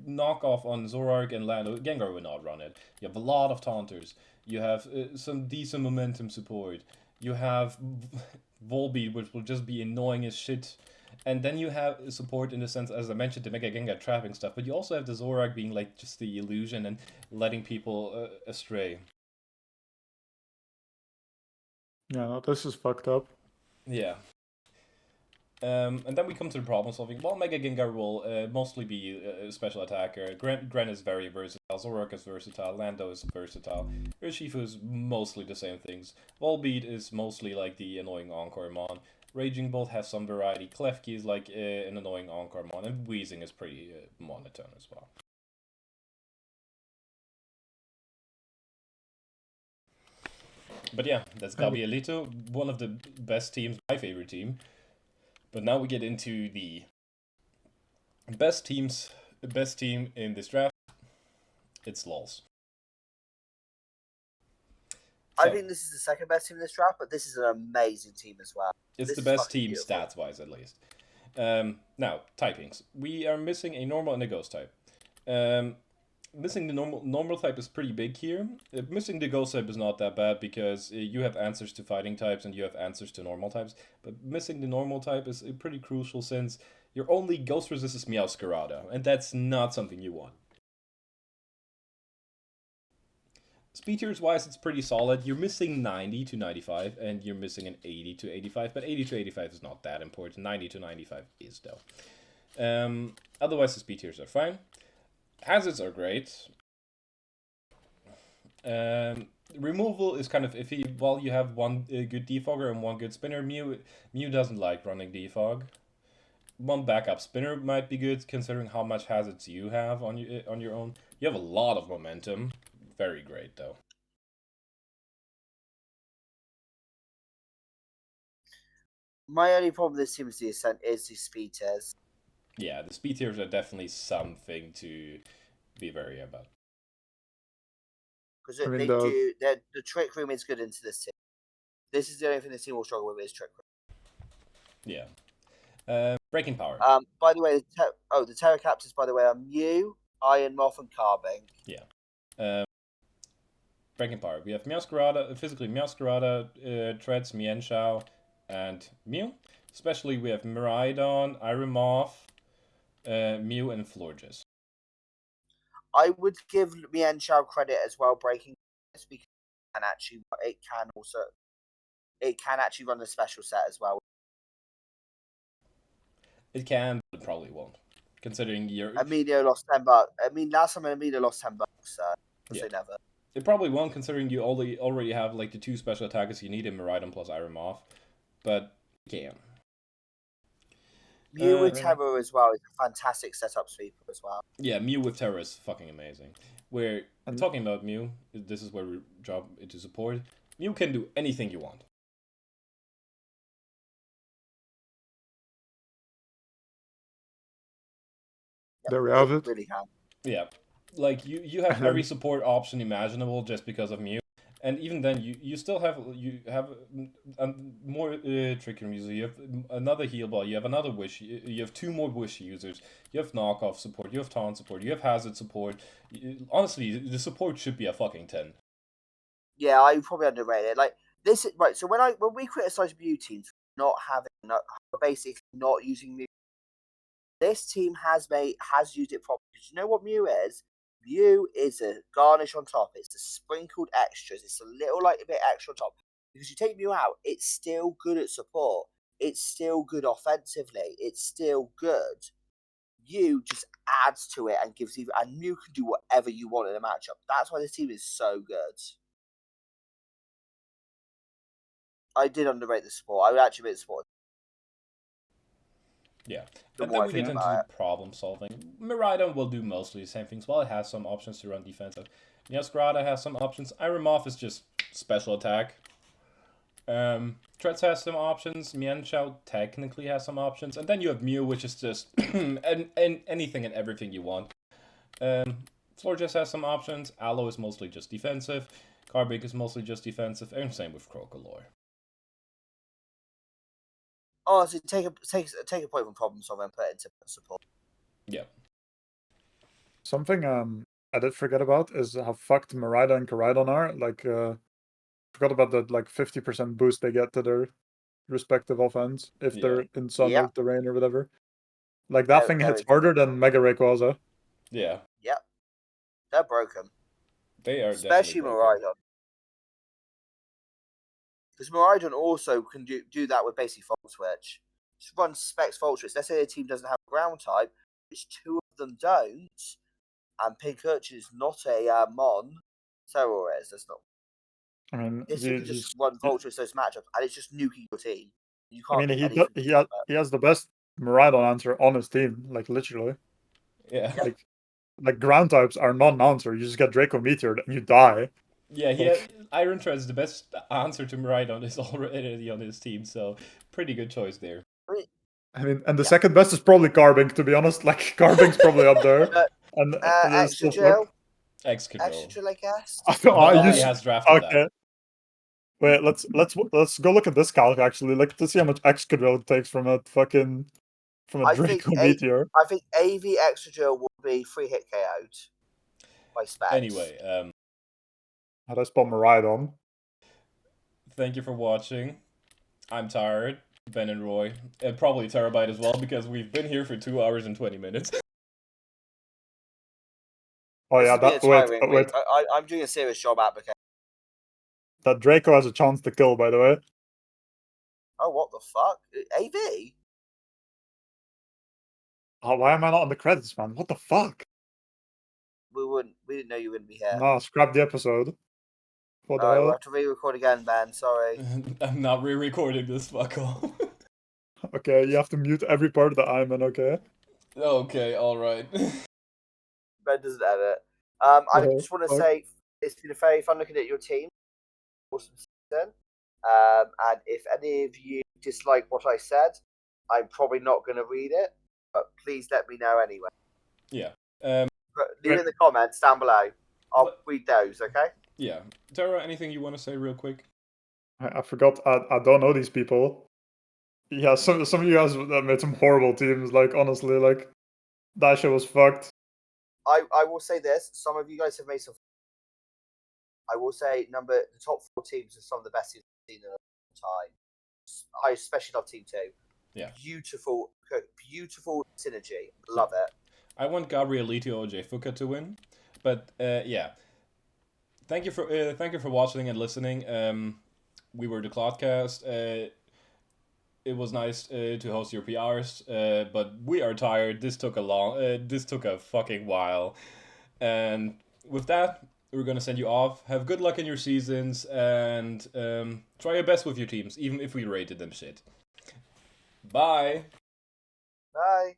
knockoff on Zoroark and Lando. Gengar will not run it. You have a lot of taunters. You have some decent momentum support. You have Volbeat, which will just be annoying as shit. And then you have support in the sense, as I mentioned, the Mega Gengar trapping stuff. But you also have the Zoroark being like just the illusion and letting people astray. Yeah, no, this is fucked up. Yeah. And then we come to the problem solving. Well, Mega Gengar will mostly be a special attacker. Gren is very versatile. Zoroark is versatile. Lando is versatile. Urshifu is mostly the same things. Volbeat is mostly like the annoying Encore Mon. Raging Bolt has some variety. Klefki is like an annoying Encore Mon. And Weezing is pretty monotone as well. But yeah, that's Gabrielito. One of the best teams. My favorite team. But now we get into the best team in this draft. It's LOLs. I think this is the second best team in this draft, but this is an amazing team as well. It's the best team stats-wise, at least. Now, typings. We are missing a normal and a ghost type. Missing the normal type is pretty big here. Missing the ghost type is not that bad because you have answers to fighting types and you have answers to normal types. But missing the normal type is pretty crucial since your only ghost resist is Meowscarada, and that's not something you want. Speed tiers wise, it's pretty solid. You're missing 90 to 95, and you're missing an 80 to 85, but 80 to 85 is not that important. 90 to 95 is, though. Otherwise, the speed tiers are fine. Hazards are great. Removal is kind of iffy. While you have one good defogger and one good spinner, Mew doesn't like running defog. One backup spinner might be good, considering how much hazards you have on your own. You have a lot of momentum. Very great, though. My only problem with this team is the speed tiers. Yeah, the speed tiers are definitely something to be wary about. Because the trick room is good into this team. This is the only thing this team will struggle with is trick room. Yeah. Breaking power. By the way, the Terra Captors, by the way, are Mew, Iron Moth, and Carbink. Yeah. Breaking power. We have Meowscarada, physically Meowscarada, Treads, Mienshao, and Mew. Especially we have Miraidon, Iron Moth, Mew, and Florges. I would give Mienshao credit as well, breaking this, because it can actually run the special set as well. It can, but it probably won't. Considering Emilio lost $10. I mean, last time Emilio lost $10, so yeah. say never. It probably won't, considering you already have like the two special attackers you need in Miraidon plus Iron Moth, but you can. Mew with Terror as well is a fantastic setup sweeper as well. Yeah, Mew with Terror is fucking amazing. We're talking about Mew. This is where we drop into support. Mew can do anything you want. There we have it. Really can. Yeah, like you have every support option imaginable just because of Mew, and even then you still have more trick room users. You have another heal ball. You have another wish. You have two more wish users. You have knockoff support. You have taunt support. You have hazard support. Honestly, the support should be a fucking 10. Yeah, I probably underrated it. Like this, right? So when we criticize Mew teams for not basically not using Mew, this team has used it properly. Because you know what Mew is? Mew is a garnish on top. It's the sprinkled extras. It's a little like a bit extra on top. Because you take Mew out, it's still good at support. It's still good offensively. It's still good. Mew just adds to it and gives you, and Mew can do whatever you want in a matchup. That's why this team is so good. I did underrate the support. I would actually rate the support. Yeah, and then we get into problem solving. Miraidon will do mostly the same things. Well, it has some options to run defensive. Meowscarada has some options. Iron Moth is just special attack. Treads has some options. Mienshao technically has some options. And then you have Mew, which is just anything and everything you want. Florges has some options. Aloe is mostly just defensive. Carbink is mostly just defensive. And same with Crocolore. Honestly, take a point from problem solving and put it into support. Yeah. Something I did forget about is how fucked Miraidon and Koraidon are. Like, forgot about that like 50% boost they get to their respective offense if they're in Sunlight terrain or whatever. Like that thing hits harder than Mega Rayquaza. Yeah. Yep. They're broken. They are especially Miraidon. Because Miraidon also can do that with basically Volt Switch. Just run Specs Volt Switch. Let's say a team doesn't have a ground type, which two of them don't, and Pincurchin is not a Mon. So is. That's not. I mean, this you can just run Volt Switch those matchups, and it's just nuking your team. You can't. He has the best Miraidon answer on his team, like literally. Yeah. Like ground types are not an answer. You just get Draco Meteor and you die. Yeah, Iron Treads, the best answer to Miraidon, is already on his team, so pretty good choice there. I mean, and the second best is probably Carbink, to be honest. Like, Carbink's probably up there. And Extra Drill? Extra Drill, I guess. He has drafted that. Wait, let's go look at this calc, actually. Like, to see how much Excadrill it takes from a Draco Meteor. I think AV Excadrill will be 3-hit KO'd by Specs. Anyway, how do I spell Miraidon? Thank you for watching. I'm tired. Ben and Roy. And probably Terabyte as well, because we've been here for 2 hours and 20 minutes. Oh yeah, wait. I'm doing a serious job application. That Draco has a chance to kill, by the way. Oh, what the fuck? AV? Oh, why am I not on the credits, man? What the fuck? We didn't know you were going to be here. Nah, scrap the episode. What the All right, we'll hell? have to re-record again, Ben. Sorry. I'm not re-recording this, fuck off. Okay, you have to mute every part that I'm in, okay? Okay, alright. Ben doesn't edit. I just want to say it's been a very fun looking at your team. Awesome season. And if any of you dislike what I said, I'm probably not going to read it, but please let me know anyway. Yeah. But leave in the comments down below. I'll read those, okay? Yeah. Tara, anything you want to say real quick? I forgot. I don't know these people. Yeah, some of you guys made some horrible teams. Like honestly, like that shit was fucked. I will say this: some of you guys have made some. I will say the top 4 teams are some of the best teams I've seen in a long time. I especially love Team 2. Yeah. Beautiful synergy. Love it. I want Gabrielito or J Fuka to win, but yeah. Thank you for watching and listening. We were the Clodcast. It was nice to host your PRs, but we are tired. This took a fucking while, and with that, we're gonna send you off. Have good luck in your seasons, and try your best with your teams, even if we rated them shit. Bye. Bye.